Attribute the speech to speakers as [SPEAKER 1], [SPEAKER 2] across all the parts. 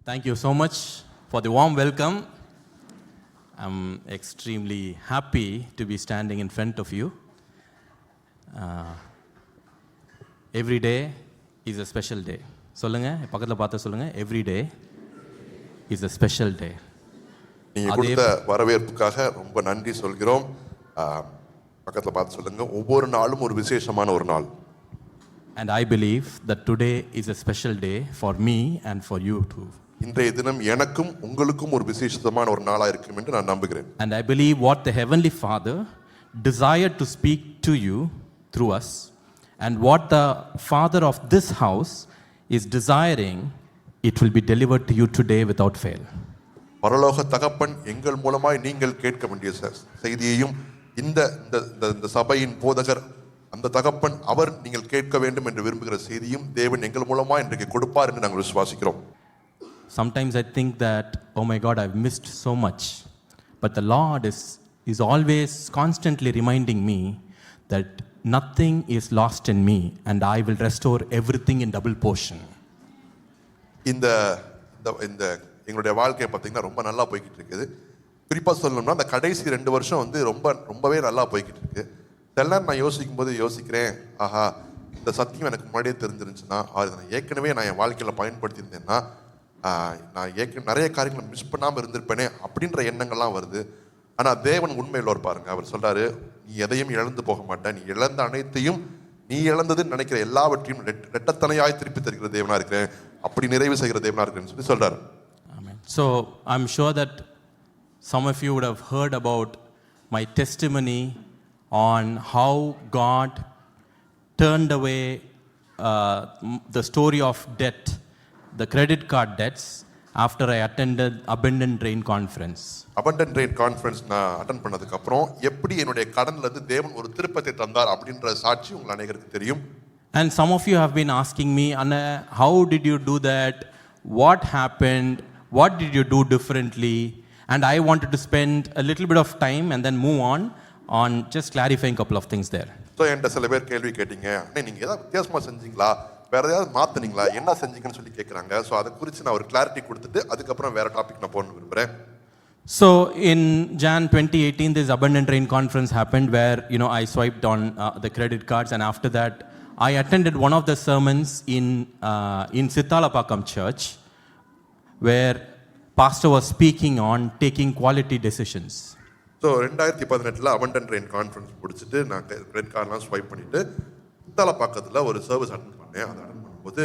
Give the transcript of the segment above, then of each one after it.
[SPEAKER 1] Thank you so much for the warm welcome. I'm extremely happy to be standing in front of you. Every day is a special day. சொல்லுங்க, பக்கத்தில் பார்த்து சொல்லுங்க, every day is a special day.
[SPEAKER 2] நீங்கள் கொடுத்த வரவேற்புக்காக ரொம்ப நன்றி சொல்கிறோம். பக்கத்தில் பார்த்து சொல்லுங்க, ஒவ்வொரு நாளும் ஒரு விசேஷமான ஒரு நாள்.
[SPEAKER 1] And I believe that today is a special day for me and for you too.
[SPEAKER 2] இன்றைய தினம் எனக்கும் உங்களுக்கும் ஒரு விசேஷமான ஒரு நாளா இருக்கும் என்று நான் நம்புகிறேன்.
[SPEAKER 1] And I believe what the Heavenly Father desired to speak to you through us, and what the Father of this house is desiring, it will be delivered to you today without fail.
[SPEAKER 2] பரலோக தகப்பன் எங்கள் மூலமாய் நீங்கள் கேட்க வேண்டிய செய்தியையும் இந்த சபையின் போதகர் அந்த தகப்பன் அவர் நீங்கள் கேட்க வேண்டும் என்று விரும்புகிற செய்தியும் தேவன் எங்கள் மூலமாய் இன்றைக்கு கொடுப்பார் என்று நாங்கள் விசுவாசிக்கிறோம்.
[SPEAKER 1] Sometimes I think that, oh my God, I've missed so much. But the Lord is always constantly reminding me that nothing is lost in me and I will restore everything in double portion.
[SPEAKER 2] இந்த எங்களுடைய வாழ்க்கையை பார்த்தீங்கன்னா ரொம்ப நல்லா போய்கிட்டு இருக்குது. குறிப்பாக சொல்லணும்னா அந்த கடைசி 2 வருஷம் வந்து ரொம்பவே நல்லா போய்கிட்டு இருக்கு. இதெல்லாம் நான் யோசிக்கிறேன், ஆஹா இந்த சத்தியம் எனக்கு முன்னாடியே தெரிஞ்சிருந்துச்சுன்னா, அதை நான் ஏற்கனவே என் வாழ்க்கையில் பயன்படுத்தியிருந்தேன்னா நான் நிறைய காரியங்களை மிஸ் பண்ணாமல் இருந்திருப்பேனே அப்படின்ற எண்ணங்கள்லாம் வருது. ஆனால் தேவன் உண்மையில் பாருங்க, அவர் சொல்றாரு, நீ எதையும் இழந்து போக மாட்டேன், நீ இழந்த அனைத்தையும், நீ இழந்ததுன்னு நினைக்கிற எல்லாவற்றையும் ரெட்டத்தனையாய் திருப்பி தருகிற தேவனா இருக்கிறேன், அப்படி நிறைவு செய்கிற தேவனா இருக்கிறேன்னு சொல்லி சொல்றாரு.
[SPEAKER 1] So I'm sure that some of you would have heard about my testimony on how God turned away the story of debt, the credit card debts, after I attended Abundant Rain Conference.
[SPEAKER 2] Abundant Rain Conference நான் attend பண்ணதுக்கு அப்புறம் எப்படி என்னுடைய கடன்ல இருந்து தேவன் ஒரு திருப்பத்தை தந்தார் அப்படின்ற சாட்சி உங்களுக்கு அநேகருக்கு தெரியும்.
[SPEAKER 1] And some of you have been asking me, Anna, how did you do that? What happened? What did you do differently? And I wanted to spend a little bit of time and then move on just clarifying a couple of things there.
[SPEAKER 2] So என்கிட்ட சில பேர் கேள்வி கேட்டீங்க, அண்ணே நீங்கள் ஏதாவது வித்தியாசமாக செஞ்சீங்களா, வேற ஏதாவது மாற்றினீங்களா, என்ன செஞ்சீங்கன்னு சொல்லி கேட்குறாங்க. ஸோ அதை குறித்து நான் ஒரு கிளாரிட்டி கொடுத்துட்டு அதுக்கப்புறம் வேற டாபிக் நான் போகணும்னு விரும்புகிறேன்.
[SPEAKER 1] So in Jan 2018, this Abundant Rain Conference happened where, I swiped on the credit cards, and after that, I attended one of the sermons in Sithalapakam Church, where pastor was speaking on taking quality decisions.
[SPEAKER 2] So 2018 Abundant Rain Conference முடிச்சுட்டு நான் credit கார்டெலாம் swipe பண்ணிட்டு சித்தாலப்பாக்கத்தில் ஒரு service attend பண்ணேன். அதை attend பண்ணும்போது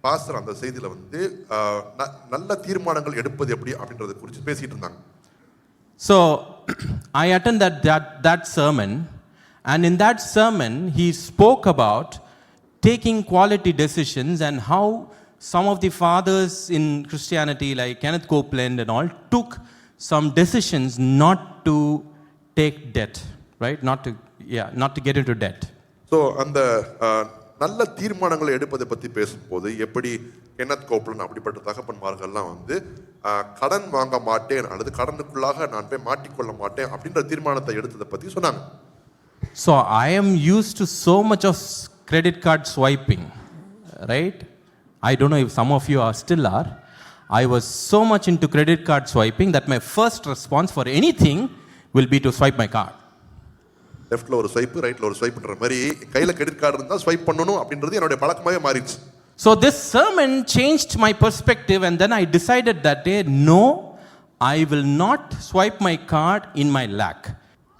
[SPEAKER 2] pastor அந்த செய்தியில் வந்து நல்ல தீர்மானங்கள் எடுப்பது எப்படி அப்படின்றத குறித்து பேசிட்டு இருந்தாங்க.
[SPEAKER 1] So I attended that sermon, and in that sermon he spoke about taking quality decisions and how some of the fathers in Christianity like Kenneth Copeland and all took some decisions not to take debt, right? Not to get into debt.
[SPEAKER 2] So அந்த நல்ல தீர்மானங்களை எடுப்பதை பற்றி பேசும்போது எப்படி Kenneth கோப்லண்ட் அப்படிப்பட்ட தகப்பன்மார்கள்லாம் வந்து கடன் வாங்க மாட்டேன் அல்லது கடனுக்குள்ளாக நான் போய் மாட்டிக்கொள்ள மாட்டேன் அப்படின்ற தீர்மானத்தை எடுத்ததை பற்றி சொன்னாங்க.
[SPEAKER 1] So I am used to so much of credit card swiping, right? I don't know if some of you still are. I was so much into credit card swiping that my first response for anything will be to swipe my card.
[SPEAKER 2] லெஃப்ட்ல ஒரு swipe, ரைட்ல ஒரு ஸ்வைப்ன்ற மாதிரி கையில credit card இருந்தா swipe பண்ணனும் அப்படின்றது என்னோட பழக்கமாவே மாறிடுச்சு.
[SPEAKER 1] So this sermon changed my perspective, and then I decided that day, no, I will not swipe my card in my lack.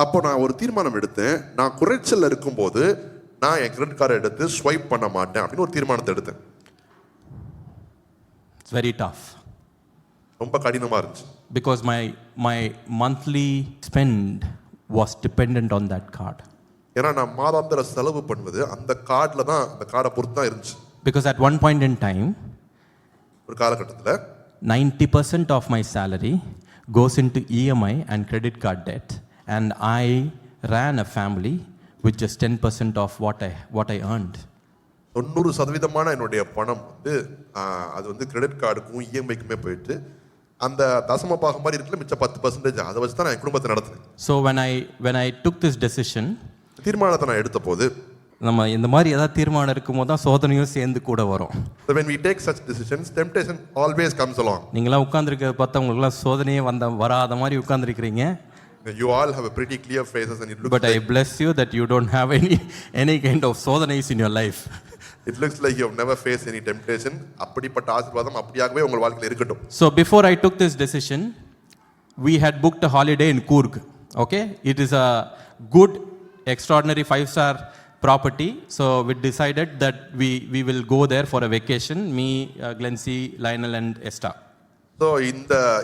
[SPEAKER 2] அப்போ நான் ஒரு தீர்மானம் எடுத்தேன், நான் குறைச்சல்ல இருக்கும்போது நான் என் கிரெடிட் கார்டை எடுத்து ஸ்வைப் பண்ண மாட்டேன் அப்படின்னு ஒரு தீர்மானத்தை எடுத்தேன்.
[SPEAKER 1] It's very tough.
[SPEAKER 2] ரொம்ப கடினமா இருந்துச்சு.
[SPEAKER 1] Because my monthly spend was dependent on that card.
[SPEAKER 2] ஏன்னா நான் மாதாந்திர செலவு பண்ணுவது அந்த கார்டுல தான், அந்த கார்டை பொறுத்து தான் இருந்துச்சு.
[SPEAKER 1] Because at one point in time,
[SPEAKER 2] ஒரு காலகட்டத்தில்
[SPEAKER 1] 90% of my salary goes into EMI and credit card debt, and I ran a family with just 10% of what I earned.
[SPEAKER 2] 90% என்னுடைய பணம் வந்து அது வந்து கிரெடிட் கார்டுக்கும் இஎம்ஐக்குமே போயிட்டு அந்த தசம பாகம் மாதிரி இருக்குல்ல, மிச்ச 10% அதை வச்சு தான் நான் குடும்பத்தை நடத்துறேன்.
[SPEAKER 1] So when I took this decision,
[SPEAKER 2] தீர்மானத்தை நான் எடுத்த போது
[SPEAKER 1] நம்ம இந்த மாதிரி ஏதாவது தீர்மானம் இருக்கும்போது தான் சோதனையும் சேர்ந்து கூட வரும்.
[SPEAKER 2] So when we take such decisions, temptation always comes along.
[SPEAKER 1] நீங்களாம் உட்கார்ந்துருக்கிறத பார்த்தா உங்களுக்குலாம் சோதனையே வராத மாதிரி உட்கார்ந்துருக்கிறீங்க.
[SPEAKER 2] You all have a pretty clear faces and it looks
[SPEAKER 1] But I bless you that you don't have any kind of சோதனைஸ் in your life.
[SPEAKER 2] It looks like you have never faced any temptation. அப்படிப்பட்ட ஆசீர்வாதம் அப்படியாகவே உங்கள் வாழ்க்கையில் இருக்கட்டும்.
[SPEAKER 1] So before I took this decision, we had booked a holiday in Coorg. Okay, it is a good, extraordinary 5-star property. So we decided that we will go there for a vacation. Me, Glency, Lionel, and Esther.
[SPEAKER 2] So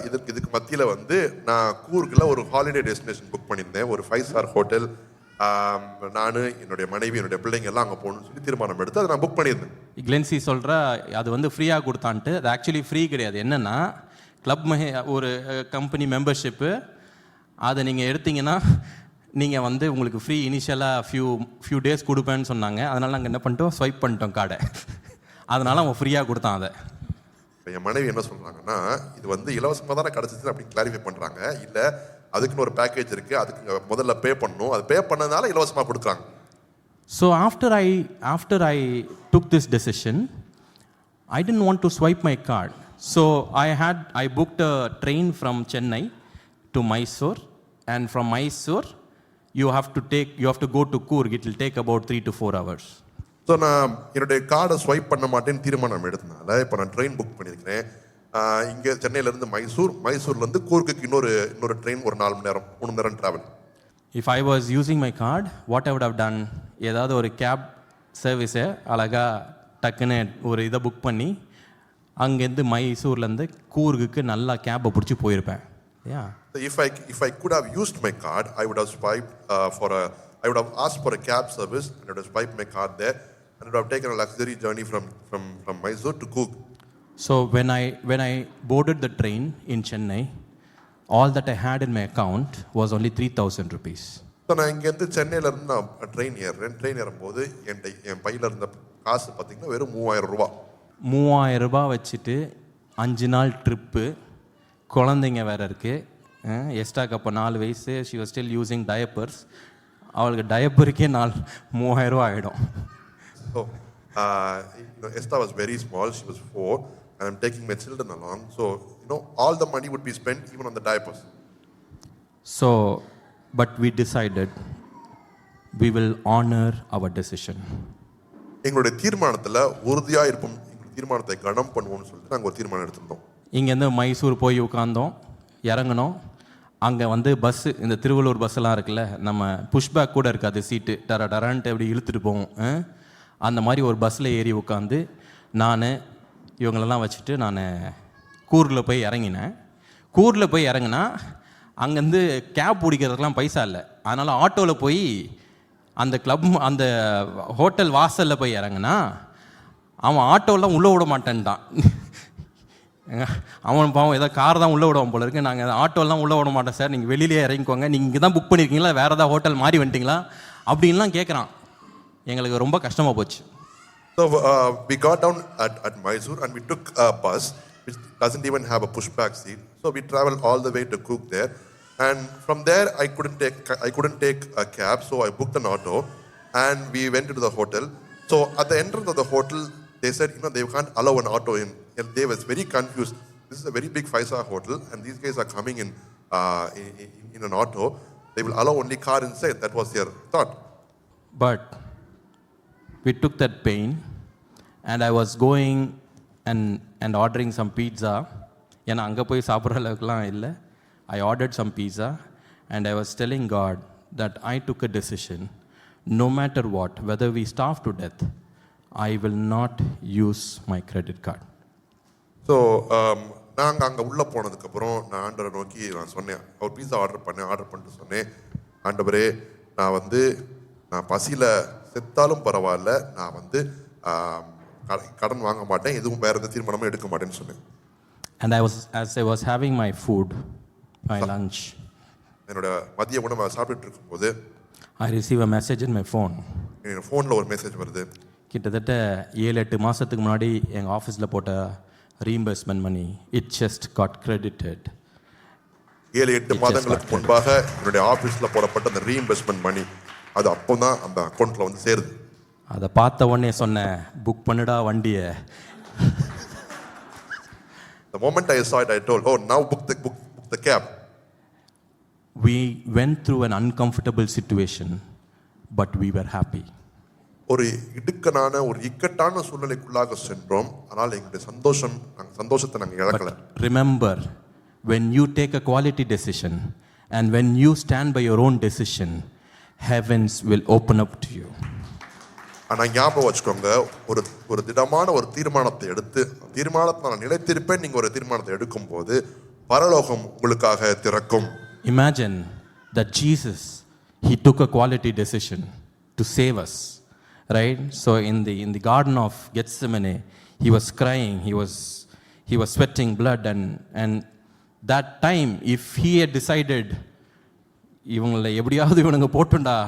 [SPEAKER 2] இதுக்கு மத்தியில் வந்து நான் கூர்கில் ஒரு holiday destination book பண்ணியிருந்தேன். ஒரு 5-star hotel. நான் என்னுடைய மனைவி என்னுடைய பிள்ளைங்க எல்லாம் அங்கே போகணும்னு சொல்லி தீர்மானம் எடுத்து அதை நான் புக் பண்ணியிருந்தேன்.
[SPEAKER 1] கிளென்சி சொல்கிற அது வந்து ஃப்ரீயாக கொடுத்தான்ட்டு. அது ஆக்சுவலி ஃப்ரீ கிடையாது. என்னென்னா கிளப் ஒரு கம்பெனி மெம்பர்ஷிப்பு. அதை நீங்கள் எடுத்தீங்கன்னா நீங்கள் வந்து உங்களுக்கு ஃப்ரீ இனிஷியலாக ஃபியூ டேஸ் கொடுப்பேன்னு சொன்னாங்க. அதனால் நாங்கள் என்ன பண்ணிட்டோம், ஸ்வைப் பண்ணிட்டோம் கார்டை. அதனால் அவன் ஃப்ரீயாக கொடுத்தான் அதை.
[SPEAKER 2] என் மனைவி என்ன சொல்கிறாங்கன்னா, இது வந்து இலவசமாக தானே கிடச்சிச்சு அப்படின்னு கிளாரிஃபை பண்ணுறாங்க. இல்லை, அதுக்குன்னு ஒரு பேக்கேஜ் இருக்குது, அதுக்கு முதல்ல பே பண்ணணும், அது பே பண்ணதுனால இலவசமாக கொடுக்குறாங்க.
[SPEAKER 1] So after I took this decision, I didn't want to swipe my card. So I booked a train from Chennai to Mysore, and from Mysore you have to go to Coorg. It will take about 3 to 4 hours.
[SPEAKER 2] So நான் என்னுடைய கார்டை swipe பண்ண மாட்டேன்னு தீர்மானம் எடுத்தனால இப்போ நான் train book பண்ணியிருக்கிறேன். இங்கே சென்னையிலேருந்து மைசூர்லேருந்து கூர்க்குக்கு இன்னொரு ட்ரெயின் ஒரு 3 மணி நேரம் travel.
[SPEAKER 1] If I was using my card, what I would have done, ஏதாவது ஒரு கேப் சர்வீஸை அழகாக டக்குன்னு ஒரு இதை புக் பண்ணி அங்கேருந்து மைசூர்லேருந்து கூர்குக்கு நல்லா கேப்பை பிடிச்சி போயிருப்பேன்.
[SPEAKER 2] If I could have used my card, I would have swiped I would have asked for a cab service and I would have swiped my card there and I would have taken a luxury journey from Mysore to Coorg.
[SPEAKER 1] So when I boarded the train in Chennai, all that I had in my account was only 3,000 rupees.
[SPEAKER 2] So நான் இங்கேருந்து சென்னையிலேருந்து நான் train ஏறும்போது என் பையில் இருந்த காசு பார்த்தீங்கன்னா வெறும் 3,000 ரூபா.
[SPEAKER 1] 3,000 ரூபாய் வச்சுட்டு 5 நாள் ட்ரிப்பு. குழந்தைங்க வேறு இருக்குது. எஸ்டாக்கு அப்போ 4 வயசு. She was still using diapers. அவளுக்கு டயப்பருக்கே 3,000 ரூபா ஆகிடும்.
[SPEAKER 2] So Esther was very small, she was 4 and I'm taking my children along. So all the money would be spent even on the diapers.
[SPEAKER 1] So but we decided we will honor our decision.
[SPEAKER 2] எங்களுடைய தீர்மானத்தில் உறுதியாக இருப்போம், எங்களுடைய தீர்மானத்தை கனம் பண்ணுவோம்னு சொல்லிட்டு நாங்கள் ஒரு தீர்மானம் எடுத்திருந்தோம்.
[SPEAKER 1] இங்கேருந்து மைசூர் போய் உட்காந்தோம், இறங்கணும். அங்கே வந்து பஸ்ஸு, இந்த திருவள்ளூர் பஸ்ஸெல்லாம் இருக்குல்ல, நம்ம புஷ்பேக் கூட இருக்காது, சீட்டு டரன்ட்டு எப்படி இழுத்துட்டு போவோம். அந்த மாதிரி ஒரு பஸ்ஸில் ஏறி உட்காந்து நான் இவங்களெல்லாம் வச்சுட்டு நான் கூர்கில் போய் இறங்கினேன். கூர்கில் போய் இறங்கினா அங்கேருந்து கேப் பிடிக்கிறதுக்கெலாம் பைசா இல்லை. அதனால் ஆட்டோவில் போய் அந்த ஹோட்டல் வாசலில் போய் இறங்கினா அவன் ஆட்டோலாம் உள்ளே விட மாட்டேன்ட்டான். அவன் பாவம் ஏதோ கார் தான் உள்ளே விடுவான் போல இருக்கு. நாங்கள் ஆட்டோலாம் உள்ளே விட மாட்டோம் சார், நீங்கள் வெளியிலே இறங்கிக்கோங்க, நீங்கள் இங்கே தான் புக் பண்ணியிருக்கீங்களா, வேறு ஏதாவது ஹோட்டல் மாறி வந்துட்டிங்களா அப்படின்லாம் கேட்குறான். எங்களுக்கு ரொம்ப கஷ்டமாக போச்சு.
[SPEAKER 2] So we got down at Mysore and we took a bus which doesn't even have a pushback seat. So we traveled all the way to Coorg there, and from there I couldn't take a cab, so I booked an auto and we went into the hotel. So at the entrance of the hotel they said they can't allow an auto in, and they was very confused. This is a very big 5-star hotel and these guys are coming in an auto. They will allow only car inside. That was their thought.
[SPEAKER 1] But we took that pain and I was going and ordering some pizza. ஏன்னா அங்கே போய் சாப்பிட்ற அளவுக்குலாம் இல்லை. I ordered some pizza and I was telling God that I took a decision. No matter what, whether we starve to death, I will not use my credit card.
[SPEAKER 2] So நாங்கள் அங்கே உள்ளே போனதுக்கப்புறம் நான் ஆண்டவரை நோக்கி நான் சொன்னேன், ஒரு பீஸா ஆர்டர் பண்ணிட்டு சொன்னேன், ஆண்டவரே நான் பசியில் செத்தாலும் பரவாயில்ல, நான் கடன் வாங்க மாட்டேன், எதுவும் வேறு எந்த தீர்மானமும் எடுக்க மாட்டேன்னு சொன்னேன்.
[SPEAKER 1] And as I was having my food, my lunch,
[SPEAKER 2] என்னோட மதிய உணவை சாப்பிட்டுட்டு இருக்கும்போது
[SPEAKER 1] I receive a message in my phone.
[SPEAKER 2] என்னோட ஃபோனில் ஒரு மெசேஜ் வருது.
[SPEAKER 1] கிட்டத்தட்ட 7-8 மாதத்துக்கு முன்னாடி எங்கள் ஆஃபீஸில் போட்ட reimbursement money, it just got credited.
[SPEAKER 2] 7-8 மாதங்களுக்கு முன்பாக என்னுடைய ஆஃபீஸில் போடப்பட்ட அந்த ரீஇம்பர்ஸ்மெண்ட் மணி அது அப்போ தான் அந்த அக்கௌண்ட்டில் சேருது.
[SPEAKER 1] அதை பார்த்த உடனே சொன்னேன், புக் பண்ணுடா வண்டியை.
[SPEAKER 2] The moment I saw it, I told, oh, now book the cab.
[SPEAKER 1] We went through an uncomfortable situation, but we were happy.
[SPEAKER 2] ஒரு இடுக்கனான ஒரு இக்கட்டான சூழ்நிலைக்குள்ளாக சென்றோம், ஆனால் எங்களுடைய சந்தோஷத்தை நாங்கள் இழக்கல.
[SPEAKER 1] Remember, when you take a quality decision and when you stand by your own decision, heavens will open up to you.
[SPEAKER 2] ஆனா ஞாபகம் வச்சுக்கோங்க, ஒரு திடமான ஒரு தீர்மானத்தை எடுத்து, தீர்மானத்தை நான் நிலைத்திருப்பேன், நீங்க ஒரு தீர்மானத்தை எடுக்கும் போது பரலோகம் உங்களுக்காக திறக்கும்.
[SPEAKER 1] Imagine that Jesus, he took a quality decision to save us, right? So in the garden of Gethsemane, he was crying, he was sweating blood, and that time if he had decided இவங்களை எப்படியாவது இவனுங்க போட்டுண்டா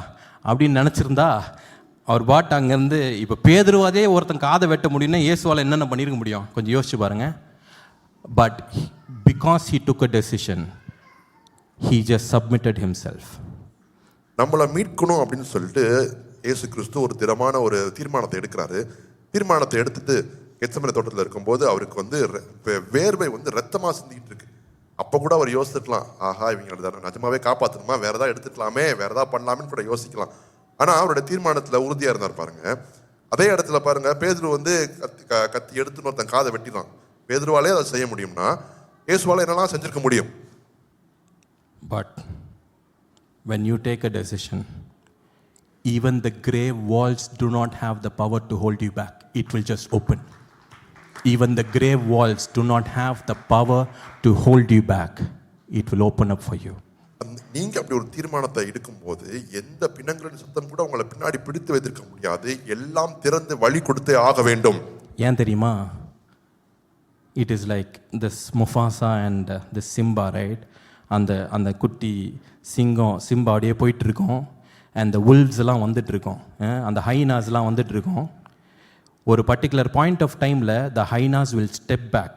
[SPEAKER 1] அப்படின்னு நினச்சிருந்தா, அவர் பாட்டு அங்கேருந்து இப்போ பேதுருவாதே ஒருத்தன் காதை வெட்ட முடியும்னா இயேசுவால் என்னென்ன பண்ணியிருக்க முடியும்? கொஞ்சம் யோசிச்சு பாருங்க. But because he took a decision, he just submitted himself.
[SPEAKER 2] நம்மளை மீட்கணும் அப்படின்னு சொல்லிட்டு இயேசு கிறிஸ்து ஒரு திடமான ஒரு தீர்மானத்தை எடுக்கிறாரு. தீர்மானத்தை எடுத்துட்டு கெத்செமனே தோட்டத்தில் இருக்கும்போது அவருக்கு வேர்வை ரத்தமாக சிந்திக்கிட்டு இருக்கு. அப்போ கூட அவர் யோசித்துக்கலாம், ஆஹா இவங்க நிஜமாவே காப்பாற்றணுமா, வேற ஏதாவது எடுத்துக்கலாமே, வேற ஏதாவது பண்ணலாமேன்னு கூட யோசிக்கலாம். ஆனால் அவருடைய தீர்மானத்தில் உறுதியாக இருந்தார் பாருங்க. அதே இடத்துல பாருங்க, பேதுரு கத்தி எடுத்துன்னு ஒருத்தன் காதை வெட்டிடலாம். பேதுருவாலே அதை செய்ய முடியும்னா இயேசுவால என்னெல்லாம் செஞ்சிருக்க முடியும்?
[SPEAKER 1] But when you take a decision, even the grave walls do not have the power to hold you back. It will just open. Even the grave walls do not have the power to hold you back. It will open up for you.
[SPEAKER 2] நீங்க அப்படி ஒரு தீர்மானத்தை எடுக்கும்போது எந்த பிணங்களின் சத்தம் கூட உங்களை பின்னாடி பிடித்து வைத்திருக்க முடியாது. எல்லாம் திறந்து வழி கொடுத்தே ஆக வேண்டும்.
[SPEAKER 1] ஏன் தெரியுமா? It is like this Mufasa and this Simba, right? அந்த குட்டி சிங்கம் சிம்பா அப்படியே போயிட்டு இருக்கோம், அந்த wolves எல்லாம் வந்துட்டு இருக்கோம், அந்த ஹைனாஸ் எல்லாம் வந்துட்டு இருக்கோம். ஒரு பர்டிகுலர் பாயிண்ட் ஆஃப் டைமில் the hyenas will step back.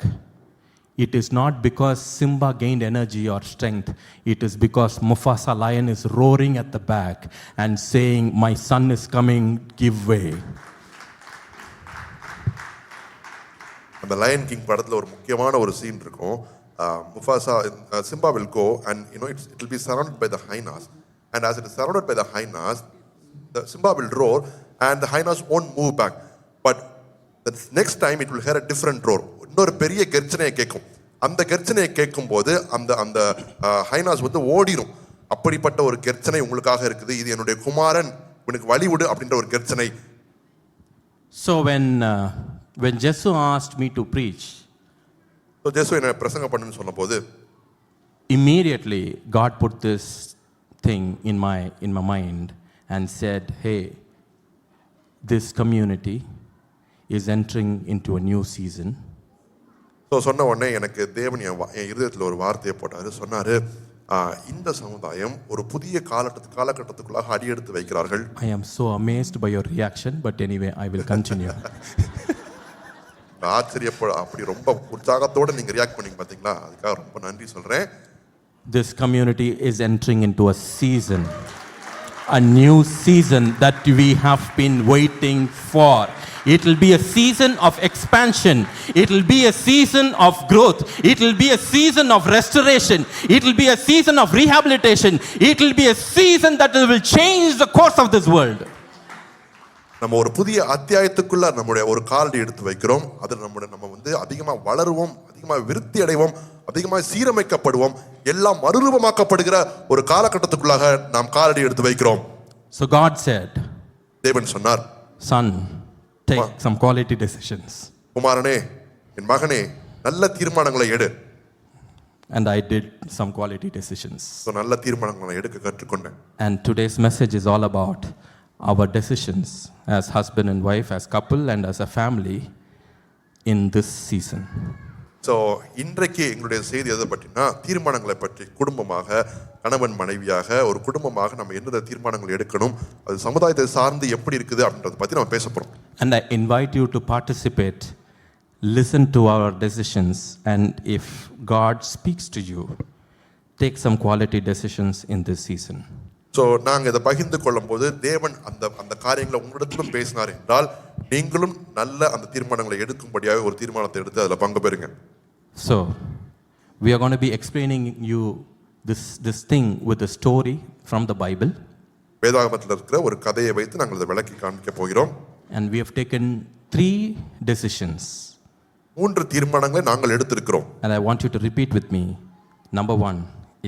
[SPEAKER 1] It is not because Simba gained energy or strength. It is because Mufasa lion is roaring at the back and saying, my son is coming, give way.
[SPEAKER 2] அந்த line king படத்தில் ஒரு முக்கியமான ஒரு scene இருக்கும். Mufasa, Simba will go and it will be surrounded by the hyenas. And as it is surrounded by the hyenas, the Simba will roar and the hyenas won't move back. But the next time it will hear a different roar. இன்னொரு பெரிய கர்ச்சனையை கேட்கும். அந்த கர்ச்சனையை கேட்கும் போது அந்த ஹைனாஸ் ஓடிடும். அப்படிப்பட்ட ஒரு கர்ச்சனை உங்களுக்காக இருக்குது. இது என்னுடைய குமாரன், உனக்கு வழி விடு அப்படின்ற ஒரு கர்ச்சனை.
[SPEAKER 1] So when Jesu asked me to preach,
[SPEAKER 2] so Jesu என்ன பிரசங்கம் பண்ணுன்னு சொன்னபோது,
[SPEAKER 1] immediately God put this thing in my mind and said, hey, this community is entering into a new season.
[SPEAKER 2] So சொன்ன உடனே எனக்கு தேவன் என் இருதயத்தில் ஒரு வார்த்தையை போட்டார். சொன்னார், இந்த சமுதாயம் ஒரு புதிய காலகட்டத்துக்குள்ளாக அடியெடுத்து வைக்கிறார்கள்.
[SPEAKER 1] I am so amazed by your reaction, but anyway, I will continue.
[SPEAKER 2] அப்படி ரொம்ப உற்சாகத்தோடு நீங்கள் ரியாக்ட் பண்ணீங்க பார்த்தீங்களா, அதுக்காக ரொம்ப நன்றி சொல்கிறேன்.
[SPEAKER 1] This community is entering into a season, a new season that we have been waiting for. It will be a season of expansion. It will be a season of growth. It will be a season of restoration. It will be a season of rehabilitation. It will be a season that will change the course of this world.
[SPEAKER 2] நம்ம ஒரு புதிய அத்தியாயத்துக்குள்ள நம்முடைய ஒரு காலடி எடுத்து வைக்கிறோம். அதில் நம்ம அதிகமாக வளருவோம், அதிகமாக விருத்தி அடைவோம், அதிகமாக சீரமைக்கப்படுவோம், எல்லாம் மறுரூபமாக்கப்படுகிற ஒரு காலகட்டத்துக்குள்ளாக நாம் காலடி எடுத்து வைக்கிறோம்.
[SPEAKER 1] So God said,
[SPEAKER 2] தேவன் சொன்னார்,
[SPEAKER 1] son, take some quality decisions.
[SPEAKER 2] குமாரனே, என் மகனே, நல்ல தீர்மானங்களை எடு.
[SPEAKER 1] And I did some quality decisions.
[SPEAKER 2] So நல்ல தீர்மானங்களை எடுக்க கற்றுக்கொண்டேன்.
[SPEAKER 1] And today's message is all about our decisions as husband and wife, as couple and as a family in this season.
[SPEAKER 2] So இன்றைக்கு எங்களுடைய செய்தி எதை பற்றினா தீர்மானங்களை பற்றி. குடும்பமாக, கணவன் மனைவியாக, ஒரு குடும்பமாக நம்ம எந்த தீர்மானங்கள் எடுக்கணும், அது சமுதாயத்தை சார்ந்து எப்படி இருக்குது அப்படின்றத பற்றி நம்ம பேச போகிறோம்.
[SPEAKER 1] And I invite you to participate, listen to our decisions, and if God speaks to you, take some quality decisions in this season.
[SPEAKER 2] So நாங்கள் இதை பகிர்ந்து கொள்ளும் போது தேவன் அந்த அந்த காரியங்களை உங்களிடத்திலும் பேசினார் என்றால் நீங்களும் நல்ல அந்த தீர்மானங்களை எடுக்கும்படியாக ஒரு தீர்மானத்தை எடுத்து அதில் பங்கு பெறுங்க.
[SPEAKER 1] So, we are going to be explaining you this thing with a story from the Bible.
[SPEAKER 2] வேதாகமத்தில் இருக்கிற ஒரு கதையை வைத்து நாங்கள் இதை விளக்கி காண்பிக்க போகிறோம்.
[SPEAKER 1] And we have taken 3 decisions.
[SPEAKER 2] 3 தீர்மானங்களை நாங்கள் எடுத்திருக்கிறோம்.
[SPEAKER 1] And I want you to repeat with me. Number 1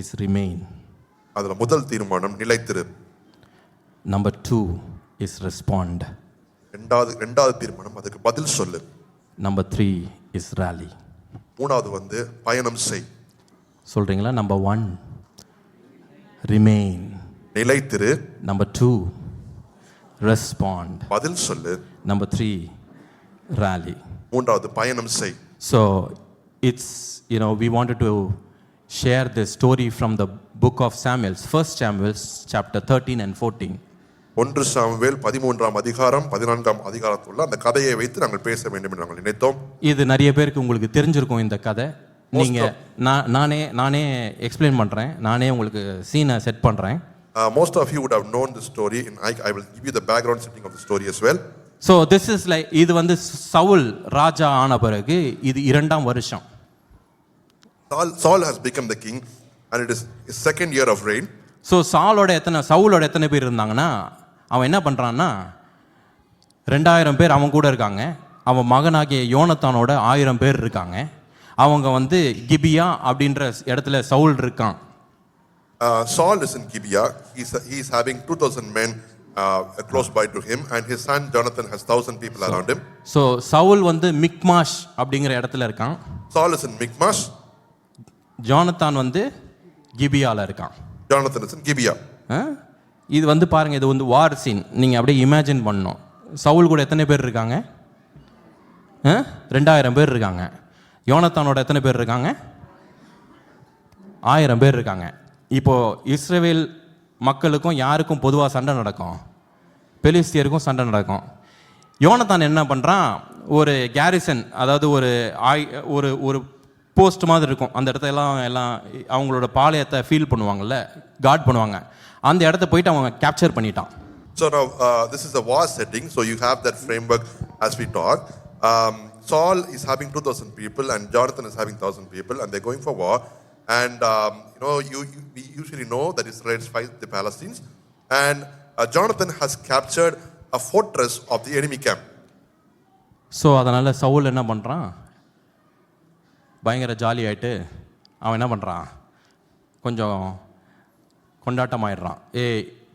[SPEAKER 1] is remain.
[SPEAKER 2] அதில் முதல் தீர்மானம் நிலைத்திரு.
[SPEAKER 1] Number 2 is respond.
[SPEAKER 2] ரெண்டாவது தீர்மானம் அதுக்கு பதில் சொல்லு.
[SPEAKER 1] Number 3 is rally.
[SPEAKER 2] மூணாவது பயணம் செய்.
[SPEAKER 1] சொல்றீங்களா? Number 1 remain.
[SPEAKER 2] நிலைத்திரு.
[SPEAKER 1] Number 2 respond.
[SPEAKER 2] பதில் சொல்லு.
[SPEAKER 1] Number 3 rally.
[SPEAKER 2] மூன்றாவது பயணம் செய்.
[SPEAKER 1] So it's, we wanted to share this story from the book of Samuel, 1 Samuel chapter 13 and 14.
[SPEAKER 2] 1 Samuel 13ஆம் அதிகாரம் 14ஆம் அதிகாரத்துள்ள அந்த கதையை வைத்து நாங்கள் பேச வேண்டும் என்று நாங்கள் நினைத்தோம்.
[SPEAKER 1] இது நிறைய பேருக்கு உங்களுக்கு தெரிஞ்சிருக்கும் இந்த கதை. நீங்க நானே எக்ஸ்பிளைன் பண்றேன். நானே உங்களுக்கு சீனை செட் பண்றேன்.
[SPEAKER 2] Most of you would have known the story and I will give you the background setting of the story as well.
[SPEAKER 1] So this is like இது வந்து சவுல் ராஜா ஆன பிறகு இது 2ஆம் வருஷம்.
[SPEAKER 2] Saul has become the king and it is his 2nd year of reign.
[SPEAKER 1] So சவுலோட எத்தனை பேர் இருந்தாங்கன்னா அவன் என்ன பண்றான்னா 2000 பேர் அவன் கூட இருக்காங்க. அவன் மகனாகிய யோனத்தானோட 1000 பேர் இருக்காங்க. அவங்க வந்து கிபியா அப்படின்ற இடத்துல சவுல் இருக்கான்.
[SPEAKER 2] Saul is in Gibeah. He is having 2000 men close by to him and his son Jonathan has 1000 people around him.
[SPEAKER 1] So Saul வந்து மிக்மாஷ் அப்படிங்கிற இடத்துல இருக்கான்.
[SPEAKER 2] Saul is in Michmash.
[SPEAKER 1] Jonathan வந்து கிபியால இருக்கான்.
[SPEAKER 2] Jonathan is in Gibeah.
[SPEAKER 1] இது வந்து பாருங்க, இது வந்து வார் சீன். நீங்க அப்படியே இமேஜின் பண்ணணும். சவுல் கூட எத்தனை பேர் இருக்காங்க? 2000 பேர் இருக்காங்க. யோனத்தானோட எத்தனை பேர் இருக்காங்க? 1000 பேர் இருக்காங்க. இப்போ இஸ்ரவேல் மக்களுக்கும் யாருக்கும் பொதுவாக சண்டை நடக்கும்? பெலிஸ்தியருக்கும் சண்டை நடக்கும். யோனத்தான் என்ன பண்ணுறான், ஒரு கேரிசன், அதாவது ஒரு போஸ்ட் மாதிரி இருக்கும். அந்த இடத்த எல்லாம் அவங்களோட பாளையத்தை ஃபீல் பண்ணுவாங்கல்ல, கார்ட் பண்ணுவாங்க. அந்த இடத்த போயிட்டு அவங்க கேப்சர் பண்ணிட்டான்.
[SPEAKER 2] So now this is a war setting, so you have that framework as we talk. Saul is having 2000 people and Jonathan is having 1000 people and they're going for war. And we usually know that Israelites fight the Palestinians and Jonathan has captured a fortress of the enemy camp.
[SPEAKER 1] So அதனால் சவுல் என்ன பண்ணுறான், பயங்கர jolly ஆகிட்டு அவன் என்ன பண்ணுறான், கொஞ்சம் கொண்டாட்டமாயிடுறான்.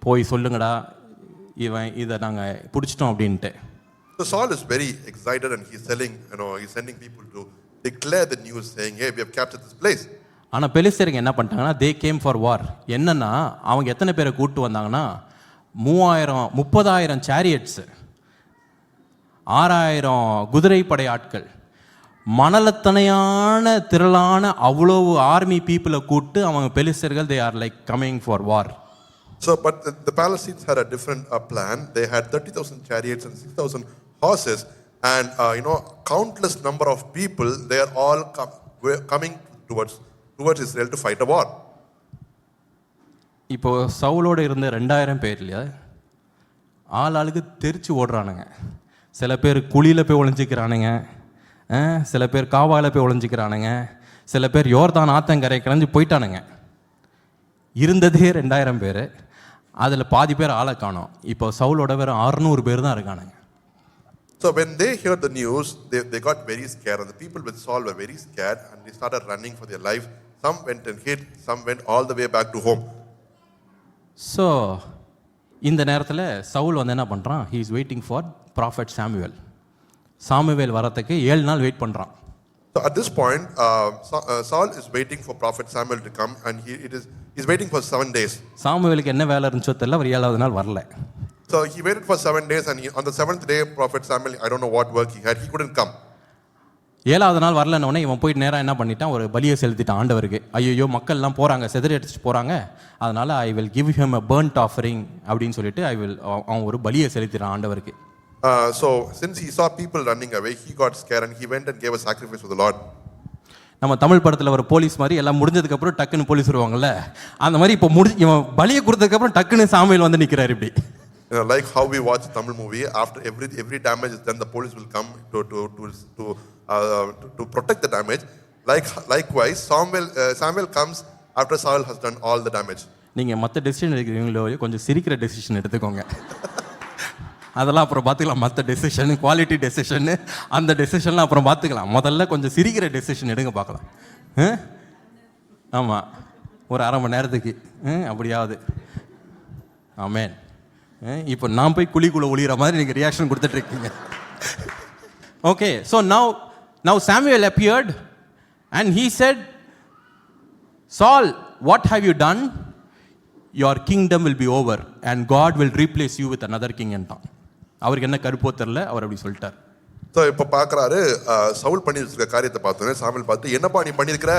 [SPEAKER 1] போய் சொல்லுங்கடா, இதை நாங்கள் பிடிச்சிட்டோம் அப்படின்ட்டு.
[SPEAKER 2] So Saul is very excited and he's sending people to declare the news saying, hey, we have captured this place.
[SPEAKER 1] ஆனால் பெலிஸ்தருக்கு என்ன பண்ணிட்டாங்கன்னா, தே கேம் ஃபார் வார். என்னன்னா அவங்க எத்தனை பேரை கூப்பிட்டு வந்தாங்கன்னா 30,000 சேரியட்ஸு, 6000 குதிரைப்படை ஆட்கள், மணலத்தனையான திரளான அவ்வளவு ஆர்மி பீப்புளை கூப்பிட்டு அவங்க பெலிஸ்தர்கள் they are like coming for war.
[SPEAKER 2] So but the Palestinians had a different plan. They had 30,000 chariots and 6,000 horses and countless number of people. They are all coming towards Israel to fight a war.
[SPEAKER 1] இப்போ சவுலோட இருந்த 2000 பேர் இல்லையா, ஆளுக்கு தெரிச்சு ஓடுறானுங்க. சில பேர் குழியில் போய் ஒளிஞ்சிக்கிறானுங்க, சில பேர் காவாயில் போய் ஒளிஞ்சிக்கிறானுங்க, சில பேர் யோர்தான் ஆத்தங்கரை கிளஞ்சி போயிட்டானுங்க. இருந்ததே 2000 பேர், அதில் பாதி பேர் ஆளை காணோம். இப்போ சவுலோட வேறு 600 பேர் தான் இருக்கானுங்க.
[SPEAKER 2] So when they heard the news, they got very scared and the people with Saul were very scared and they started running for their life. Some went and hid, some went all the way back to home.
[SPEAKER 1] So இந்த நேரத்தில் சவுல் வந்து என்ன பண்ணுறான், he is waiting for prophet Samuel. Samuel வரத்துக்கு 7 நாள் wait பண்ணுறான்.
[SPEAKER 2] So at this point, Saul is waiting for prophet Samuel to come and he's waiting for 7 days.
[SPEAKER 1] சாமுவேலுக்கு என்ன வேலை இருந்துச்சோ தெரியல, அவர் 7வது நாள் வரல.
[SPEAKER 2] So he waited for 7 days and on the 7th day, prophet Samuel, I don't know what work he had, he couldn't come.
[SPEAKER 1] 7வது நாள் வரலன்னொடனே இவன் போயிட்டு நேராக என்ன பண்ணிட்டான், ஒரு பலியை செலுத்திட்டான் ஆண்டவருக்கு. ஐயோ மக்கள்லாம் போகிறாங்க, செதறி அடிச்சுட்டு போகிறாங்க, அதனால் I will give him a burnt offering அப்படின்னு சொல்லிட்டு அவன் ஒரு பலியை செலுத்திட்டான் ஆண்டவருக்கு.
[SPEAKER 2] So since he saw people running away, he got scared and he went and gave a sacrifice for the Lord.
[SPEAKER 1] நம்ம தமிழ் படத்தில் வர போலீஸ் மாதிரி எல்லாம் முடிஞ்சதுக்கப்புறம் டக்குன்னு போலீஸ் வருவாங்கல்ல, அந்த மாதிரி இப்போ இவன் பலியை கொடுத்ததுக்கப்புறம் டக்குன்னு சாமுவேல் வந்து நிற்கிறார் இப்படி.
[SPEAKER 2] Like how we watch Tamil movie, after every damage is done, the police will come to protect the damage. Likewise, Samuel comes after Saul has done all the damage.
[SPEAKER 1] நீங்கள் மற்ற டெசிஷன் எடுக்கிறீங்களோ கொஞ்சம் சிரிக்கிற decision எடுத்துக்கோங்க. அதெல்லாம் அப்புறம் பார்த்துக்கலாம். மற்ற டெசிஷன், குவாலிட்டி டெசிஷன், அந்த டெசிஷன்லாம் அப்புறம் பார்த்துக்கலாம். முதல்ல கொஞ்சம் சிரிக்கிற டெசிஷன் எடுங்க பார்க்கலாம். ஆமாம், ஒரு அரை மணி நேரத்துக்கு அப்படியாவது. ஆமேன். இப்போ நான் போய் குழிக்குள்ள ஒளிகிற மாதிரி நீங்கள் ரியாக்ஷன் கொடுத்துட்ருக்கீங்க. Okay, so now Samuel appeared and he said, Saul, what have you done? Your kingdom will be over and God will replace you with another king என்றான். அவருக்கு என்ன கருப்போ தெரியல, அவர் அப்படி சொல்லிட்டார்.
[SPEAKER 2] ஸோ இப்போ பார்க்குறாரு, சவுல் பண்ணி வச்சிருக்க காரியத்தை பார்த்தோன்னே சாமுவேல் பார்த்து, என்னப்பா நீ பண்ணியிருக்கிற,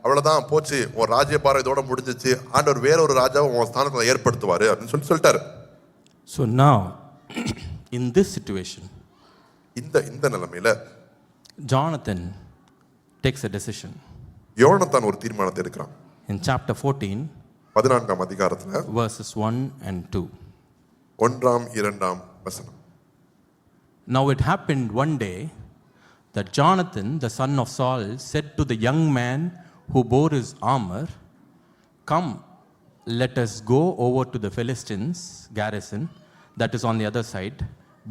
[SPEAKER 2] அவ்வளோதான் போச்சு, உன் ராஜ்யபாரம் இதோட முடிஞ்சிச்சு, ஆண்டவர் வேற ஒரு ராஜாவை உன் ஸ்தானத்தில் ஏற்படுத்துவார் அப்படின்னு சொல்லிட்டாரு.
[SPEAKER 1] So now, in this situation,
[SPEAKER 2] இந்த நிலைமையில
[SPEAKER 1] Jonathan takes a decision.
[SPEAKER 2] யோனத்தான் ஒரு தீர்மானத்தை எடுக்கிறான்.
[SPEAKER 1] In chapter 14,
[SPEAKER 2] 14ஆம் அதிகாரத்துல
[SPEAKER 1] verses 1 and 2.
[SPEAKER 2] 1ஆம் 2ஆம் வசனம்.
[SPEAKER 1] Now it happened one day that Jonathan, the son of Saul, said to the young man who bore his armor, Come, let us go over to the Philistines' garrison that is on the other side.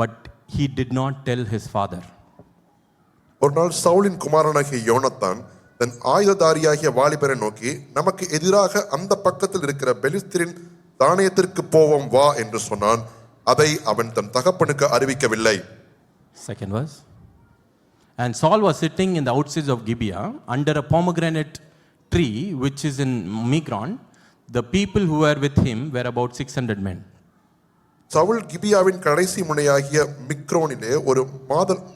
[SPEAKER 1] But he did not tell his father.
[SPEAKER 2] ஒரு நாள் சவுலின் குமாரனாகிய யோனத்தான் தன் ஆயுததாரியாகிய வாலிபரை நோக்கி, நமக்கு எதிராக அந்த பக்கத்தில் இருக்கிற பெலிஸ்தரின் தானியத்திற்கு போவோம் வா என்று சொன்னான். அதை அவன் தன் தகப்பனுக்கு அறிவிக்கவில்லை.
[SPEAKER 1] Second verse. And Saul was sitting in the outsides of Gibeah under a pomegranate tree which is in Migron. The people who were with him were about 600 men.
[SPEAKER 2] Saul கிபியாவின் கடைசி முனையாகிய மிக்ரோனிலே ஒரு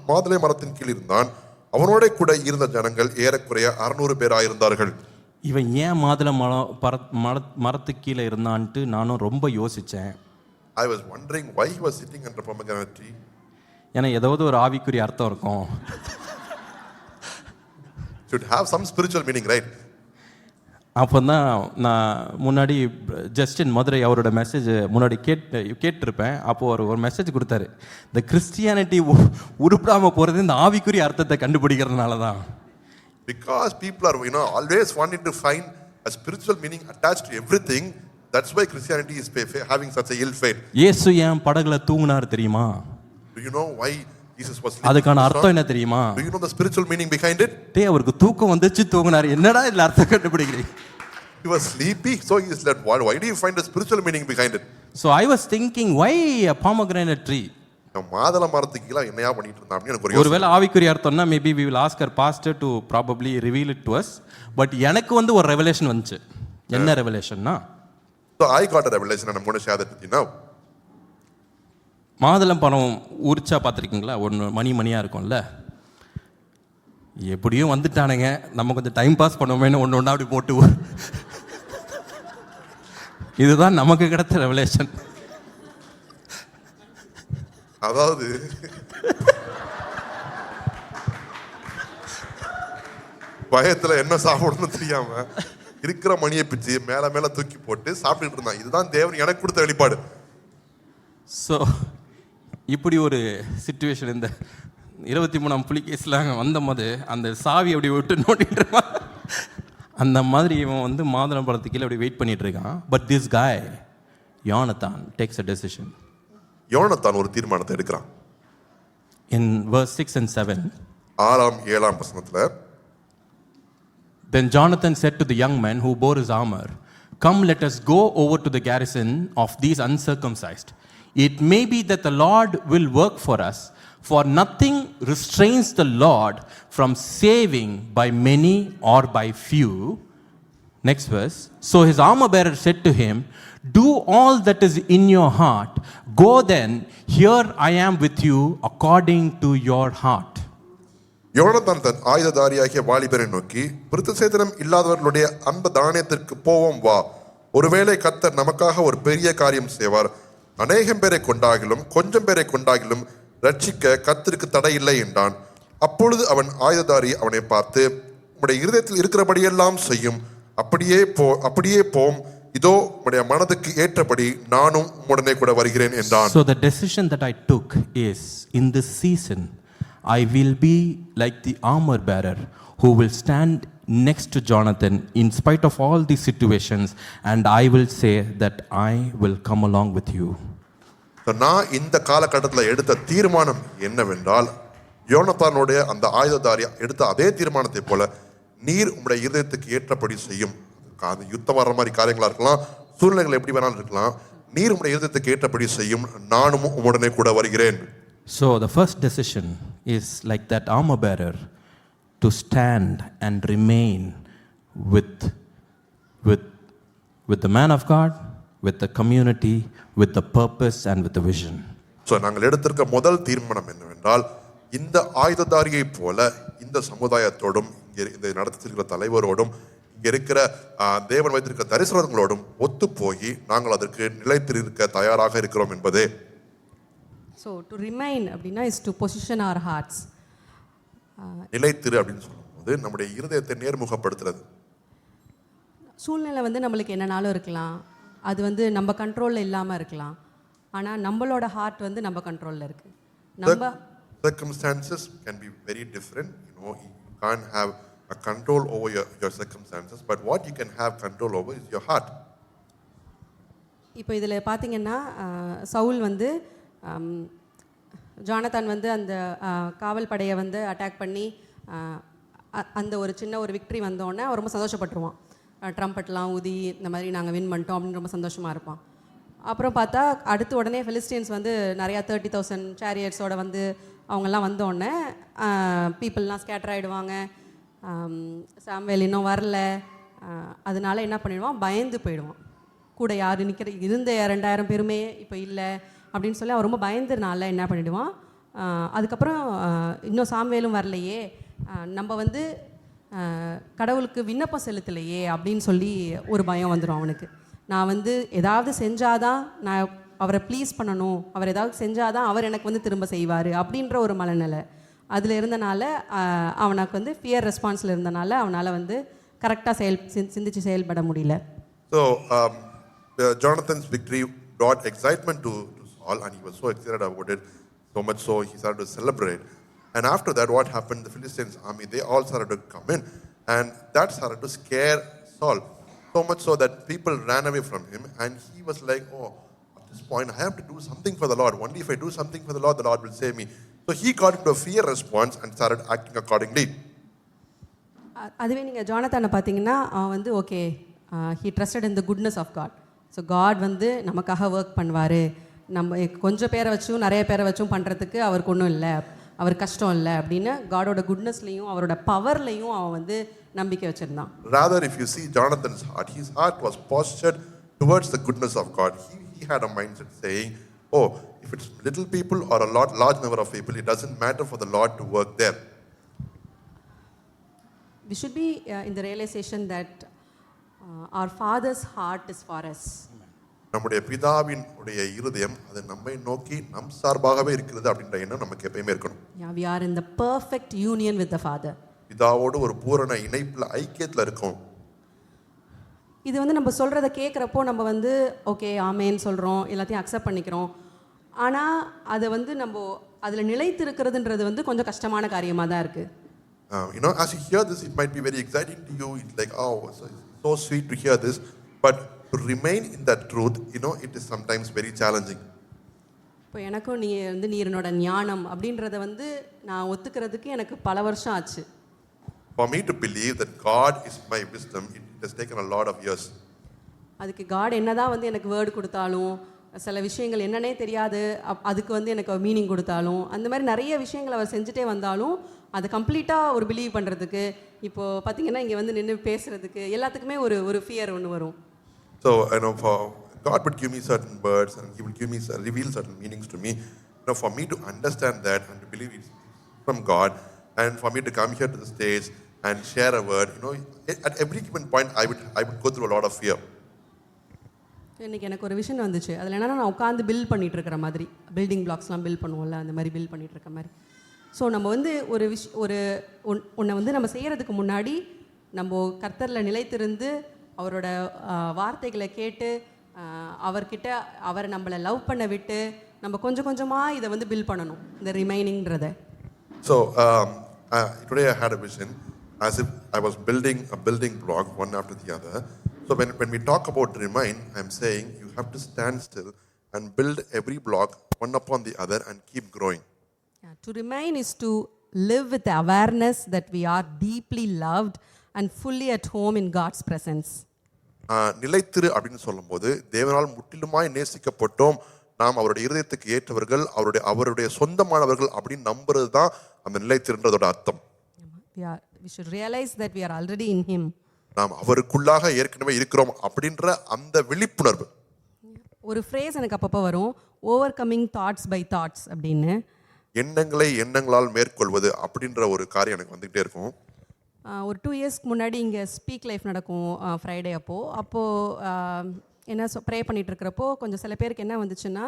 [SPEAKER 2] மாதுளை மரத்தின் கீழ் இருந்தான். அவனோட கூட இருந்த ஜனங்கள் ஏறக்குறைய 600 பேராயிருந்தார்கள்.
[SPEAKER 1] இவன் ஏன் மாதுளை மரத்துக்கு கீழே இருந்தான்ட்டு நானும் ரொம்ப யோசித்தேன்.
[SPEAKER 2] I was wondering why he was sitting under pomegranate tree.
[SPEAKER 1] ஏன்னா ஏதாவது ஒரு ஆவிக்குரிய அர்த்தம் இருக்கும்.
[SPEAKER 2] Should have some spiritual meaning, right?
[SPEAKER 1] அப்போ தான் நான் முன்னாடி ஜஸ்டின் மதுரை அவரோட மெசேஜ் முன்னாடி கேட்டிருப்பேன். அப்போது ஒரு மெசேஜ் கொடுத்தாரு, இந்த கிறிஸ்டியானிட்டி உருப்படாமல் போகிறது இந்த ஆவிக்குரிய அர்த்தத்தை கண்டுபிடிக்கிறதுனால தான்.
[SPEAKER 2] Because people are always wanting to find a spiritual meaning attached to everything. That's why Christianity is having such a ill fate.
[SPEAKER 1] இயேசு ஏன் படகுல தூங்கினார் தெரியுமா?
[SPEAKER 2] Do you know why Jesus was sleeping?
[SPEAKER 1] அதுக்கான அர்த்தம் என்ன தெரியுமா?
[SPEAKER 2] Do you know the spiritual meaning behind it?
[SPEAKER 1] அவருக்கு தூக்கம் வந்துச்சு தூங்கினார். என்னடா இதுல அர்த்தம் கண்டுபிடிக்கிறீங்க?
[SPEAKER 2] He was sleepy, so he slept. Why do you find the spiritual meaning behind it?
[SPEAKER 1] So I was thinking, why a pomegranate tree?
[SPEAKER 2] மாதுளை மரத்துக்கு கீழ என்னையா பண்ணிட்டு இருந்தா அப்படின்னு எனக்கு ஒரு யோசனை.
[SPEAKER 1] ஒருவேளை ஆவிக்குரிய அர்த்தம்னா maybe we will ask our pastor to probably reveal it to us. But எனக்கு வந்து ஒரு revelation வந்துச்சு. என்ன ரெவலேஷன்னா?
[SPEAKER 2] So I got a revelation and I'm going to share that with you now.
[SPEAKER 1] மாதுளம் பழம் உரிச்சா பார்த்துருக்கீங்களா? ஒன்று மணியாக இருக்கும்ல. எப்படியும் வந்துட்டானுங்க, நம்ம கொஞ்சம் டைம் பாஸ் பண்ணுவோமேனு ஒன்று ஒன்றா அப்படி போட்டு, இதுதான் நமக்கு கிடைத்த ரெவலேஷன்.
[SPEAKER 2] அதாவது பயத்துல என்ன சாப்பிடணும்னு தெரியாம இருக்கிற மணியை பிச்சு மேல மேல தூக்கி போட்டு சாப்பிட்டுட்டு இருந்தான். இதுதான் தேவன் எனக்கு கொடுத்த வெளிப்பாடு.
[SPEAKER 1] ஸோ இப்படி ஒரு சிச்சுவேஷன் இந்த 23ஆம் புலிகேஸில் வந்த போது அந்த சாவி அப்படி விட்டு நோட்டிட்டு அந்த மாதிரி இவன் வந்து மாதுளம் பழத்துக்கு கீழே அப்படி வெயிட் பண்ணிட்டு இருக்கான். பட் திஸ் காய் யோனத்தான் டேக்ஸ் அ டெசிஷன்.
[SPEAKER 2] யோனத்தான் ஒரு தீர்மானத்தை எடுக்கிறான்.
[SPEAKER 1] In verse 6 and 7,
[SPEAKER 2] 6ஆம் 7ஆம் வசனத்துல,
[SPEAKER 1] Then Jonathan said to the young man who bore his armor, Come, let us go over to the garrison of these uncircumcised. It may be that the Lord will work for us, for nothing restrains the Lord from saving by many or by few. Next verse. So his armor bearer said to him, Do all that is in your heart. Go then, here I am with you according to your heart.
[SPEAKER 2] யோனத்தான் தன் ஆயுததாரியாகிய வாலிபரை நோக்கி, விருத்தசேதனம் இல்லாதவர்களுடைய அந்த தானியத்திற்கு போவோம் வா. ஒருவேளை கர்த்தர் நமக்காக ஒரு பெரிய காரியம் செய்வார். அநேகம் பேரை கொண்டாகிலும் கொஞ்சம் பேரை கொண்டாகிலும் ரட்சிக்க கர்த்தருக்கு தடை இல்லை என்றான். அப்பொழுது அவன் ஆயுததாரி அவனை பார்த்து, உம்முடைய இருதயத்தில் இருக்கிறபடியெல்லாம் செய்யும். அப்படியே போம். இதோ உம்முடைய மனதுக்கு ஏற்றபடி நானும் உம்முடனே கூட வருகிறேன் என்றான்.
[SPEAKER 1] So the decision that I took is, in this season, I will be like the armor bearer who will stand next to Jonathan in spite of all these situations, and I will say that I will come along with you.
[SPEAKER 2] நான் இந்த காலகட்டத்தில் எடுத்த தீர்மானம் என்னவென்றால், யோனத்தானுடைய அந்த ஆயுததாரி எடுத்த அதே தீர்மானத்தை போல நீர் உம்முடைய இருதயத்துக்கு ஏற்றபடி செய்யும். அது யுத்தம் வர்ற மாதிரி காரியங்களா இருக்கலாம், சூழ்நிலைகள் எப்படி வேணாலும் இருக்கலாம். நீர் உம்முடைய இருதயத்துக்கு ஏற்றபடி செய்யும், நானும் உம்முடனே கூட வருகிறேன்.
[SPEAKER 1] So the first decision is like that armor bearer, to stand and remain with the man of God, with the community, with the purpose and with the vision.
[SPEAKER 2] So நாங்கள் எடுத்திருக்க முதல் தீர்மானம் என்னவென்றால், இந்த ஆயுததாரியை போல இந்த சமுதாயத்தோடும் இந்த நடத்திருக்கிற தலைவரோடும் இங்க இருக்கிற தேவன் வைத்திருக்க தரிசனங்களோடும் ஒத்து போய் நாங்கள் அதற்கு நிலைத்திருக்க தயாராக இருக்கிறோம் என்பதே.
[SPEAKER 3] ஸோ டு ரிமைன் அப்படின்னா is to position our hearts.
[SPEAKER 2] நிலைத்திரு அப்படின்னு சொல்லும்போது நம்முடைய இருதயத்தை நேர்முகப்படுத்துறது.
[SPEAKER 3] சூழ்நிலை வந்து நம்மளுக்கு என்னனாலும் இருக்கலாம், அது வந்து நம்ம கண்ட்ரோலில் இல்லாமல் இருக்கலாம், ஆனால் நம்மளோட ஹார்ட் வந்து நம்ம கண்ட்ரோலில் இருக்கு. நம்ம
[SPEAKER 2] circumstances can be very different, you can't have a control over your circumstances, but what you can have control over is your heart.
[SPEAKER 3] இப்போ இதில் பார்த்தீங்கன்னா சவுல் வந்து ஜானதான் வந்து அந்த காவல் படையை வந்து அட்டாக் பண்ணி அந்த ஒரு சின்ன ஒரு விக்ட்ரி வந்தோடனே அவர் ரொம்ப சந்தோஷப்பட்டுருவான். ட்ரம்பட்லாம் ஊதி இந்த மாதிரி நாங்கள் வின் பண்ணிட்டோம் அப்படின்னு ரொம்ப சந்தோஷமாக இருப்பான். அப்புறம் பார்த்தா அடுத்து உடனே ஃபிலிஸ்டீன்ஸ் வந்து நிறையா 30,000 சேரியட்ஸோடு வந்து அவங்கெல்லாம் வந்தோடனே பீப்புளெலாம் ஸ்கேட்டர் ஆகிடுவாங்க. சாம்வேல் இன்னும் வரல, அதனால என்ன பண்ணிடுவான், பயந்து போயிடுவான். கூட யார் இருந்த 2,000 பேருமே இப்போ இல்லை அப்படின்னு சொல்லி அவன் ரொம்ப பயந்துனால என்ன பண்ணிவிடுவான், அதுக்கப்புறம் இன்னும் சாம்வேலும் வரலையே, நம்ம வந்து கடவுளுக்கு விண்ணப்பம் செலுத்தலையே அப்படின்னு சொல்லி ஒரு பயம் வந்துடும் அவனுக்கு. நான் வந்து ஏதாவது செஞ்சாதான் நான் அவரை ப்ளீஸ் பண்ணணும், அவர் ஏதாவது செஞ்சாதான் அவர் எனக்கு வந்து திரும்ப செய்வார் அப்படின்ற ஒரு மனநிலை அதில் இருந்தனால அவனுக்கு வந்து ஃபியர் ரெஸ்பான்ஸில் இருந்தனால அவனால் வந்து கரெக்டாக சிந்திச்சு செயல்பட முடியல.
[SPEAKER 2] So Jonathan's victory brought excitement to Saul, and he was so excited about it, so much so he started to celebrate. And after that, what happened? The Philistines army, they all started to come in, and that started to scare Saul, so much so that people ran away from him, and he was like, oh, at this point I have to do something for the Lord. Only if I do something for the Lord will save me. So he got into a fear response and started acting accordingly.
[SPEAKER 3] அதுவே நீங்கள் ஜானத்தானை பார்த்தீங்கன்னா அவன் வந்து okay, he trusted in the goodness of God. So God வந்து நமக்காக work பண்ணுவார், நம்ம கொஞ்சம் பேரை வச்சும் நிறைய பேரை வச்சும் பண்ணுறதுக்கு அவருக்கு ஒன்றும் இல்லை, அவர் கஷ்டம் இல்லை அப்படின்னு காடோட குட்னஸ்லையும் அவரோட பவர்லையும் அவன் வந்து நம்பிக்கை வச்சுருந்தான்.
[SPEAKER 2] Rather, if you see Jonathan's heart, his heart was postured towards the goodness of God. He had a mindset saying, oh, if it's little people or a large number of people, it doesn't matter for the Lord to work there.
[SPEAKER 3] We should be in the realization that our Father's heart is for us.
[SPEAKER 2] நம்முடைய பிதாவின் உடைய இருதயம் அது நம்மை நோக்கி நம் சார்பாகவே இருக்கிறது அப்படின்ற எண்ணம் நமக்கு எப்பயுமே இருக்கணும்.
[SPEAKER 3] Yeah, we are in the perfect union with the Father.
[SPEAKER 2] பிதாவோடு ஒரு பூரண இணைப்புல ஐக்கியத்துல இருக்கோம்.
[SPEAKER 3] இது வந்து நம்ம சொல்றத கேட்குறப்போ நம்ம வந்து ஓகே ஆமேன்னு சொல்றோம், எல்லாத்தையும் அக்செப்ட் பண்ணிக்கிறோம். ஆனா அதை வந்து நம்ம அதில் நிலைத்து இருக்கிறதுன்றது வந்து கொஞ்சம் கஷ்டமான காரியமாக தான் இருக்கு.
[SPEAKER 2] As you hear this, it might be very exciting to you. It's like, oh, so sweet to hear this, but to remain in that truth, it is sometimes very challenging.
[SPEAKER 3] இப்போ எனக்கும் நீரனோட ஞானம் அப்படின்றத வந்து நான் ஒத்துக்கிறதுக்கு எனக்கு பல வருஷம் ஆச்சு.
[SPEAKER 2] For me to believe that God is my wisdom, it has taken a lot of years.
[SPEAKER 3] அதுக்கு காட் என்னதான் வந்து எனக்கு வேர்டு கொடுத்தாலும், சில விஷயங்கள் என்னன்னே தெரியாது அதுக்கு வந்து எனக்கு மீனிங் கொடுத்தாலும், அந்த மாதிரி நிறைய விஷயங்கள் அவர் செஞ்சுட்டே வந்தாலும் அதை கம்ப்ளீட்டாக ஒரு பிலீவ் பண்ணுறதுக்கு, இப்போது பார்த்தீங்கன்னா இங்கே வந்து நின்று பேசுகிறதுக்கு எல்லாத்துக்குமே ஒரு ஃபியர் ஒன்று வரும்.
[SPEAKER 2] So, for God would give me certain words and He would reveal certain meanings to me. For me to understand that and to believe it's from God, and for me to come here to the stage and share a word, at every given point I would go through a lot of fear.
[SPEAKER 3] இன்றைக்கி எனக்கு ஒரு விஷயம் வந்துச்சு. அதில் என்னென்னா நான் உட்காந்து build பண்ணிகிட்டு இருக்கிற மாதிரி, பில்டிங் பிளாக்ஸ்லாம் பில்ட் பண்ணுவோம்ல, அந்த மாதிரி பில்ட் பண்ணிகிட்டு இருக்க மாதிரி ஸோ நம்ம வந்து ஒன்றை வந்து நம்ம செய்கிறதுக்கு முன்னாடி நம்ம கர்த்தரில் நிலைத்திருந்து அவரோட வார்த்தைகளை கேட்டு அவர்கிட்ட அவரை நம்மளை லவ் பண்ண விட்டு நம்ம கொஞ்சம் கொஞ்சமாக இதை வந்து பில்ட் பண்ணணும், இந்த ரிமைனிங்கிறத.
[SPEAKER 2] So today I had a vision as if I was building a building block one after the other. So when we talk about remain, I'm saying you have to stand still and build every block one upon the other and keep growing.
[SPEAKER 3] Yeah, to remain is to live with the awareness that we are deeply loved and fully at home in God's presence.
[SPEAKER 2] நிலைத்திரு அப்படின்னு சொல்லும்போது தேவனால் முற்றிலுமாய் நேசிக்கப்பட்டோம், நாம் அவருடைய இருதயத்துக்கு ஏற்றவர்கள், அவருடைய சொந்தமானவர்கள் அப்படின்னு நம்புறது தான் அந்த நிலைத்திருன்றதோட அர்த்தம்.
[SPEAKER 3] We should realize that we are already in him.
[SPEAKER 2] நாம் அவருக்குள்ளாக ஏற்கனவே இருக்கிறோம் அப்படின்ற அந்த விழிப்புணர்வு.
[SPEAKER 3] ஒரு ஃப்ரேஸ் எனக்கு அப்பப்போ வரும், overcoming thoughts by thoughts அப்படின்னு.
[SPEAKER 2] எண்ணங்களை எண்ணங்களால் மேற்கொள்வது அப்படின்ற ஒரு காரியம் எனக்கு வந்துகிட்டே இருக்கும்.
[SPEAKER 3] ஒரு 2 இயர்ஸ்க்கு முன்னாடி இங்கே ஸ்பீக் லைஃப் நடக்கும் ஃப்ரைடே அப்போது என்ன ப்ரே பண்ணிகிட்டு இருக்கிறப்போ கொஞ்சம் சில பேருக்கு என்ன வந்துச்சுன்னா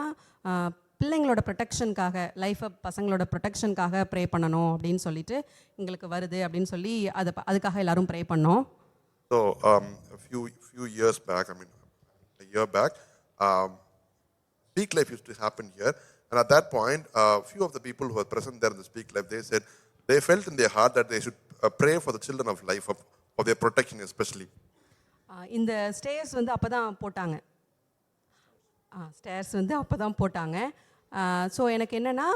[SPEAKER 3] பிள்ளைங்களோட ப்ரொடெக்ஷனுக்காக, லைஃப்பை பசங்களோட ப்ரொடெக்ஷனுக்காக ப்ரே பண்ணணும் அப்படின்னு சொல்லிட்டு எங்களுக்கு வருது அப்படின்னு சொல்லி அதுக்காக எல்லாரும் ப்ரே பண்ணோம்.
[SPEAKER 2] So a few years back, I mean a year back, Speak Life used to happen here, and at that point few of the people who were present there in the Speak Life, they said they felt in their heart that they should pray for the children of life, for their protection especially.
[SPEAKER 3] இந்த stairs வந்து அப்போ தான் போட்டாங்க, so எனக்கு என்னென்னா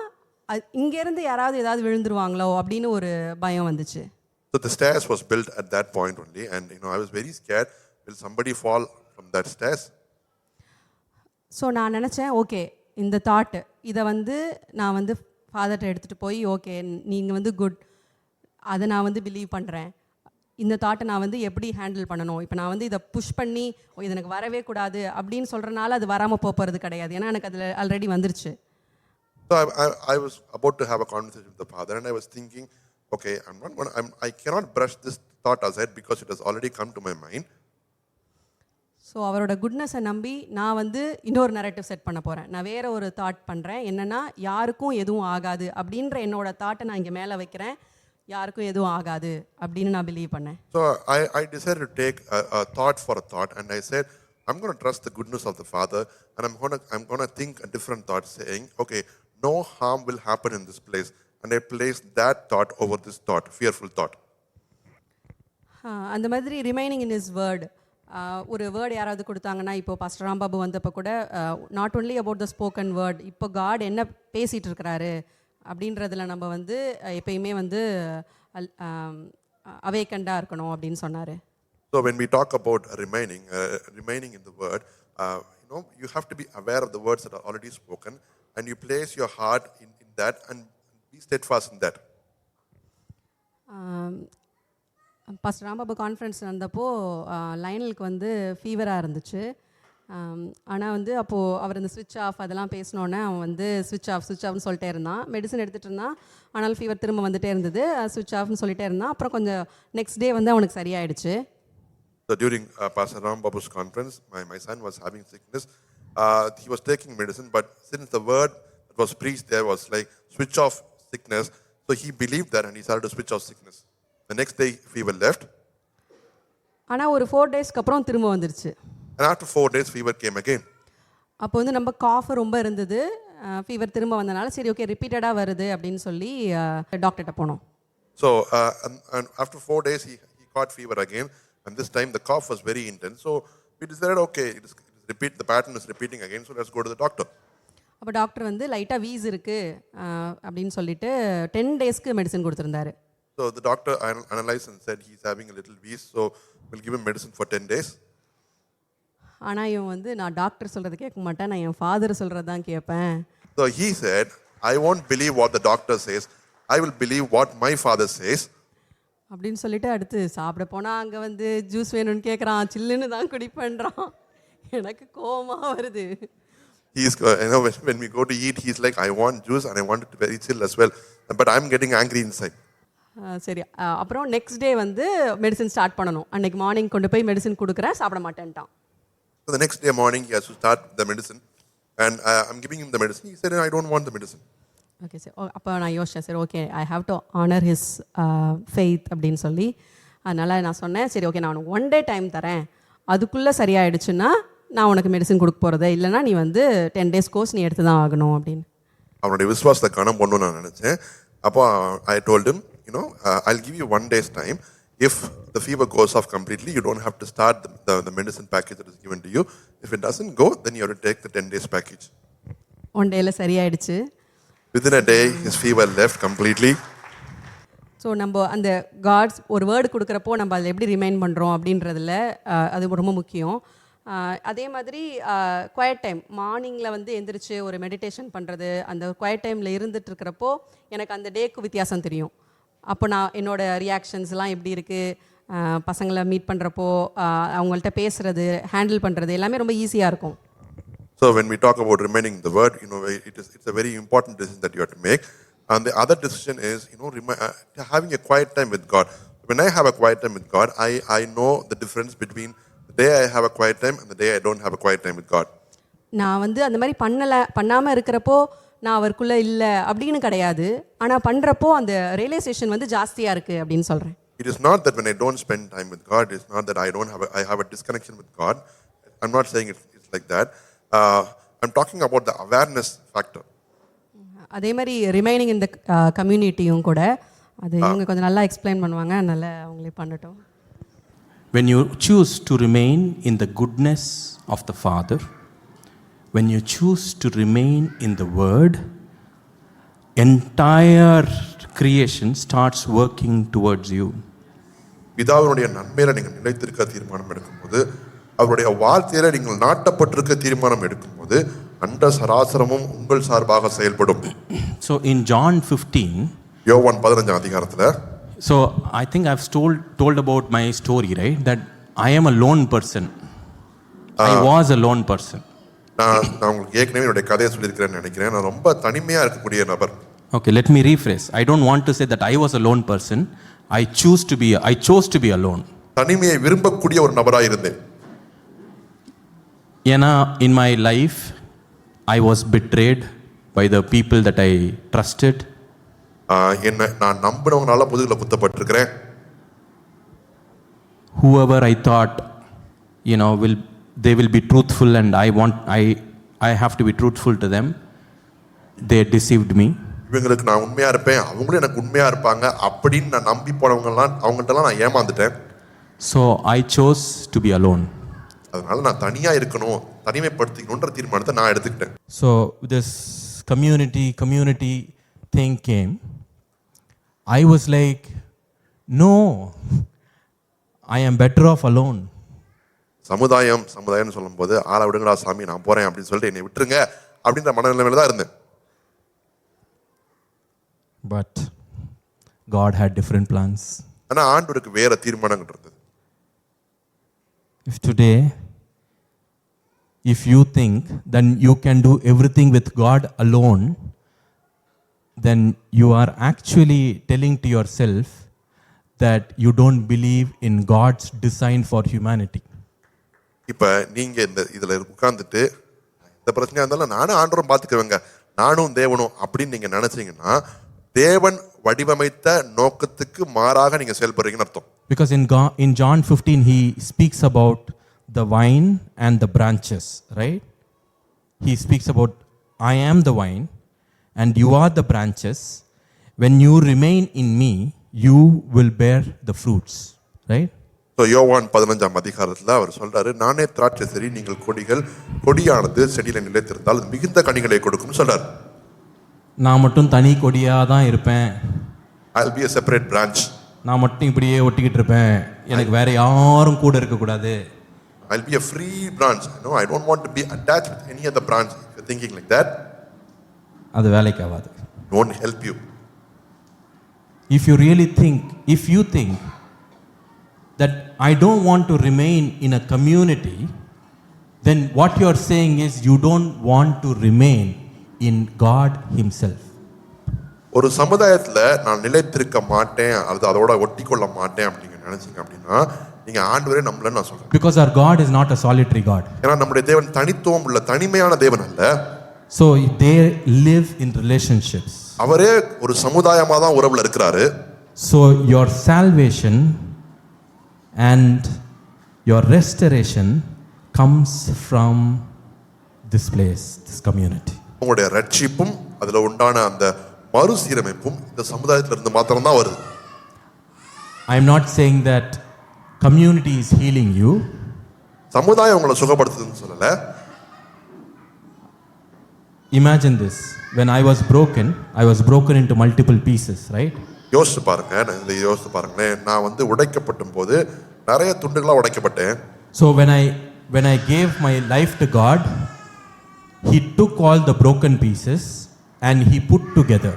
[SPEAKER 3] இங்கேருந்து யாராவது ஏதாவது விழுந்துருவாங்களோ அப்படின்னு ஒரு பயம் வந்துச்சு.
[SPEAKER 2] So the stairs was built at that point only, and I was very scared, will somebody fall from that stairs?
[SPEAKER 3] So நான் நினச்சேன், ஓகே இந்த தாட்டு இதை வந்து நான் வந்து ஃபாதர்கிட்ட எடுத்துகிட்டு போய், ஓகே நீங்கள் வந்து குட், அதை நான் வந்து பிலீவ் பண்ணுறேன், இந்த தாட்டை நான் வந்து எப்படி ஹேண்டில் பண்ணணும், இப்போ நான் வந்து இதை புஷ் பண்ணி இது எனக்கு வரவே கூடாது அப்படின்னு சொல்கிறனால அது வராமல் போகிறது கிடையாது, ஏன்னா எனக்கு அதில் ஆல்ரெடி வந்துருச்சு.
[SPEAKER 2] So I was about to have a conversation with the father, and I was thinking, okay, I cannot brush this thought aside because it has already come to my mind.
[SPEAKER 3] So அவரோட குட்னஸை நம்பி நான் வந்து இன்னொரு narrative set பண்ண போகிறேன். நான் வேறு ஒரு தாட் பண்ணுறேன், என்னென்னா யாருக்கும் எதுவும் ஆகாது அப்படின்ற என்னோட தாட்டை நான் இங்கே மேலே வைக்கிறேன், யாருக்கும் எதுவும் ஆகாது அப்படின்னு நான் பிலீவ் பண்ணேன்.
[SPEAKER 2] So I decided to take a thought for a thought, and I said I'm going to trust the goodness of the Father, and I'm going to think a different thought, saying, okay, no harm will happen in this place, and I placed that thought over this thought, fearful thought.
[SPEAKER 3] அந்த மாதிரி remaining in is word, ஒரு word யாராவது கொடுத்தாங்கன்னா, இப்போ pastor Rambabu வந்தப்போ கூட not only about the spoken word, இப்போ God என்ன பேசிகிட்டு இருக்கிறாரு அப்படின்றதுல நம்ம வந்து எப்பயுமே வந்து அவேக்கண்டாக இருக்கணும் அப்படின்னு சொன்னார்.
[SPEAKER 2] So when we talk about remaining in the word, you have to be aware of the words that are already spoken, and you place your heart in that and be steadfast in that.
[SPEAKER 3] Pastor Rambabu conference நடந்தப்போ லைனலுக்கு வந்து ஃபீவராக இருந்துச்சு. ஆனால் வந்து அப்போது அவர் இந்த ஸ்விட்ச் ஆஃப் அதெல்லாம் பேசினோன்னே அவன் வந்து ஸ்விட்ச் ஆஃப்னு சொல்லிட்டே இருந்தான். மெடிசன் எடுத்துகிட்டு இருந்தான், ஆனால் ஃபீவர் திரும்ப வந்துகிட்டே இருந்தது, ஸ்விட்ச் ஆஃப்னு சொல்லிட்டே இருந்தான். அப்புறம் கொஞ்சம் நெக்ஸ்ட் டே வந்து அவனுக்கு சரியாயிடுச்சு.
[SPEAKER 2] So during Pastor Ram Babu's conference, my son was having sickness. He was taking medicine, but since the word that was preached there was like switch off sickness, so he believed that and he started to switch off sickness. The next day fever left.
[SPEAKER 3] ஆனால் ஒரு 4 டேஸ்க்கு அப்புறம் திரும்ப வந்துருச்சு.
[SPEAKER 2] And after 4 days fever came again.
[SPEAKER 3] அப்போ வந்து நம்ம cough ரொம்ப இருந்தது, ஃபீவர் திரும்ப வந்தனால சரி ஓகே ரிப்பீட்டடாக வருது அப்படின்னு சொல்லி டாக்டர்கிட்ட போனோம்.
[SPEAKER 2] So and after 4 days he got fever again, and this time the cough was very intense. So we decided, okay, the pattern is repeating again, so let's go to the doctor.
[SPEAKER 3] அப்போ doctor வந்து லைட்டாக views இருக்குது அப்படின்னு சொல்லிட்டு 10 டேஸ்க்கு medicine கொடுத்துருந்தாரு.
[SPEAKER 2] So the doctor analyzed and said he's having a little wheeze, so we'll give him medicine for 10 days.
[SPEAKER 3] ஆனால் இவன் வந்து நான் டாக்டர் சொல்கிறது கேட்க மாட்டேன், நான் என் ஃபாதர் சொல்கிறது தான் கேட்பேன்.
[SPEAKER 2] So he said, I won't believe what the doctor says, I will believe what my father says.
[SPEAKER 3] அப்படின்னு சொல்லிட்டு அடுத்து சாப்பிட போனால் அங்கே வந்து ஜூஸ் வேணும்னு கேட்குறான், சில்லுன்னு தான் குடிப்பேன்றான். எனக்கு கோவமாக வருது.
[SPEAKER 2] When we go to eat, he's like, I want juice and I want it very chill as well, but I'm getting angry inside.
[SPEAKER 3] சரி, அப்புறம் நெக்ஸ்ட் டே வந்து மெடிசன் ஸ்டார்ட் பண்ணணும். அன்னைக்கு மார்னிங் கொண்டு போய் மெடிசன் கொடுக்குறேன், சாப்பிட மாட்டேன்ட்டான்.
[SPEAKER 2] So the next day morning he has to start the medicine, and I'm giving him the medicine. He said, I don't want the medicine.
[SPEAKER 3] Okay sir. அப்போ நான் யோசித்தேன், சரி okay I have to honour his faith அப்படின்னு சொல்லி. அதனால் நான் சொன்னேன், சரி ஓகே நான் உனக்கு 1 day டைம் தரேன், அதுக்குள்ளே சரியாயிடுச்சுன்னா நான் உனக்கு மெடிசன் கொடுக்க போகிறது, இல்லைனா நீ வந்து 10 days கோர்ஸ் நீ எடுத்து தான் ஆகணும் அப்படின்னு.
[SPEAKER 2] அவனுடைய விசுவாசத்தை கணம் பண்ணணும்னு நான் நினச்சேன். அப்போ I told him, I'll give you 1 day's time. If the fever goes off completely, you don't have to start the medicine package that is given to you. If it doesn't go, then you have to take the 10 days package.
[SPEAKER 3] 1 dayல சரியாயிடுச்சு.
[SPEAKER 2] Within a day, his fever left completely.
[SPEAKER 3] So நம்ம அந்த God's ஒரு word கொடுக்குறப்போ நம்ம அதில் எப்படி remind பண்ணுறோம் அப்படின்றதுல அது ரொம்ப முக்கியம். அதே மாதிரி குவைட் டைம் மார்னிங்கில் வந்து எந்திரிச்சு ஒரு மெடிடேஷன் பண்ணுறது, அந்த குவைட் டைமில் இருந்துட்டு இருக்கிறப்போ எனக்கு அந்த டேக்கு வித்தியாசம் தெரியும். அப்போ நான் என்னோடய ரியாக்ஷன்ஸ்லாம் எப்படி இருக்குது, பசங்களை மீட் பண்ணுறப்போ அவங்கள்ட்ட பேசுகிறது, ஹேண்டில் பண்ணுறது எல்லாமே ரொம்ப ஈஸியாக இருக்கும்.
[SPEAKER 2] So when we talk about remaining in the word, it's a very important decision that you have to make. And the other decision is, having a quiet time with God. When I have a quiet time with God, I know the difference between the day I have a quiet time and the day I don't have a quiet time with God.
[SPEAKER 3] நான் வந்து அந்த மாதிரி பண்ணாமல் இருக்கிறப்போ நான் அவருக்குள்ளே இல்லை அப்படின்னு கிடையாது. ஆனால் பண்ணுறப்போ அந்த ரியலைசேஷன் வந்து ஜாஸ்தியாக இருக்குது அப்படின்னு சொல்கிறேன்.
[SPEAKER 2] It is not that when I don't spend time with God, it's not that I have a disconnection with God. I'm not saying it's like that. I'm talking about the awareness factor.
[SPEAKER 3] அதே மாதிரி remaining இந்த கம்யூனிட்டியும் கூட அது இவங்க கொஞ்சம் நல்லா explain பண்ணுவாங்க, அதனால் அவங்களே பண்ணட்டும்.
[SPEAKER 1] When you choose to remain in the goodness of the Father, when you choose to remain in the Word, entire creation starts working towards you.
[SPEAKER 2] பிதாவினுடைய நன்மையில நீங்கள் நிலைத்திருக்க தீர்மானம் எடுக்கும்போது, அவருடைய வார்த்தையில நீங்கள் நாட்டப்பட்டிருக்க தீர்மானம் எடுக்கும்போது, அண்ட சராசரமும் உங்கள் சார்பாக செயல்படும்.
[SPEAKER 1] So in John 15,
[SPEAKER 2] யோவான் 15 அதிகாரத்துல,
[SPEAKER 1] so I think I've told about my story, right? That I am a lone person. I was a lone person.
[SPEAKER 2] நான் உங்களுக்கு ஏற்கனவே என்னுடைய கதையை சொல்லியிருக்கிறேன்னு நினைக்கிறேன். நான் ரொம்ப தனிமையா இருக்கக்கூடிய நபர்.
[SPEAKER 1] Okay, let me rephrase. I don't want to say that I was a lone person. I chose to be alone.
[SPEAKER 2] தனிமையை விரும்பக்கூடிய ஒரு நபரா இருந்தேன்.
[SPEAKER 1] ஏன்னா in my life I was betrayed by the people that I trusted.
[SPEAKER 2] நான் நம்பினவங்களால முதுகுல குத்தப்பட்டிருக்கிறேன்.
[SPEAKER 1] Whoever I thought they will be truthful and I have to be truthful to them, they deceived me.
[SPEAKER 2] இவங்களுக்கு நான் உண்மையா இருப்பேன், அவங்களும் எனக்கு உண்மையா இருப்பாங்க அப்படின்னு நான் நம்பி போனவங்கலாம் அவங்கள்ட்டலாம் நான் ஏமாந்துட்டேன்.
[SPEAKER 1] So I chose to be alone.
[SPEAKER 2] அதனால நான் தனியா இருக்கணும், தனிமைப்படுத்திக்கணும்ன்ற தீர்மானத்தை நான் எடுத்துக்கிட்டேன்.
[SPEAKER 1] So this community thing came. I was like, no, I am better off alone.
[SPEAKER 2] சமுதாயம்னு சொல்லும்போது ஆளை விடுங்கடா சாமி நான் போறேன் அப்படின்னு சொல்லிட்டு என்னை விட்டுருங்க அப்படின்ற மனநிலைமையில தான் இருந்தேன்.
[SPEAKER 1] But God had different plans.
[SPEAKER 2] ஆனா ஆண்டவருக்கு வேற தீர்மானங்கள் இருந்தது.
[SPEAKER 1] If today, if you think then you can do everything with God alone, then you are actually telling to yourself that you don't believe in God's design for humanity.
[SPEAKER 2] இப்ப நீங்க இதுல உட்கார்ந்துட்டு இந்த பிரச்சனையா இருந்தாலும் நானும் ஆண்டவரும் பார்த்துக்குவேங்க, நானும் தேவனும் அப்படின்னு நீங்க நினைச்சீங்கன்னா தேவன் வடிவமைத்த நோக்கத்துக்கு மாறாக நீங்க செயல்படுறீங்கன்னு அர்த்தம்.
[SPEAKER 1] Because in John 15 he speaks about the vine and the branches, right? He speaks about I am the vine and you are the branches. When you remain in me, you will bear the fruits, right?
[SPEAKER 2] So யோவான் 15 அதிகாரத்துல அவர் சொல்றாரு, நானே திராட்சை செடி, நீங்கள் கொடிகள். கொடியானது செடியில நிலைத்திருந்தால் மிகுந்த கனிகளை கொடுக்கும் சொல்றாரு.
[SPEAKER 1] நான் மட்டும் தனி கொடியா தான் இருப்பேன்,
[SPEAKER 2] I'll be a separate branch.
[SPEAKER 1] நான் மட்டும் இப்படியே ஒட்டிக்கிட்டு இருப்பேன், எனக்கு வேற யாரும் கூட இருக்க கூடாது.
[SPEAKER 2] I'll be a free branch. No, I don't want to be attached with any other branch. If you're thinking like that,
[SPEAKER 1] அது வேலைக்கு ஆகாது.
[SPEAKER 2] won't help you.
[SPEAKER 1] If you think that I don't want to remain in a community, then what you are saying is you don't want to remain in God himself.
[SPEAKER 2] ஒரு சமுதாயத்துல நான் நிலைத்திருக்க மாட்டேன், அதோட ஒட்டிக்கொள்ள மாட்டேன் அப்படிங்க நினைச்சீங்க அப்படின்னா நீங்க ஆண்டவரே நம்மளன்னு நான் சொல்றேன்.
[SPEAKER 1] Because our God is not a solitary God.
[SPEAKER 2] ஏன்னா நம்முடைய தேவன் தனித்துவம் உள்ள தனிமையான தேவன் அல்ல.
[SPEAKER 1] So they live in relationships.
[SPEAKER 2] அவரே ஒரு சமுதாயமா தான் உறவுல இருக்கிறாரு.
[SPEAKER 1] So your salvation and your restoration comes from this place, this community.
[SPEAKER 2] உங்களுடைய ரட்சிப்பும் அதுல உண்டான அந்த மறுசீரமைப்பும் இந்த சமுதாயத்துல இருந்து மாத்திரம் தான் வருது.
[SPEAKER 1] I am not saying that community is healing you.
[SPEAKER 2] சமுதாயம் உங்களை சுகப்படுத்துதுன்னு சொல்லல.
[SPEAKER 1] Imagine this. When I was broken into multiple pieces, right?
[SPEAKER 2] யோசிச்சு பாருங்க, இதை யோசிச்சு பாருங்களேன். நான் வந்து உடைக்கப்படும் போது நிறைய துண்டுகளா உடைக்கப்பட்டேன்.
[SPEAKER 1] So when I gave my life to God, He took all the broken pieces and He put together.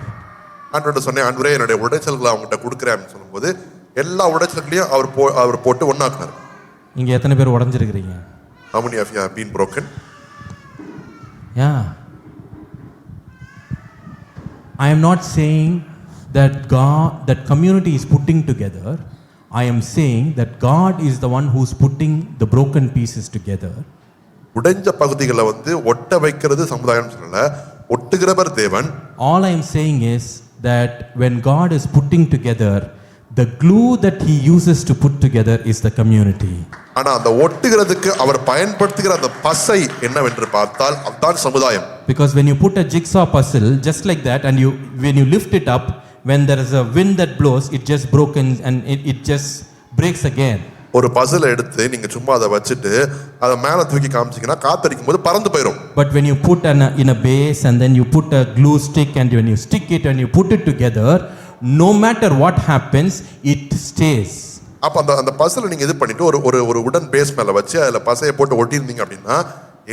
[SPEAKER 2] ஆண்டவர்கிட்ட சொன்னேன், ஆண்டவரே என்னுடைய உடைச்சல்களை அவங்ககிட்ட கொடுக்குறேன்னு சொல்லும்போது எல்லா உடைச்சல்களையும் அவர் போட்டு ஒண்ணாக்குனார்.
[SPEAKER 1] இங்க எத்தனை பேர் உடைஞ்சிருக்கிறீங்க?
[SPEAKER 2] How many of you have been broken?
[SPEAKER 1] Yeah. I am not saying that that community is putting together. I am saying that God is the one who's putting the broken pieces together.
[SPEAKER 2] உடைஞ்ச பகுதிகளை வந்து ஒட்ட வைக்கிறது சமுதாயம் சொல்லல, ஒட்டுகிறவர் தேவன்.
[SPEAKER 1] All I am saying is that when God is putting together, the glue that He uses to put together is the community.
[SPEAKER 2] ஆனா அந்த ஒட்டுகிறதுக்கு அவர் பயன்படுத்துகிற அந்த பசை என்னவென்று பார்த்தால் அதுதான் சமுதாயம்.
[SPEAKER 1] Because when you put a jigsaw puzzle just like that and when you lift it up, when there is a wind that blows, it just brokens and it just breaks again.
[SPEAKER 2] ஒரு பசில் எடுத்து நீங்க சும்மா அதை வச்சுட்டு அதை மேல தூக்கி காமிச்சீங்கன்னா காத்தடிக்கும் போது பறந்து போயிடும்.
[SPEAKER 1] But when you put in a base and then you put a glue stick and when you stick it and you put it together, no matter what happens, it stays.
[SPEAKER 2] அப்ப அந்த பசில் நீங்க இது பண்ணிட்டு ஒரு உடன் பேஸ் மேல வச்சு அதுல பசையை போட்டு ஒட்டி இருந்தீங்க அப்படின்னா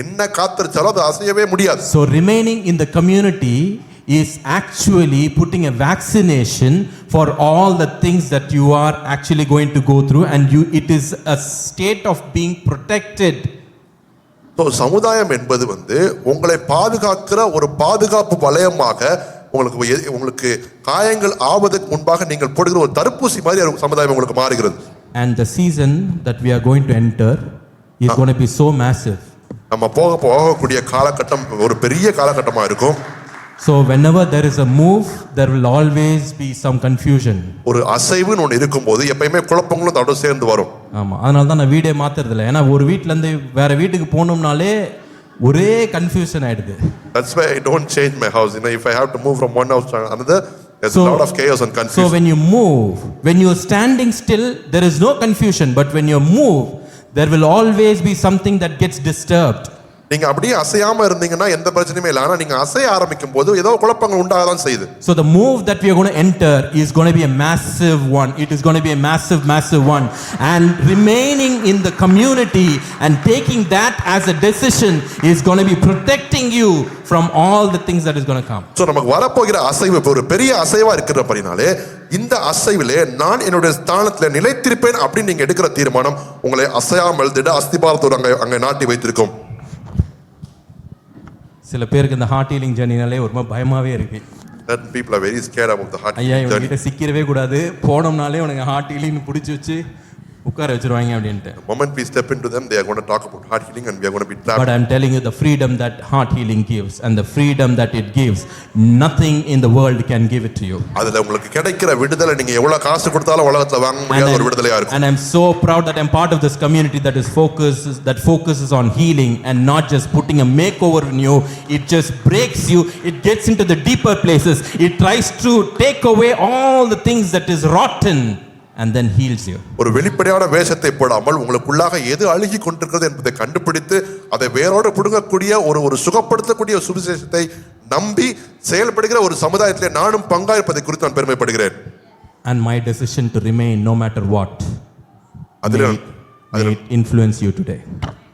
[SPEAKER 2] என்ன காத்தடிச்சாலும் அது அசையவே முடியாது.
[SPEAKER 1] So remaining in the community is actually putting a vaccination for all the things that you are actually going to go through and it is a state of being protected.
[SPEAKER 2] So சமுதாயம் என்பது வந்து உங்களை பாதுகாக்கிற ஒரு பாதுகாப்பு வளையமாக உங்களுக்கு காயங்கள் ஆவதற்கு முன்பாக நீங்கள் போடுகிற ஒரு தடுப்பூசி மாதிரி சமுதாயம் உங்களுக்கு மாறுகிறது.
[SPEAKER 1] And the season that we are going to enter is going to be so massive.
[SPEAKER 2] நம்ம போகக்கூடிய காலகட்டம் ஒரு பெரிய காலகட்டமா இருக்கும்.
[SPEAKER 1] So whenever there is a move, there will always be some confusion.
[SPEAKER 2] ஒரு அசைவுன்னு ஒன்று இருக்கும்போது எப்பயுமே குழப்பங்களும் அதோட சேர்ந்து வரும்.
[SPEAKER 1] ஆமா, அதனால தான் நான் வீடே மாத்துறது இல்லை. ஏன்னா ஒரு வீட்ல இருந்து வேற வீட்டுக்கு போகணும்னாலே ஒரே கன்ஃபியூஷன் ஆயிடுது.
[SPEAKER 2] That's why I don't change my house. If I have to move from one house to another, there's a lot of chaos and confusion.
[SPEAKER 1] So when you move, when you're standing still, there is no confusion. But when you move, there will always be something that gets disturbed.
[SPEAKER 2] நீங்க அப்படியே அசையாம இருந்தீங்கன்னா எந்த பிரச்சனையுமே இல்லை. ஆனா நீங்க அசைய ஆரம்பிக்கும் போது ஏதோ குழப்பங்கள் உண்டாகதான் செய்யுது.
[SPEAKER 1] So the move that we are going to enter is going to be a massive one. It is going to be a massive one. And remaining in the community and taking that as a decision is going to be protecting you from all the things that is going to come.
[SPEAKER 2] So நமக்கு வரப்போகிற அசைவு ஒரு பெரிய அசைவா இருக்கிறபடினாலே இந்த அசைவிலே நான் என்னுடைய ஸ்தானத்துல நிலைத்திருப்பேன் அப்படின்னு நீங்க எடுக்கிற தீர்மானம் உங்களை அசையாமல் திட அஸ்திபாரத்தோடு அங்கே நாட்டி வைத்திருக்கும்.
[SPEAKER 1] சில பேருக்கு இந்த ஹார்ட் ஹீலிங் ஜர்னினாலே ரொம்ப பயமாவே இருக்கு.
[SPEAKER 2] Certain people are very scared about the heart healing
[SPEAKER 1] journey.
[SPEAKER 2] journey.
[SPEAKER 1] ஐயா, சிக்கிரவே கூடாது, போனோம்னாலே உனக்கு ஹார்ட் ஹீலிங் பிடிச்சி வச்சு உட்கார வச்சிருவாங்க அப்படின்ட்டு.
[SPEAKER 2] The moment we step into them, they are going to talk about heart healing and we are going to be trapped.
[SPEAKER 1] But I am telling you the freedom that heart healing gives and the freedom that it gives, nothing in the world can give it to you.
[SPEAKER 2] அதுல உங்களுக்கு கிடைக்கிற விடுதலை நீங்க எவ்வளவு காசு கொடுத்தாலும் உலகத்துல வாங்க முடியாத ஒரு விடுதலையா இருக்கும்.
[SPEAKER 1] And I am so proud that I am part of this community that focuses on healing and not just putting a makeover in you. It just breaks you, it gets into the deeper places. It tries to take away all the things that is rotten and then heals you.
[SPEAKER 2] ஒரு வெளிப்படையான வேஷத்தை போடாமல் உங்களுக்குள்ளாக எது அழுகி கொண்டிருக்கிறது என்பதை கண்டுபிடித்து அதை வேரோடு புடுங்கக்கூடிய ஒரு சுகப்படுத்தக்கூடிய சுவிசேஷத்தை நம்பி செயல்படுகிற ஒரு சமுதாயத்திலே நானும் பங்காயிருப்பதை குறித்து நான் பெருமைப்படுகிறேன்.
[SPEAKER 1] And my decision to remain no matter what may influence you today.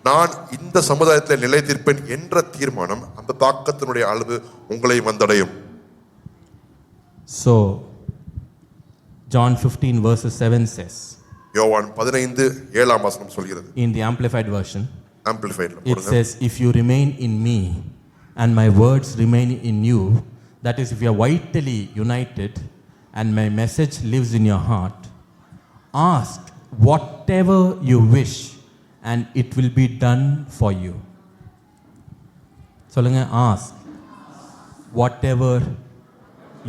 [SPEAKER 2] நான் இந்த சமுதாயத்திலே நிலைத்திருப்பேன் என்ற தீர்மானம் அந்த தாக்கத்தினுடைய அளவு உங்களை வந்தடையும்.
[SPEAKER 1] So John 15 verses 7 says,
[SPEAKER 2] யோவான் 15:7 வசனம் சொல்கிறது.
[SPEAKER 1] In the amplified version, it says, if you remain in me and my words remain in you, that is if you are vitally united and my message lives in your heart, ask whatever you wish and it will be done for you. சொல்லுங்க, ask whatever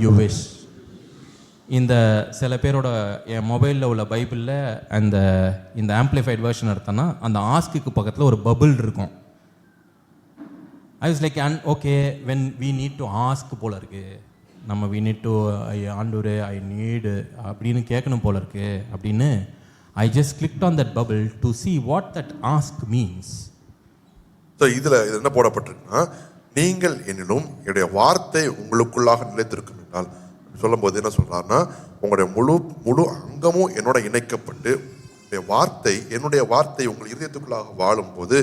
[SPEAKER 1] you wish. இந்த சில பேரோட என் மொபைலில் உள்ள பைபிளில் இந்த amplified version எடுத்தோன்னா அந்த ஆஸ்க்கு பக்கத்தில் ஒரு பபுள் இருக்கும். I was like okay when we need to ask போல இருக்கு, நம்ம வி நீட் டு ஆண்டவரே ஐ நீடு அப்படின்னு கேட்கணும் போல இருக்கு அப்படின்னு I just clicked on that bubble to see what that ask means.
[SPEAKER 2] So இதில் இது என்ன போடப்பட்டிருக்குன்னா, நீங்கள் என்னிலும் என்னுடைய வார்த்தை உங்களுக்குள்ளாக நிலைத்திருக்கும் என்றால் சொல்லும்போது என்ன சொல்றாருன்னா, உங்களுடைய முழு அங்கமும் என்னோட இணைக்கப்பட்டு என்னுடைய வார்த்தை உங்கள் இதயத்துக்குள்ளாக வாழும்போது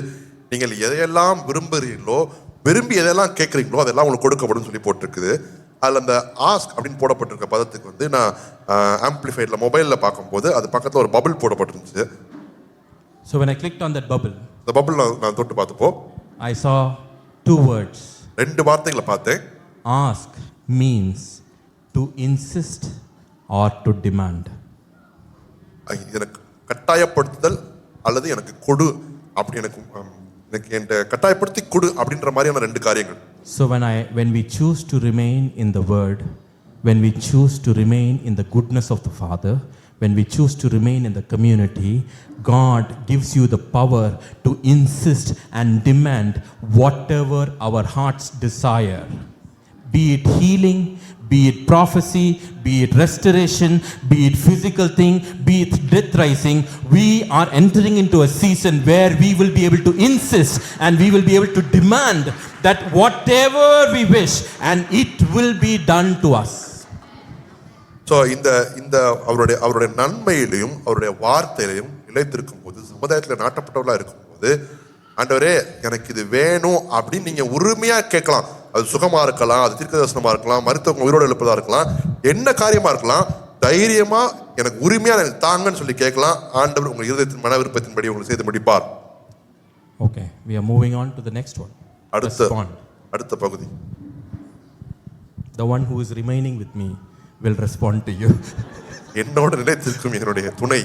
[SPEAKER 2] நீங்கள் எதையெல்லாம் விரும்புகிறீங்களோ, விரும்பி எதையெல்லாம் கேட்குறீங்களோ அதெல்லாம் உங்களுக்கு கொடுக்கப்படும் சொல்லி போட்டிருக்குது. அதில் அந்த ஆஸ்க் அப்படின்னு போடப்பட்டிருக்க பதத்துக்கு வந்து நான் ஆம்பிளிஃபைடில் மொபைலில் பார்க்கும்போது அது பக்கத்தில் ஒரு பபுள் போடப்பட்டிருந்துச்சு.
[SPEAKER 1] So when I clicked on that bubble,
[SPEAKER 2] இந்த பபுள் நான் தொட்டு பார்த்தப்போ
[SPEAKER 1] I saw two words.
[SPEAKER 2] 2 வார்த்தைகளை பார்த்தேன்.
[SPEAKER 1] Ask means to insist or to demand.
[SPEAKER 2] எனக்கு கட்டாயப்படுத்துதல் அல்லது எனக்கு கொடு அப்படி எனக்கு என்கிட்ட கட்டாயப்படுத்தி கொடு அப்படின்ற மாதிரியான 2 காரியங்கள்.
[SPEAKER 1] So when we choose to remain in the word, when we choose to remain in the goodness of the Father, when we choose to remain in the community, God gives you the power to insist and demand whatever our hearts desire. Be it healing, be it prophecy, be it restoration, be it physical thing, be it death rising, we are entering into a season where we will be able to insist and we will be able to demand that whatever we wish and it will be done to us.
[SPEAKER 2] So இந்த அவருடைய நன்மையிலையும் அவருடைய வார்த்தையிலையும் நிலைத்திருக்கும் போது, சமுதாயத்தில் நாட்டப்பட்டவர்களாக இருக்கும்போது, ஆண்டவரே எனக்கு இது வேணும் அப்படின்னு நீங்க உரிமையா கேட்கலாம். அது சுகமா இருக்கலாம், அது தீர்க்கதரிசனமா இருக்கலாம், மருத்துவ உயிரோடு எழுப்பதா இருக்கலாம், என்ன காரியமா இருக்கலாம், தைரியமா எனக்கு உரிமையா எனக்கு தாங்கன்னு சொல்லி கேட்கலாம். ஆண்டவர் உங்க இருதயத்தின் மன விருப்பத்தின்படி உங்களுக்கு செய்து முடிப்பார்.
[SPEAKER 1] Okay, we are moving on to the next one.
[SPEAKER 2] அடுத்த பகுதி.
[SPEAKER 1] The one who is remaining with me will respond to you.
[SPEAKER 2] என்னோட நிலைத்திருக்கும் என்னுடைய துணை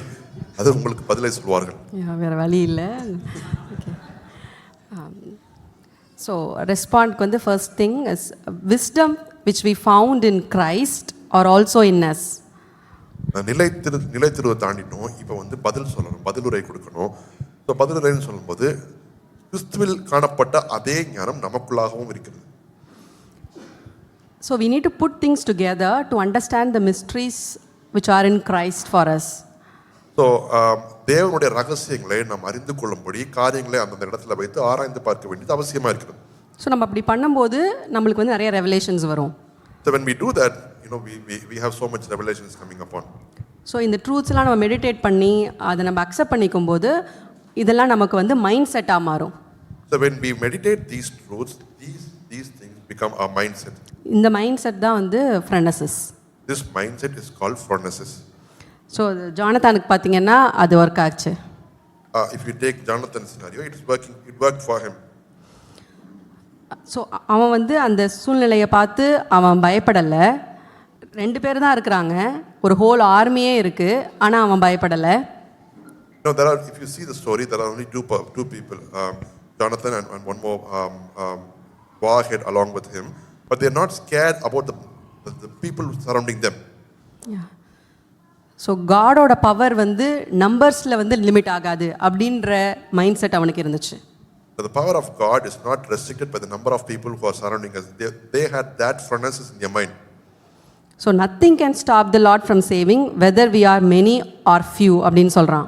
[SPEAKER 2] அது உங்களுக்கு பதிலை சொல்வார்கள்.
[SPEAKER 3] வேற வழி இல்லை. ஸோ ரெஸ்பாண்ட்க்கு வந்து first thing is wisdom which we found in Christ are also in us.
[SPEAKER 2] நிலைத்திருவை தாண்டிட்டோம், இப்போ வந்து பதில் சொல்லணும், பதிலுரை கொடுக்கணும். ஸோ பதிலுரைன்னு சொல்லும்போது கிறிஸ்துவில் காணப்பட்ட அதே ஞானம் நமக்குள்ளாகவும் இருக்கிறது.
[SPEAKER 3] So we need to put things together to understand the mysteries which are in Christ for us.
[SPEAKER 2] So தேவனுடைய ரகசியங்களை நாம் அறிந்து கொள்ளும்படி காரியங்களை அந்த இடத்துல வைத்து ஆராய்ந்து பார்க்க வேண்டியது அவசியமா இருக்கிறது.
[SPEAKER 3] So நம்ம அப்படி பண்ணும்போது நமக்கு வந்து நிறைய ரெவலேஷன்ஸ் வரும்.
[SPEAKER 2] So when we do that, you know, we have so much revelations coming upon.
[SPEAKER 3] So இந்த ட்ரூத்ஸ்லாம் நம்ம மெடிடேட் பண்ணி அதை நம்ம அக்செப்ட் பண்ணிக்கும்போது இதெல்லாம் நமக்கு வந்து மைண்ட் செட்டாக மாறும்.
[SPEAKER 2] So when we meditate these truths, these things become our mindset.
[SPEAKER 3] இந்த மைண்ட் செட் தான் வந்து phronesis.
[SPEAKER 2] This mindset is called phronesis.
[SPEAKER 3] So ஜானத்தானுக்கு பார்த்தீங்கன்னா அது ஒர்க் ஆச்சு.
[SPEAKER 2] If you take Jonathan's scenario, it worked for him.
[SPEAKER 3] So அவன் வந்து அந்த சூழ்நிலையை பார்த்து அவன் பயப்படலை. 2 பேர் தான் இருக்கிறாங்க, ஒரு ஹோல் ஆர்மியே இருக்கு, ஆனால் அவன் பயப்படலை.
[SPEAKER 2] No, if you see the story, there are only two people, Jonathan and one more warhead along with him, but they are not scared about the people surrounding them.
[SPEAKER 3] Yeah. So காடோட power வந்து நம்பர்ஸில் வந்து limit ஆகாது அப்படின்ற mind set அவனுக்கு இருந்துச்சு.
[SPEAKER 2] The power of God is not restricted by the number of people who are surrounding us. They had that phronesis in their mind.
[SPEAKER 3] So nothing can stop the Lord from saving whether we are many or few அப்படின்னு சொல்றான்.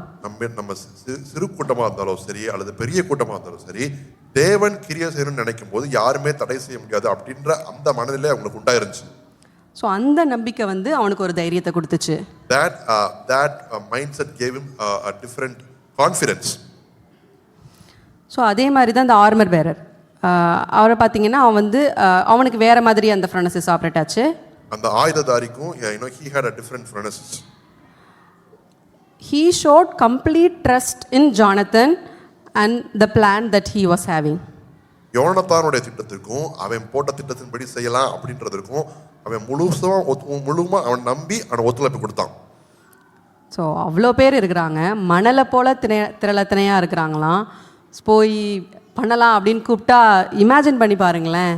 [SPEAKER 2] நம்ம சிறு கூட்டமா இருந்தாலும் சரி அல்லது பெரிய கூட்டமா இருந்தாலும் சரி, தேவன் கிரியை செய்யணும்னு நினைக்கும் போது யாருமே தடை செய்ய முடியாது அப்படின்ற அந்த மனநிலை அவங்களுக்கு உண்டாயிருந்துச்சு.
[SPEAKER 3] ஸோ அந்த நம்பிக்கை வந்து அவனுக்கு ஒரு தைரியத்தை கொடுத்துச்சு.
[SPEAKER 2] That mindset gave him a different confidence.
[SPEAKER 3] So அதே மாதிரி தான் இந்த ஆர்மர் பேரர், அவரை பார்த்தீங்கன்னா அவன் வந்து அவனுக்கு வேற மாதிரி அந்த ஃப்ரெனசிஸ் ஆப்ரேட் ஆச்சு.
[SPEAKER 2] அந்த ஆயுததாரிக்கும் he had a different phronesis.
[SPEAKER 3] He showed complete trust in Jonathan and the plan that he was having.
[SPEAKER 2] யோனத்தானுடைய திட்டத்திற்கும் அவன் போட்ட திட்டத்தின்படி செய்யலாம் அப்படின்றதுக்கும் அவன் முழுமா அவன் நம்பி அவன் ஒத்துழைப்பு கொடுத்தான்.
[SPEAKER 3] ஸோ அவ்வளோ பேர் இருக்கிறாங்க, மணலை போல திரளத்தனையாக இருக்கிறாங்களாம். போய் பண்ணலாம் அப்படின்னு கூப்பிட்டா இமேஜின் பண்ணி பாருங்களேன்.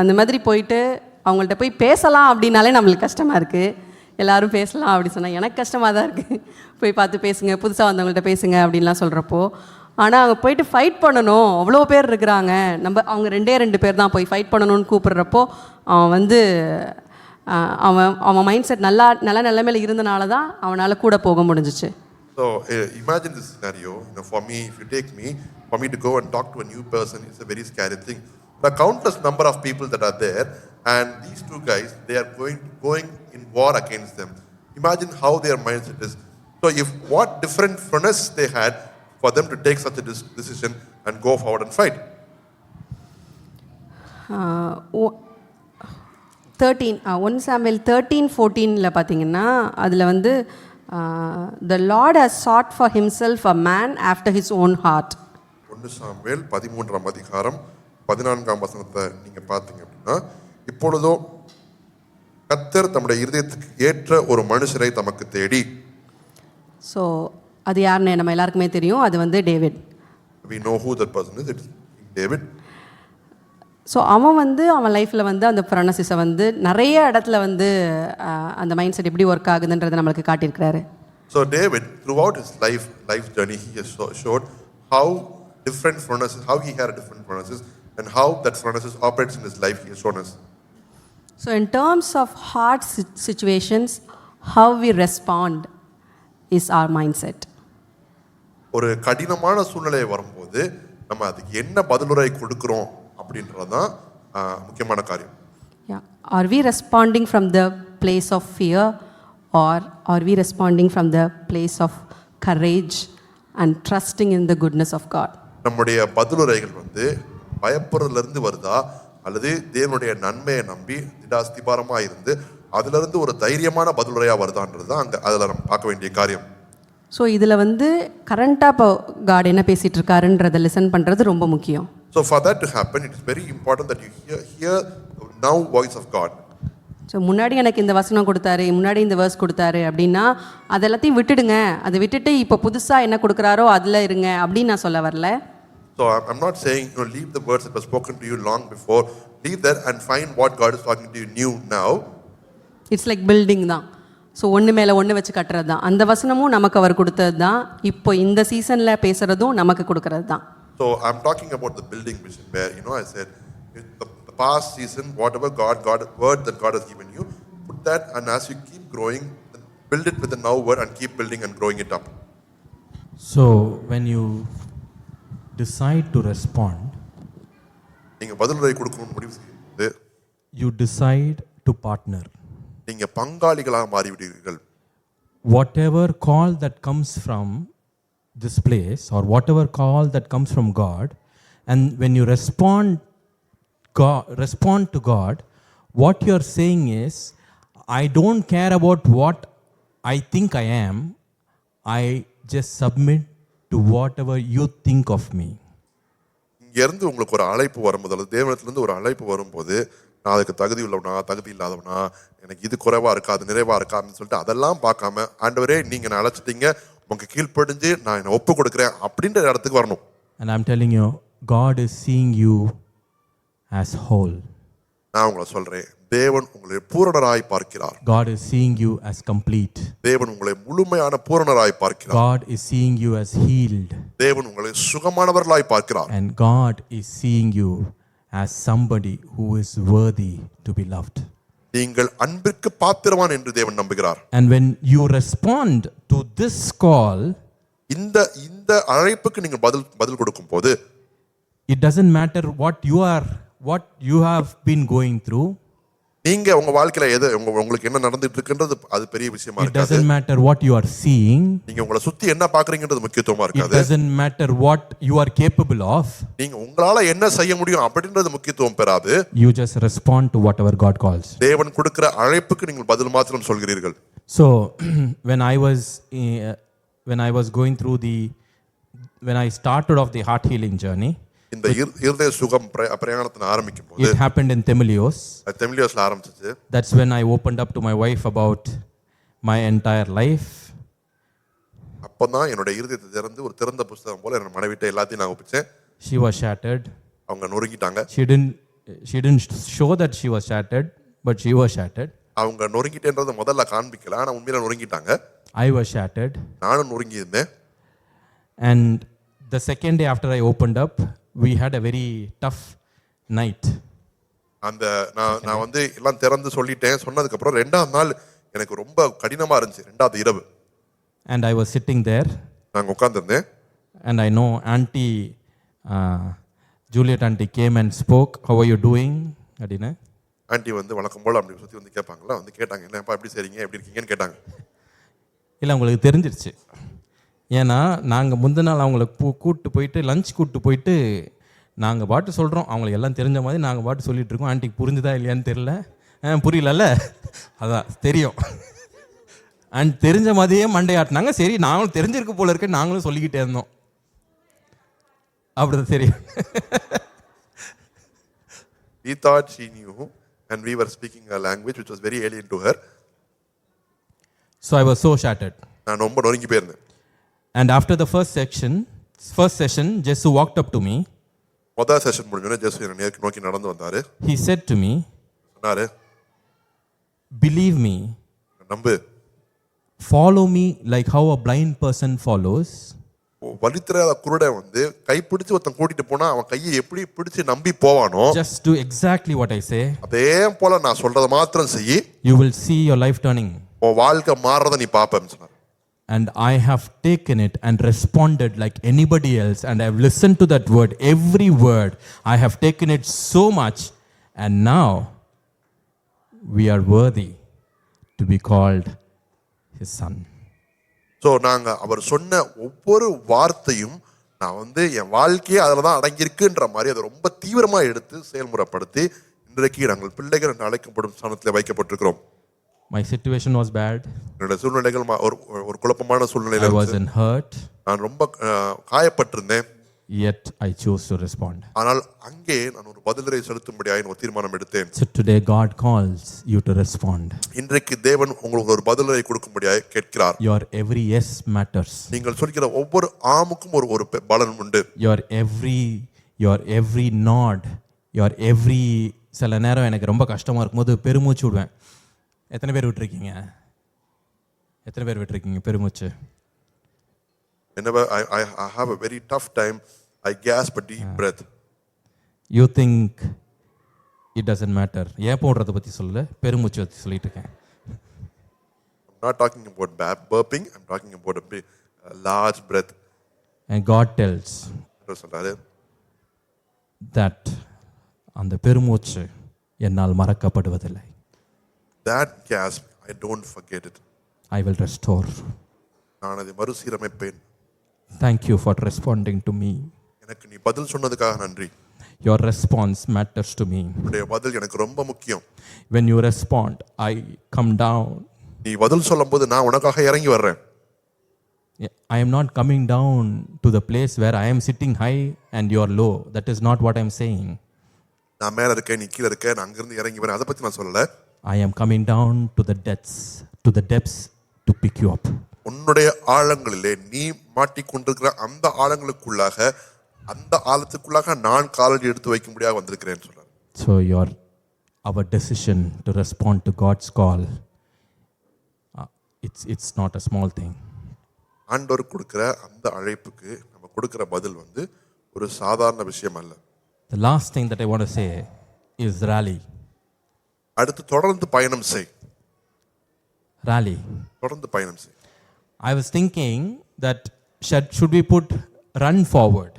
[SPEAKER 3] அந்த மாதிரி போயிட்டு அவங்கள்ட்ட போய் பேசலாம் அப்படின்னாலே நம்மளுக்கு கஷ்டமாக இருக்குது. எல்லாரும் பேசலாம் அப்படி சொன்னால் எனக்கு கஷ்டமாக தான் இருக்குது. போய் பார்த்து பேசுங்க, புதுசாக வந்தவங்கள்ட்ட பேசுங்க அப்படின்லாம் சொல்கிறப்போ. ஆனால் அங்கே போயிட்டு ஃபைட் பண்ணணும், அவ்வளோ பேர் இருக்கிறாங்க, அவங்க 2 பேர் தான் போய் ஃபைட் பண்ணணும்னு கூப்பிடுறப்போ அவன் வந்து அவன் மைண்ட் செட் நல்ல நிலைமையில் இருந்தனால தான் அவனால் கூட போக முடிஞ்சிச்சு.
[SPEAKER 2] So imagine this scenario, for me, if you take me, for me to go and talk to a new person is a very scary thing. There are countless number of people that are there, and these two guys, they are going in war against them. Imagine how their mindset is. So if what different furnace they had for them to take such a decision and go forward and fight.
[SPEAKER 3] 1 Samuel 13:14 பார்த்தீங்கன்னா அதில் வந்து the Lord has sought for himself a man after his own heart.
[SPEAKER 2] 1 Samuel 13ஆம் அதிகாரம் 14ஆம் வசனத்தை நீங்க பார்த்தீங்க அப்படின்னா, இப்பொழுதோ கர்த்தர் தம்முடைய இருதயத்துக்கு ஏற்ற ஒரு மனுஷரை தமக்கு தேடி.
[SPEAKER 3] ஸோ அது யாருன்னு நம்ம எல்லாருக்குமே தெரியும், அது வந்து David.
[SPEAKER 2] We know who that person is. It's David.
[SPEAKER 3] So அவன் லைஃப்பில் வந்து அந்த ப்ரொனசிஸை வந்து நிறைய இடத்துல வந்து அந்த மைண்ட் செட் எப்படி ஒர்க் ஆகுதுன்றதை நம்மளுக்கு காட்டியிருக்கிறாரு.
[SPEAKER 2] So David, throughout his life journey, he has showed how different furnaces, how he had different furnaces, and how that furnaces operates in his life. He has shown us.
[SPEAKER 3] So in terms of hard situations, how we respond is our mindset.
[SPEAKER 2] ஒரு கடினமான சூழ்நிலை வரும்போது நம்ம அதுக்கு என்ன பதிலுரை கொடுக்கிறோம் அப்படின்றதுதான் முக்கியமான காரியம்.
[SPEAKER 3] Yeah. Are we responding from the place of fear, or are we responding from the place of courage and trusting in the goodness of God?
[SPEAKER 2] நம்முடைய பதிலுரைகள் வந்து பயப்படுறதுல இருந்து வருதா, அல்லது தேவனுடைய நன்மையை நம்பி திடாஸ்திபாரமா இருந்து அதுல இருந்து ஒரு தைரியமான பதிலுரையா வருதான்றது தான் அங்க அதுல நம்ம பார்க்க வேண்டிய காரியம்.
[SPEAKER 3] ஸோ இதில் வந்து கரண்ட்டாக இப்போ காட் என்ன பேசிகிட்டு இருக்காருன்றதை லிசன் பண்ணுறது ரொம்ப முக்கியம்.
[SPEAKER 2] So for that to happen, it is very important that you hear now voice of God.
[SPEAKER 3] So முன்னாடி எனக்கு இந்த வசனம் கொடுத்தாரு, முன்னாடி இந்த வேர்ஸ் கொடுத்தாரு அப்படின்னா அதெல்லாத்தையும் விட்டுடுங்க, அதை விட்டுட்டு இப்போ புதுசாக என்ன கொடுக்குறாரோ அதில் இருங்க அப்படின்னு நான் சொல்ல வரல.
[SPEAKER 2] So I'm not saying leave the words that were spoken to you long before, leave that and find what God is talking to you new now.
[SPEAKER 3] It's like building தான். ஸோ ஒன்று மேலே ஒன்று வச்சு கட்டுறது தான். அந்த வசனமும் நமக்கு அவர் கொடுத்தது தான், இப்போ இந்த சீசனில் பேசுகிறதும் நமக்கு கொடுக்கறது தான்.
[SPEAKER 2] So I'm talking about the building vision where I said the past season, whatever word that God has given you, put that, and as you keep growing, build it with the now word and keep building and growing it up.
[SPEAKER 1] So when you decide to respond,
[SPEAKER 2] நீங்க பதிலுரை கொடுக்கணும்னு முடிவு செய்யும்போது
[SPEAKER 1] you decide to partner.
[SPEAKER 2] நீங்க பங்காளிகளாக மாறிவிடுவீர்கள்.
[SPEAKER 1] Whatever call that comes from this place, or whatever call that comes from God, and when you respond to God, what you are saying is, I don't care about what I think I am, I just submit to whatever you think of me.
[SPEAKER 2] இருந்து உங்களுக்கு ஒரு அழைப்பு வரும்போது, அல்லது தேவனிடத்திலிருந்து ஒரு அழைப்பு வரும்போது, நான் அதுக்கு தகுதி உள்ளவனா தகுதி இல்லாதவனா, எனக்கு இது குறைவா இருக்கா அது நிறைவா இருக்கா அப்படின்னு சொல்லிட்டு அதெல்லாம் பார்க்காம, ஆண்டவரே நீங்க நான் அழைச்சிட்டீங்க, உங்க கீழ்ப்படிஞ்சு நான் என்ன ஒப்பு கொடுக்குறேன் அப்படின்ற இடத்துக்கு வரணும்.
[SPEAKER 1] And I'm telling you, God is seeing you as whole.
[SPEAKER 2] நான் உங்களை சொல்றேன், தேவன் உங்களை பூரணராய் பார்க்கிறார்.
[SPEAKER 1] God is seeing you as complete.
[SPEAKER 2] தேவன் உங்களை முழுமையான பூரணராய் பார்க்கிறார்.
[SPEAKER 1] God is seeing you as healed.
[SPEAKER 2] தேவன் உங்களை சுகமானவர்களாய் பார்க்கிறார்.
[SPEAKER 1] And God is seeing you as somebody who is worthy to be loved.
[SPEAKER 2] நீங்கள் அன்பிற்கு பாத்திரவான் என்று தேவன் நம்புகிறார்.
[SPEAKER 1] And when you respond to this call,
[SPEAKER 2] இந்த அழைப்புக்கு நீங்கள் பதில் கொடுக்கும் போது,
[SPEAKER 1] it doesn't matter what you have been going through.
[SPEAKER 2] நீங்க உங்க வாழ்க்கையில உங்களுக்கு என்ன நடந்துட்டு இருக்குன்றது அது பெரிய விஷயமா
[SPEAKER 1] இருக்காது. It doesn't matter what you are seeing.
[SPEAKER 2] நீங்க உங்களை சுத்தி என்ன பாக்குறீங்கன்றது முக்கியத்துவமா இருக்காது.
[SPEAKER 1] It doesn't matter what you are capable of.
[SPEAKER 2] நீங்க உங்களால என்ன செய்ய முடியும் அப்படின்றது முக்கியத்துவம் பெறாது.
[SPEAKER 1] You just respond to whatever God calls.
[SPEAKER 2] தேவன் கொடுக்கிற அழைப்புக்கு நீங்கள் பதில் மாத்திரம் சொல்கிறீர்கள்.
[SPEAKER 1] So when I was going through when I started off the heart healing journey,
[SPEAKER 2] இந்த இருதய சுகம் பிரயாணத்தை ஆரம்பிக்கும் போது,
[SPEAKER 1] it happened in
[SPEAKER 2] தெமிலியோஸ்ல ஆரம்பிச்சிச்சு.
[SPEAKER 1] That's when I opened up to my wife about my entire life.
[SPEAKER 2] அப்பதான் என்னோட இருதயத்தை திறந்து ஒரு திறந்த புத்தகம் போல என் மனைவிட்ட எல்லாத்தையும் நான் ஒப்பிச்சேன்.
[SPEAKER 1] She was shattered.
[SPEAKER 2] அவங்க நொறுங்கிட்டாங்க.
[SPEAKER 1] She didn't show that she was shattered, but she was shattered.
[SPEAKER 2] அவங்க நொறுங்கிட்டேன்றதை முதல்ல காண்பிக்கல, ஆனா உண்மையில நொறுங்கிட்டாங்க.
[SPEAKER 1] I was shattered.
[SPEAKER 2] நானும் நொறுங்கி இருந்தேன்.
[SPEAKER 1] And the second day after I opened up, we had a very tough night.
[SPEAKER 2] அந்த நான் வந்து எல்லாம் திறந்து சொல்லிட்டேன். சொன்னதுக்கு அப்புறம் ரெண்டாவது நாள் எனக்கு ரொம்ப கடினமா இருந்துச்சு. ரெண்டாவது இரவு
[SPEAKER 1] And I was sitting there,
[SPEAKER 2] நாங்க உட்கார்ந்திருந்தேன்.
[SPEAKER 1] and I know Auntie Juliet auntie came and spoke. How are you doing? அப்படின்னா
[SPEAKER 2] ஆண்டி வந்து வழக்கம் போல அப்படி சுற்றி வந்து கேட்பாங்களா, வந்து கேட்டாங்க, என்னப்பா எப்படி செய்றீங்க, எப்படி இருக்கீங்கன்னு கேட்டாங்க.
[SPEAKER 1] இல்லை உங்களுக்கு தெரிஞ்சிருச்சு. ஏன்னா நாங்கள் முந்தின நாள் அவங்கள கூப்பிட்டு போயிட்டு லஞ்ச் கூப்பிட்டு போயிட்டு நாங்கள் பாட்டு சொல்கிறோம், அவங்களுக்கு எல்லாம் தெரிஞ்ச மாதிரி நாங்கள் பாட்டு சொல்லிட்டு இருக்கோம். ஆண்டிக்கு புரிஞ்சுதா இல்லையான்னு தெரியல. புரியலல்ல, அதான் தெரியும். அண்ட் தெரிஞ்ச மாதிரியே மண்டையாட்டினாங்க. சரி நாங்களும் தெரிஞ்சிருக்கு போல இருக்கு, நாங்களும் சொல்லிக்கிட்டே இருந்தோம். அப்படிதான் தெரியும்.
[SPEAKER 2] We thought she knew and we were speaking a language which was very alien to her.
[SPEAKER 1] So I was so shattered.
[SPEAKER 2] நான் ரொம்ப நொறுங்கி போயிருந்தேன்.
[SPEAKER 1] And after the first session, Jesu walked up to me.
[SPEAKER 2] முதல் session முடிஞ்சோடனே ஜெசு என்னை நோக்கி நடந்து வந்தாரு.
[SPEAKER 1] He said to me,
[SPEAKER 2] சொன்னாரு,
[SPEAKER 1] believe me,
[SPEAKER 2] நம்பு,
[SPEAKER 1] follow me like how a blind person follows.
[SPEAKER 2] வழித்தெரியாத குருடன் வந்து கைப்பிடிச்சு ஒருத்தன் கூட்டிட்டு போனா அவன் கையை எப்படி பிடிச்சு நம்பி போவானோ,
[SPEAKER 1] Just do exactly what I say.
[SPEAKER 2] அதே போல நான் சொல்றத மாத்திரம் செய்,
[SPEAKER 1] You will see your life turning.
[SPEAKER 2] உன் வாழ்க்கை மாறத நீ பாப்பேன்னு சொன்னாரு.
[SPEAKER 1] And I have taken it and responded like anybody else, and I have listened to that word, every word. I have taken it so much, and now we are worthy to be called his son.
[SPEAKER 2] So நாங்கள் அவர் சொன்ன ஒவ்வொரு வார்த்தையும் நான் வந்து என் வாழ்க்கையே அதில் தான் அடங்கியிருக்குன்ற மாதிரி அதை ரொம்ப தீவிரமாக எடுத்து செயல்முறைப்படுத்தி இன்றைக்கு நாங்கள் பிள்ளைகள் என்று அழைக்கப்படும் ஸ்தானத்தில் வைக்கப்பட்டிருக்கிறோம்.
[SPEAKER 1] My situation was bad.
[SPEAKER 2] என்னோட சூழ்நிலைகள் ஒரு குழப்பமான
[SPEAKER 1] I
[SPEAKER 2] சூழ்நிலையில்
[SPEAKER 1] was in hurt,
[SPEAKER 2] நான் ரொம்ப காயப்பட்டிருந்தேன்.
[SPEAKER 1] yet I chose to respond.
[SPEAKER 2] ஆனால் அங்கே நான் ஒரு பதிலரை செலுத்தும்படியாக ஒரு தீர்மானம் எடுத்தேன்.
[SPEAKER 1] So today God calls you to respond.
[SPEAKER 2] இன்றைக்கு தேவன் உங்களுக்கு ஒரு பதிலரை கொடுக்கும்படியாக கேட்கிறார்.
[SPEAKER 1] Your every yes matters.
[SPEAKER 2] நீங்கள் சொல்கிற ஒவ்வொரு ஆமுக்கும் ஒரு பலன் உண்டு.
[SPEAKER 1] Your every nod, your every சில நேரம் எனக்கு ரொம்ப கஷ்டமா இருக்கும்போது பெருமூச்சு விடுவேன். எத்தனை பேர் விட்டுருக்கீங்க? எத்தனை பேர் விட்டுருக்கீங்க பெருமூச்சு?
[SPEAKER 2] Whenever I have a very tough time, I gasp a deep breath.
[SPEAKER 1] You think it doesn't matter. ஏன் போடுறத பற்றி சொல்லல, பெருமூச்சு பற்றி சொல்லிட்டு இருக்கேன்.
[SPEAKER 2] I'm not talking about burping, I'm talking about a large breath.
[SPEAKER 1] And God tells
[SPEAKER 2] சொல்றாரு,
[SPEAKER 1] that அந்த பெருமூச்சு என்னால் மறக்கப்படுவதில்லை.
[SPEAKER 2] That gasp, I don't forget it.
[SPEAKER 1] I will restore.
[SPEAKER 2] நான் அதை மறுசீரமைப்பேன்.
[SPEAKER 1] Thank you for responding to me.
[SPEAKER 2] எனக்கு நீ பதில் சொன்னதுக்காக நன்றி.
[SPEAKER 1] Your response matters to me.
[SPEAKER 2] உன்னுடைய பதில் எனக்கு ரொம்ப முக்கியம்.
[SPEAKER 1] When you respond, I come down.
[SPEAKER 2] நீ பதில் சொல்லும்போது நான் உனக்காக இறங்கி வர்றேன்.
[SPEAKER 1] I am not coming down to the place where I am sitting high and you are low. That is not what I am saying.
[SPEAKER 2] நான் மேல இருக்கேன், நீ கீழ இருக்க, நான் அங்கிருந்து இறங்கி வரேன், அதை பத்தி நான் சொல்லல.
[SPEAKER 1] I am coming down to the depths to pick you up.
[SPEAKER 2] உன்னுடைய ஆழங்களிலே நீ மாட்டிக்கொண்டிருக்கிற அந்த ஆழங்களுக்குள்ளாக, அந்த ஆழத்துக்குள்ளாக நான் காலடி எடுத்து வைக்கும்படியாக வந்திருக்கிறேன்னு சொல்றாரு.
[SPEAKER 1] So our decision to respond to God's call, it's not a small thing.
[SPEAKER 2] ஆண்டவர் கொடுக்கிற அந்த அழைப்புக்கு நம்ம கொடுக்கிற பதில் வந்து ஒரு சாதாரண விஷயம் அல்ல.
[SPEAKER 1] The last thing that I want to say is rally.
[SPEAKER 2] அடுத்து தொடர்ந்து பயணம் செய்.
[SPEAKER 1] Rally.
[SPEAKER 2] தொடர்ந்து பயணம் செய்.
[SPEAKER 1] I was thinking that should we put run forward?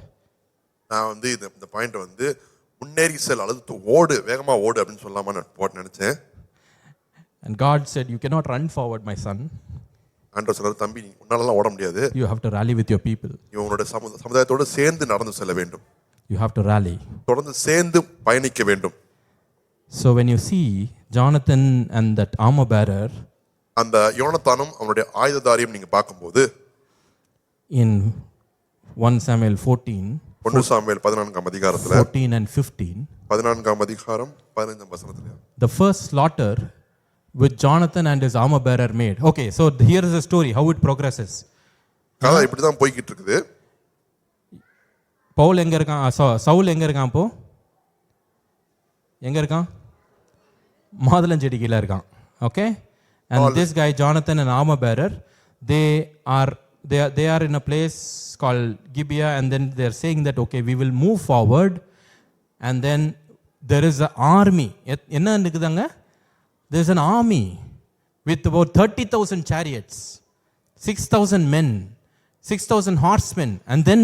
[SPEAKER 2] நான் வந்து இந்த பாயிண்ட் வந்து முன்னேறி செல் அல்லது ஓடு, வேகமா ஓடு அப்படின்னு சொல்லாமான்னு நினைச்சேன்.
[SPEAKER 1] And God said, you cannot run forward, my son.
[SPEAKER 2] ஆண்டவர் சொல்றாரு, தம்பி நீ உன்னாலலாம் ஓட முடியாது.
[SPEAKER 1] You have to rally with your people.
[SPEAKER 2] நீ உன்னோட சமுதாயத்தோட சேர்ந்து நடந்து செல்ல வேண்டும்.
[SPEAKER 1] You have to rally.
[SPEAKER 2] தொடர்ந்து சேர்ந்து பயணிக்க வேண்டும்.
[SPEAKER 1] So when you see Jonathan and that armor bearer,
[SPEAKER 2] அந்த யோனத்தானும் அவனுடைய ஆயுததாரியும் நீங்க பார்க்கும்போது
[SPEAKER 1] in 1 Samuel 14,
[SPEAKER 2] 1 சாமுவேல் 14ஆம் அதிகாரத்துல
[SPEAKER 1] 14 and 15,
[SPEAKER 2] 14ஆம் அதிகாரம் 15ஆம் வசனத்துல
[SPEAKER 1] the first slaughter which Jonathan and his armor bearer made. Okay, so here is the story, how it progresses.
[SPEAKER 2] கதை இப்படி தான் போய்கிட்டு இருக்குது.
[SPEAKER 1] பவுல் எங்க இருக்கான்? சவுல் எங்க இருக்கான்? இப்போ எங்க இருக்கான்? மாதுளஞ்செடி கீழே இருக்கான். Okay, and this guy Jonathan, an armor bearer, they are in a place called Gibeah, and then they are saying that okay, we will move forward, and then there is an army. என்ன இருக்குதாங்க? There is an army with about 30,000 chariots, 6,000 men, 6,000 horsemen, and then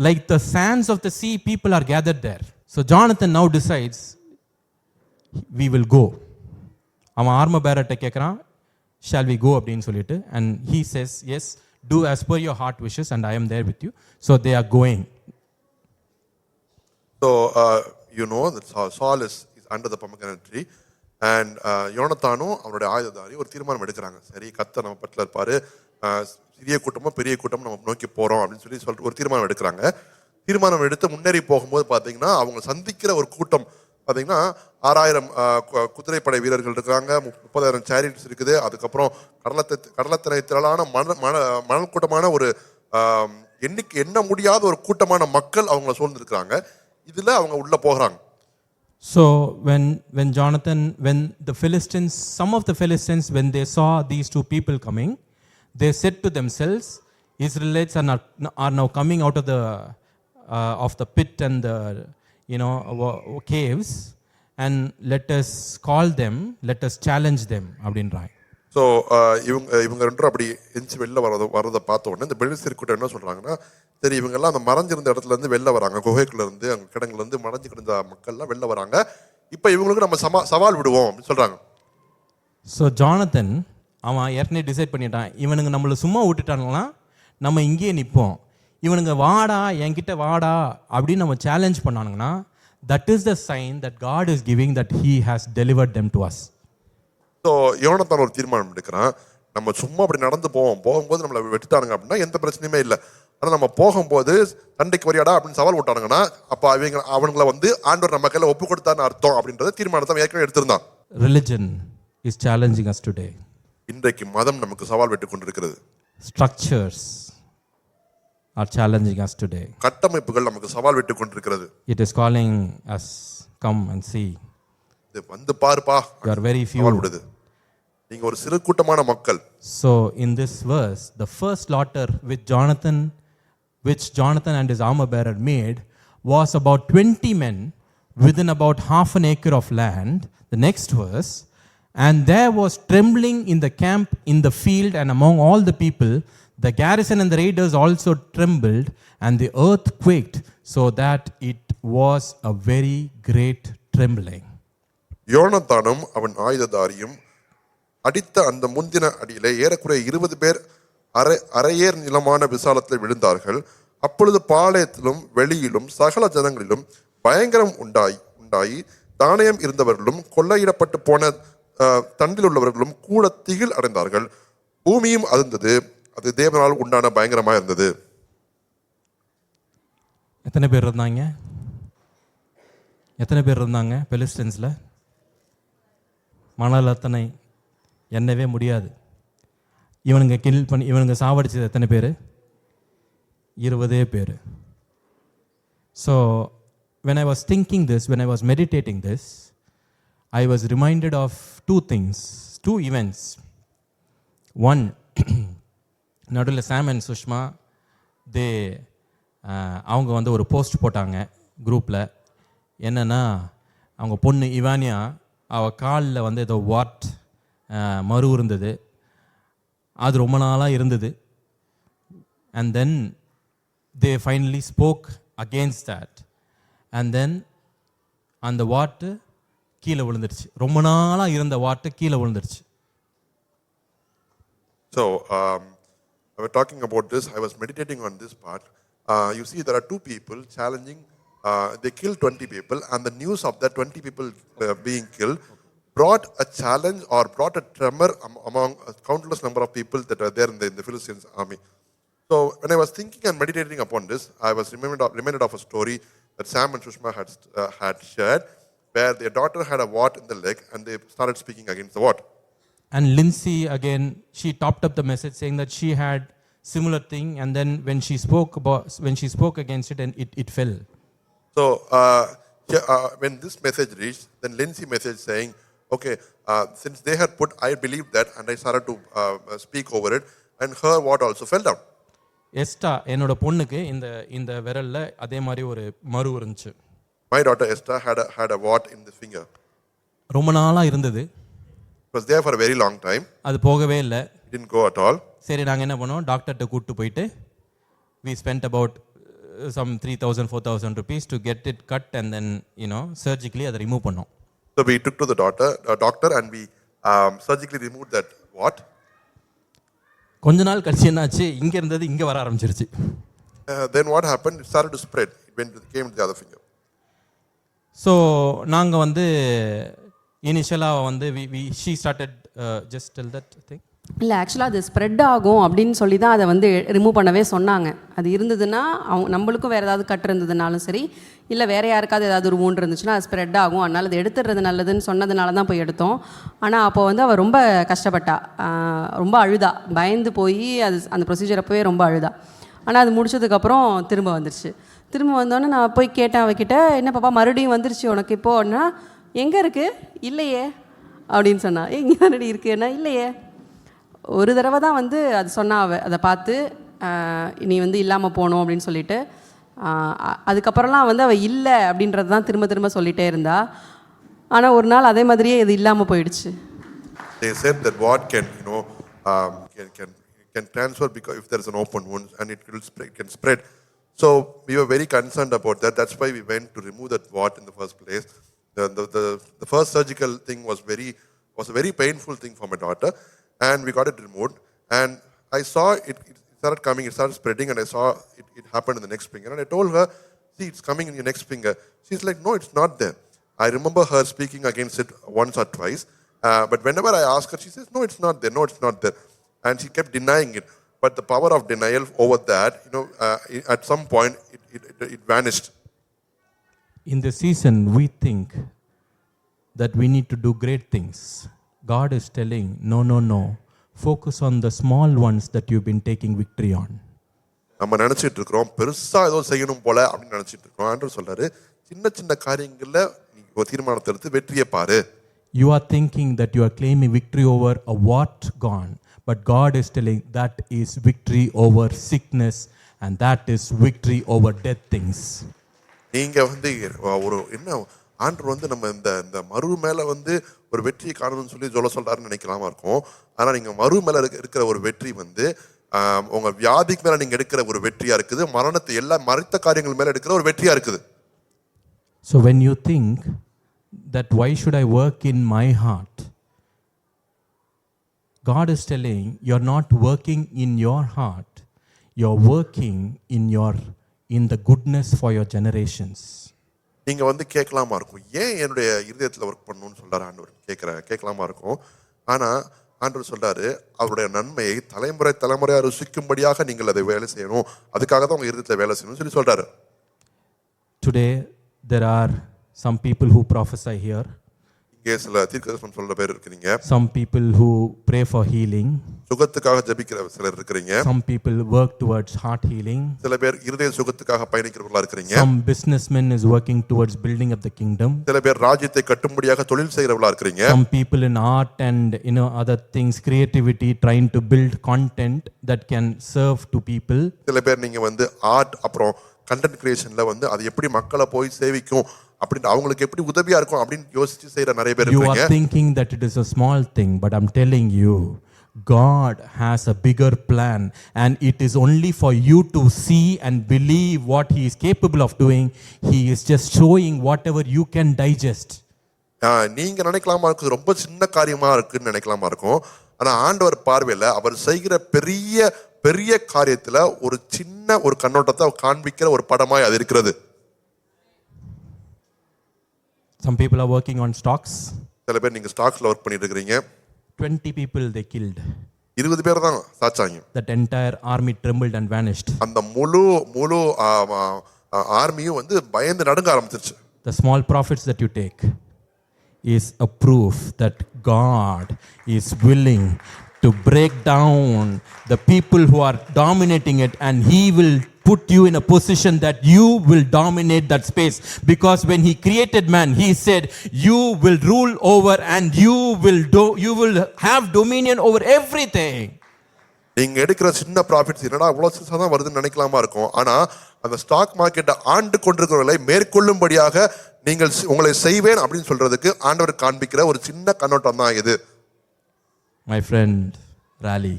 [SPEAKER 1] like the sands of the sea, people are gathered there. So Jonathan now decides, we will go. அவன் armour பேரர்ட்ட கேட்குறான், shall we go அப்படின்னு சொல்லிட்டு, and he says, yes, do as per your heart wishes and I am there with you. So they are going.
[SPEAKER 2] So you know that Saul is under the pomegranate tree, and யோனத்தானும் அவருடைய ஆயுததாரி ஒரு தீர்மானம் எடுக்கிறாங்க. சரி, கர்த்தர் நம்ம பட்ல இருப்பாரு, சிறிய கூட்டமோ பெரிய கூட்டம் நம்ம நோக்கி போறோம் அப்படின்னு சொல்லிட்டு ஒரு தீர்மானம் எடுக்கிறாங்க. தீர்மானம் எடுத்து முன்னேறி போகும்போது பார்த்தீங்கன்னா அவங்க சந்திக்கிற ஒரு கூட்டம் பார்த்தீங்கன்னா 6,000 குதிரைப்படை வீரர்கள் இருக்கிறாங்க, 30,000 சேரியட்ஸ் இருக்குது, அதுக்கப்புறம் கடலத்தினை திரளான மணல் கூட்டமான ஒரு எண்ணிக்கை எண்ண முடியாத ஒரு கூட்டமான மக்கள் அவங்கள சூழ்ந்திருக்கிறாங்க. இதுல அவங்க உள்ள போகிறாங்க.
[SPEAKER 1] So when Jonathan, when the Philistines, some of the Philistines, when they saw these two people coming, they said to themselves, Israelites are now coming out of the pit and the caves, and let us call them, let us challenge them அப்படின்றாங்க.
[SPEAKER 2] So இவங்க ரெண்டும் அப்படி எந்திச்சு வெளில வரதை பார்த்த உடனே இந்த பெலிஸ்தர் கூட்டம் என்ன சொல்றாங்கன்னா, சரி இவங்கெல்லாம் அந்த மறைஞ்சிருந்த இடத்துல இருந்து வெளில வராங்க, குகைக்குள்ள இருந்து அங்கே கிடங்குல இருந்து மறைஞ்சு கிடந்த மக்கள்லாம் வெளில வராங்க, இப்போ இவங்களுக்கு நம்ம சவால் விடுவோம் அப்படின்னு சொல்றாங்க.
[SPEAKER 1] ஸோ ஜானத்தன் அவன் ஏற்கனவே டிசைட் பண்ணிட்டான், இவனுங்க நம்மளை சும்மா விட்டுட்டானுங்களா நம்ம இங்கேயே நிற்போம், இவனுங்க வாடா என்கிட்ட வாடா அப்படின்னு நம்ம challenge பண்ணானுங்கன்னா, that is the sign that God is giving that he has delivered them to us.
[SPEAKER 2] So Jonathan ஒரு தீர்மானம் எடுக்கிறான், நம்ம சும்மா அப்படி நடந்து போகும்போது நம்மளை வெட்டிட்டானுங்க அப்படின்னா எந்த பிரச்சனையுமே இல்லை, ஆனால் நம்ம போகும்போது சண்டைக்கு வரியாடா அப்படின்னு சவால் விட்டானுங்கன்னா அப்போ அவங்கள ஆண்டவர் நம்ம கையில் ஒப்பு கொடுத்தான்னு அர்த்தம் அப்படின்றத தீர்மானத்தை ஏற்கனவே எடுத்திருந்தான்.
[SPEAKER 1] Religion is challenging us today.
[SPEAKER 2] இன்றைக்கு மதம் நமக்கு சவால் விட்டு கொண்டிருக்கிறது.
[SPEAKER 1] Structures are challenging us today.
[SPEAKER 2] கட்டமைப்புகள் நமக்கு சவால் விட்டு கொண்டிருக்கிறது.
[SPEAKER 1] It is calling us, come and see.
[SPEAKER 2] வந்து பாருப்பா,
[SPEAKER 1] you are very few.
[SPEAKER 2] விடுது, நீங்க ஒரு சிறு கூட்டமான மக்கள்.
[SPEAKER 1] So in this verse, the first slaughter which Jonathan and his armor bearer made was about 20 men within about half an acre of land. The next verse, and there was trembling in the camp, in the field, and among all the people. The garrison and the raiders also trembled, and the earth quaked, so that it was a very great trembling.
[SPEAKER 2] யோனத்தானும் அவன் ஆயுததாரியும் அடித்த அந்த முந்தின அடியிலே ஏறக்குறைய 20 பேர் அரையேர் நிலமான விசாலத்தில் விழுந்தார்கள். அப்பொழுது பாளையத்திலும் வெளியிலும் சகல ஜனங்களிலும் பயங்கரம் உண்டாயி தானியம் இருந்தவர்களும் கொள்ளையிடப்பட்டு போன தண்டில் உள்ளவர்களும் கூட திகில் அடைந்தார்கள். பூமியும் அதிர்ந்தது, அது தேவனால் உண்டான பயங்கரமா இருந்தது.
[SPEAKER 1] எத்தனை பேர் இருந்தாங்க பெலிஸ்டைன்ஸ்ல? மணல் அத்தனை எண்ணவே முடியாது. இவனுங்க சாவடிச்சது எத்தனை பேர்? 20 பேர். So when I was thinking this, when I was meditating this, I was reminded of two events. One, நடுவில் சாம் அண்ட் சுஷ்மா அவங்க ஒரு போஸ்ட் போட்டாங்க குரூப்பில். என்னென்னா, அவங்க பொண்ணு இவானியா அவள் காலில் ஏதோ மறு இருந்தது, அது ரொம்ப நாளாக இருந்தது. And then they finally spoke against that, and then அந்த வாட்டு கீழே விழுந்துருச்சு. ரொம்ப நாளாக இருந்த வாட்டு கீழே விழுந்துருச்சு.
[SPEAKER 2] So I was talking about this, I was meditating on this part. You see, there are two people challenging, they killed 20 people, and the news of that 20 people being killed brought a challenge or brought a tremor among a countless number of people that are there in the Philistines army. So when I was thinking and meditating upon this, I was reminded of a story that Sam and Shushma had shared, where their daughter had a wart in the leg and they started speaking against the wart.
[SPEAKER 1] And Lindsay again, she topped up the message saying that she had similar thing, and then when she spoke against it, and it fell.
[SPEAKER 2] So when this message reached, then Lindsay message saying, Okay, since they had put, I believed that, and I started to speak over it, and her wart also fell down.
[SPEAKER 1] எஸ்டா என்னோட பொண்ணுக்கு இந்த இந்த விரல்ல அதே மாதிரி ஒரு மரு இருந்துச்சு.
[SPEAKER 2] My daughter Esther had a wart in the finger.
[SPEAKER 1] ரொம்ப நாளா இருந்தது.
[SPEAKER 2] It was there for a very long time.
[SPEAKER 1] அது போகவே இல்லை.
[SPEAKER 2] It didn't go at all.
[SPEAKER 1] சரி நாங்கள் என்ன பண்ணோம், டாக்டர்கிட்ட கூப்பிட்டு போயிட்டு we spent about some 3,000 4,000 rupees to get it cut and then surgically அதை ரிமூவ் பண்ணோம்.
[SPEAKER 2] So we took to the doctor and we surgically removed that wart.
[SPEAKER 1] கொஞ்ச நாள் கழிச்சு என்னாச்சு, இங்க இருந்தது இங்க வர ஆரம்பிச்சிருச்சு.
[SPEAKER 2] Then what happened? It started to spread. It came to the other finger.
[SPEAKER 1] So நாங்கள் வந்து இனிஷியலாக வந்து she started just tell that thing.
[SPEAKER 3] இல்லை ஆக்சுவலாக அது ஸ்ப்ரெட் ஆகும் அப்படின்னு சொல்லி தான் அதை வந்து ரிமூவ் பண்ணவே சொன்னாங்க. அது இருந்ததுன்னா அவங்க நம்மளுக்கும் வேறு ஏதாவது கட்டு இருந்ததுனாலும் சரி, இல்லை வேறு யாருக்காவது ஏதாவது ஒரு wound இருந்துச்சுன்னா அது ஸ்ப்ரெட் ஆகும், அதனால் அது எடுத்துடுறது நல்லதுன்னு சொன்னதுனால தான் போய் எடுத்தோம். ஆனால் அப்போ வந்து அவள் ரொம்ப கஷ்டப்பட்டா, ரொம்ப அழுதா, பயந்து போய் அது அந்த ப்ரொசீஜர் அப்போவே ரொம்ப அழுதா. ஆனால் அது முடிச்சதுக்கப்புறம் திரும்ப வந்துருச்சு. திரும்ப வந்தோன்னே நான் போய் கேட்டேன் அவகிட்ட, என்ன பாப்பா மறுபடியும் வந்துருச்சு உனக்கு இப்போன்னா, எங்கே இருக்குது இல்லையே அப்படின்னு சொன்னா. எங்கே மறுபடியும் இருக்குன்னா இல்லையே. ஒரு தடவை தான் வந்து அது சொன்னா அவ அதை பார்த்து நீ வந்து இல்லாமல் போகணும் அப்படின்னு சொல்லிட்டு. அதுக்கப்புறம்லாம் வந்து அவள் இல்லை அப்படின்றது தான் திரும்ப திரும்ப சொல்லிகிட்டே இருந்தா. ஆனால் ஒரு நாள் அதே மாதிரியே இது இல்லாமல் போயிடுச்சு.
[SPEAKER 2] They said that what can can transfer because if there is an open wound and it will spread, can spread. So we were very concerned about that. That's why we went to remove that wart in the first place. The first surgical thing was a very painful thing for my daughter, and we got it removed. And I saw it started coming, it started spreading, and I saw it happened in the next finger. And I told her, see, it's coming in your next finger. She's like, no, it's not there. I remember her speaking against it once or twice, but whenever I ask her, she says, no, it's not there, no, it's not there. And she kept denying it. But the power of denial over that, at some point, it vanished.
[SPEAKER 1] In the season, we think that we need to do great things. God is telling, no. Focus on the small ones that you've been taking victory on.
[SPEAKER 2] நம்ம நினைச்சிட்டு இருக்கோம் பெருசா ஏதோ செய்யணும் போல அப்படின்னு நினைச்சிட்டு இருக்கோம். ஆண்டவர் சொல்றாரு, சின்ன சின்ன காரியங்கள்ல நீ ஒரு தீர்மானத்தை எடுத்து வெற்றியை பாரு.
[SPEAKER 1] You are thinking that you are claiming victory over a what gone, but God is telling that is victory over sickness and that is victory over dead things.
[SPEAKER 2] நீங்க வந்து ஒரு என்ன ஆண்டவர் வந்து நம்ம இந்த மறு மேல வந்து ஒரு வெற்றியை காணணும்னு சொல்லி சொல்றாருன்னு நினைக்கலாமா இருக்கும். ஆனா நீங்க மறு மேல இருக்கிற ஒரு வெற்றி வந்து உங்க வியாதிக்கு மேல நீங்க எடுக்கிற ஒரு வெற்றியா இருக்குது, மரணத்தை எல்லா மறைத்த காரியங்கள் மேல எடுக்கிற ஒரு வெற்றியா இருக்குது.
[SPEAKER 1] So when you think that why should I work in my heart, God is telling you're not working in your heart, you're working in the goodness for your generations.
[SPEAKER 2] நீங்க வந்து கேட்கலாமா இருக்கும், ஏன் என்னுடைய இருதயத்துல ஒர்க் பண்ணணும்னு சொல்றாரு ஆண்டவர் கேட்கலாமா இருக்கும். ஆனா ஆண்டவர் சொல்றாரு, அவருடைய நன்மையை தலைமுறையா ருசிக்கும்படியாக நீங்கள் அதை வேலை செய்யணும், அதுக்காக தான் உங்க இருதயத்துல வேலை செய்யணும்னு சொல்லி சொல்றாரு.
[SPEAKER 1] Today there are some people who prophesy here.
[SPEAKER 2] இங்கே சில தீர்க்கதரிசனம் சொல்ற பேர் இருக்கீங்க.
[SPEAKER 1] Some people who pray for healing.
[SPEAKER 2] சுகத்துக்காக ஜெபிக்கிற சிலர் இருக்கீங்க.
[SPEAKER 1] Some people work towards heart healing.
[SPEAKER 2] சில பேர் இருதய சுகத்துக்காக பயணிக்கிறவங்களா இருக்கீங்க.
[SPEAKER 1] Some businessmen is working towards building up the kingdom.
[SPEAKER 2] சில பேர் ராஜ்யத்தை கட்டும்படியாக தொழில் செய்றவங்களா இருக்கீங்க.
[SPEAKER 1] Some people in art and other things, creativity, trying to build content that can serve to people.
[SPEAKER 2] சில பேர் நீங்க வந்து ஆர்ட் அப்புறம் கண்டென்ட் கிரியேஷன்ல வந்து அது எப்படி மக்களை போய் சேவிக்கும் அப்படினு அவங்களுக்கு எப்படி உதவியா இருக்கும் அப்படினு யோசிச்சு செய்யற நிறைய பேர் இருக்கீங்க.
[SPEAKER 1] You are thinking that it is a small thing, but I'm telling you, God has a bigger plan and it is only for you to see and believe what he is capable of doing. He is just showing whatever you can digest.
[SPEAKER 2] நீங்க நினைக்கலாமா இருக்கு ரொம்ப சின்ன காரியமா இருக்குன்னு நினைக்கலாமா இருக்கும். ஆனா ஆண்டவர் பார்வையில அவர் செய்கிற பெரிய பெரிய காரியத்துல ஒரு சின்ன ஒரு கண்ணோட்டத்தை காண்பிக்கிற ஒரு படமாய் அது இருக்கிறது.
[SPEAKER 1] Some people are working on stocks.
[SPEAKER 2] சில பேர் நீங்க ஸ்டாக்ஸ்ல வர்க் பண்ணிட்டு இருக்கீங்க.
[SPEAKER 1] 20 people they killed.
[SPEAKER 2] 20 பேர் தான் சாச்சாங்க.
[SPEAKER 1] That entire army trembled and vanished.
[SPEAKER 2] அந்த முழு ஆர்மியும் வந்து பயந்து நடுங்க ஆரம்பிச்சிருச்சு.
[SPEAKER 1] The small profits that you take is a proof that God is willing to break down the people who are dominating it and he will put you in a position that you will dominate that space. Because when he created man, he said, you will rule over and you will have dominion over everything.
[SPEAKER 2] நீங்க எடுக்கிற சின்ன profits என்னடா இவ்வளவு சிறுசா தான் வருதுன்னு நினைக்கலாமா இருக்கும். ஆனா அந்த ஸ்டாக் மார்க்கெட்டை ஆண்டு கொண்டிருக்கிறவர்களை மேற்கொள்ளும்படியாக நீங்கள் உங்களை செய்வேன் அப்படின்னு சொல்றதுக்கு ஆண்டவர் காண்பிக்கிற ஒரு சின்ன கண்ணோட்டம் தான் இது.
[SPEAKER 1] My friend, rally.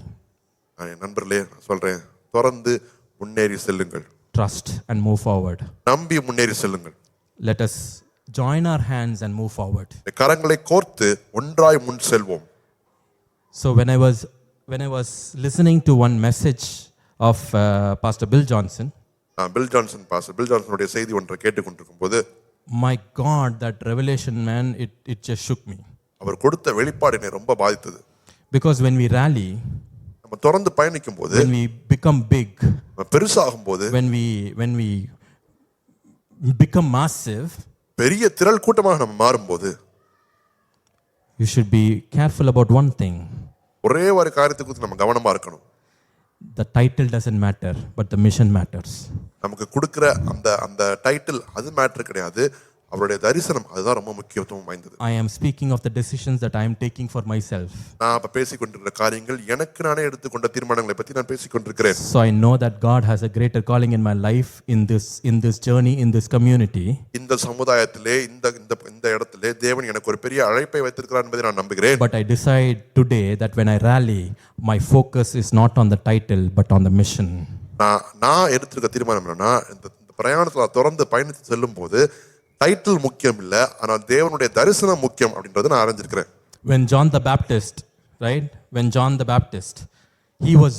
[SPEAKER 2] என் நண்பர்களே சொல்றேன், தொடர்ந்து முன்னேறி செல்லுங்கள்.
[SPEAKER 1] Trust and move forward.
[SPEAKER 2] நம்பி முன்னேறி செல்லுங்கள்.
[SPEAKER 1] Let us join our hands and move forward.
[SPEAKER 2] கரங்களை கோர்த்து ஒன்றாய் முன் செல்வோம்.
[SPEAKER 1] So when I was listening to one message of Pastor Bill Johnson,
[SPEAKER 2] Bill ஜான்சனுடைய செய்தி ஒன்றை கேட்டுக்கொண்டிருக்கும் போது,
[SPEAKER 1] my God, that revelation, man, it just shook me.
[SPEAKER 2] அவர் கொடுத்த வெளிப்பாடு என்னை ரொம்ப பாதித்தது.
[SPEAKER 1] Because when we rally,
[SPEAKER 2] நம்ம தொடர்ந்து பயணிக்கும் போது,
[SPEAKER 1] when we become big,
[SPEAKER 2] பெருசாகும் போது,
[SPEAKER 1] when we become massive,
[SPEAKER 2] பெரிய திரள் கூட்டமாக நம்ம மாறும்போது,
[SPEAKER 1] you should be careful about one thing.
[SPEAKER 2] ஒரே ஒரு காரியத்தை குறித்து நம்ம கவனமா இருக்கணும்.
[SPEAKER 1] The title doesn't matter, but the mission matters.
[SPEAKER 2] நமக்கு கொடுக்கிற அந்த டைட்டில் அது மேட்டர் கிடையாது, அவருடைய தரிசனம் அதுதான் ரொம்ப முக்கியத்துவம் வாய்ந்தது.
[SPEAKER 1] I am speaking of the decisions that I am taking for myself.
[SPEAKER 2] நான் இப்ப பேசிக்கொண்டிருக்கிற காரியங்கள் எனக்கு நானே எடுத்துக்கொண்ட தீர்மானங்களை பற்றி நான் பேசிக்கொண்டிருக்கிறேன்.
[SPEAKER 1] So I know that God has a greater calling in my life, in this journey, in this community.
[SPEAKER 2] இந்த சமுதாயத்திலே இந்த இடத்திலே தேவன் எனக்கு ஒரு பெரிய அழைப்பை வைத்திருக்கிறார் என்பதை நான் நம்புகிறேன்.
[SPEAKER 1] But I decide today that when I rally, my focus is not on the title but on the mission.
[SPEAKER 2] நான் எடுத்திருக்க தீர்மானம் என்னன்னா, இந்த பிரயாணத்துல தொடர்ந்து பயணித்து செல்லும் போது டைட்டில் முக்கியம் இல்ல, ஆனால் தேவனுடைய தரிசனம் முக்கியம் அப்படின்றத நான் அறிஞ்சிருக்கிறேன்.
[SPEAKER 1] When John the Baptist, right? When John the Baptist, he was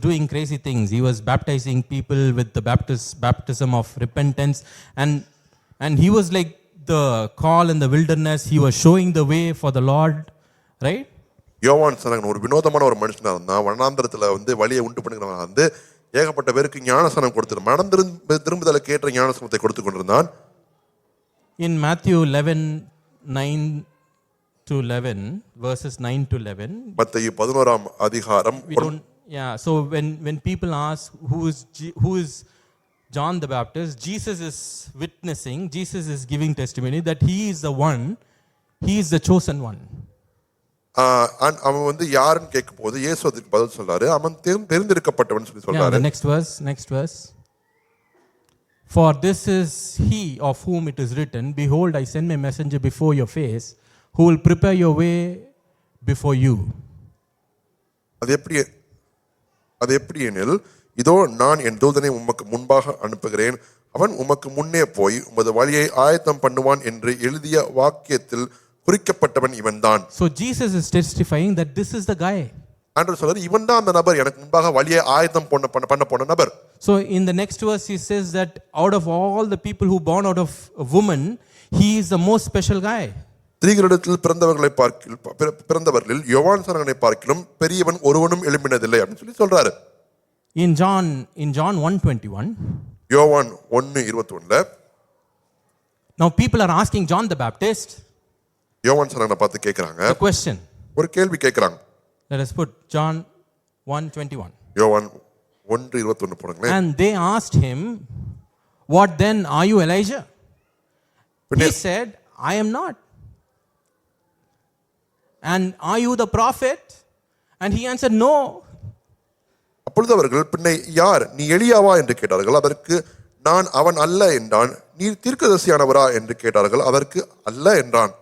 [SPEAKER 1] doing crazy things. He was baptizing people with the baptism of repentance, and he was like the call in the wilderness. He was showing the way for the Lord, right?
[SPEAKER 2] யோவான் ஸ்நானகன் ஒரு வினோதமான ஒரு மனுஷனா இருந்தான். வனாந்தரத்துல வழியை உண்டு பண்ணுகிறவன் ஏகப்பட்ட பேருக்கு ஞானஸ்நானம் கொடுத்து மனம் திரும்புதலுக்கு ஏற்ற ஞானஸ்நானத்தை கொடுத்து கொண்டிருந்தான்.
[SPEAKER 1] In Matthew 11:9 to 11, verses 9 to 11.
[SPEAKER 2] மத்தேயு 11ஆம் அதிகாரம்.
[SPEAKER 1] So when people ask who is John the Baptist, Jesus is witnessing, Jesus is giving testimony that he is the one, he is the chosen one.
[SPEAKER 2] அவன் யாருன்னு கேட்கும்போது இயேசு அதுக்கு பதில் சொல்றாரு, அவன் தெரிந்தெடுக்கப்பட்டவன் சொல்லி சொல்றாரு.
[SPEAKER 1] The next verse. For this is he of whom it is written, behold, I send my messenger before your face, who will prepare your way before you.
[SPEAKER 2] அது எப்படி எனில், இதோ நான் என் தூதனை உமக்கு முன்பாக அனுப்புகிறேன், அவன் உமக்கு முன்னே போய் உமது வழியை ஆயத்தம் பண்ணுவான் என்று எழுதிய வாக்கியத்தில் குறிக்கப்பட்டவன் இவன்தான்.
[SPEAKER 1] So Jesus is testifying that this is the guy.
[SPEAKER 2] ஆண்டவர் சொல்றாரு, இவன்தான் அந்த நபர், எனக்கு முன்பாக வழியை ஆயத்தம் பண்ண போன நபர்.
[SPEAKER 1] So in the next verse he says that out of all the people who born out of a woman, he is the most special guy.
[SPEAKER 2] ஸ்திரீகளிடத்தில் பிறந்தவர்களில் யோவான் ஸ்நானகனை பார்க்கிலும் பெரியவன் ஒருவனும் எழும்பினதில்லை அப்படின்னு சொல்லி சொல்றாரு.
[SPEAKER 1] In John 1:21,
[SPEAKER 2] யோவான் 1:21,
[SPEAKER 1] now people are asking John the Baptist,
[SPEAKER 2] யோவான் ஸ்நானகனை பார்த்து கேக்குறாங்க,
[SPEAKER 1] the question,
[SPEAKER 2] ஒரு கேள்வி கேக்குறாங்க.
[SPEAKER 1] let us put John 1:21.
[SPEAKER 2] யோவான் 1:21 போடுங்களேன்.
[SPEAKER 1] And they asked him, what then, are you Elijah? He said, I am not. And are you the prophet? And he answered, no.
[SPEAKER 2] அப்பொழுது அவர்கள், பின்னை யார், நீ எலியாவா என்று கேட்டார்கள். அதற்கு நான் அவன் அல்ல என்றான். நீ தீர்க்கதரிசியானவரா என்று கேட்டார்கள். அதற்கு அல்ல என்றான்.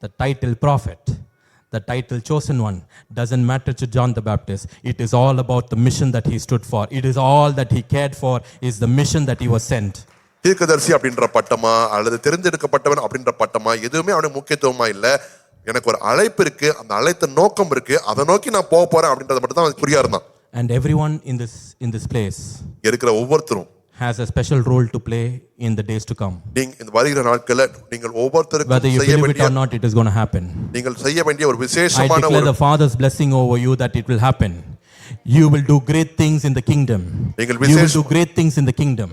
[SPEAKER 1] The title prophet, the title chosen one doesn't matter to John the Baptist. It is all about the mission that he stood for. It is all that he cared for, is the mission that he was sent.
[SPEAKER 2] தீர்க்கதரிசி அப்படின்ற பட்டமா அல்லது தெரிந்தெடுக்கப்பட்டவன் அப்படின்ற பட்டமா எதுவுமே அவனுக்கு முக்கியத்துவமா இல்ல. எனக்கு ஒரு அழைப்பு இருக்கு, அந்த அழைத்த நோக்கம் இருக்கு, அதை நோக்கி நான் போக போறேன் அப்படின்றத மட்டும் தான் குறியா இருந்தான்.
[SPEAKER 1] And everyone in this place
[SPEAKER 2] இருக்கிற ஒவ்வொருத்தரும்
[SPEAKER 1] has a special role to play in the days to come.
[SPEAKER 2] நீங்க இந்த வருகிற நாட்களில் நீங்கள் ஒவ்வொருத்தருக்கும்
[SPEAKER 1] whether you believe it or not, it is going to happen.
[SPEAKER 2] நீங்கள் செய்ய வேண்டிய ஒரு விசேஷமான
[SPEAKER 1] I declare the Father's blessing over you that it will happen. You will do great things in the kingdom. You will do great things in the kingdom.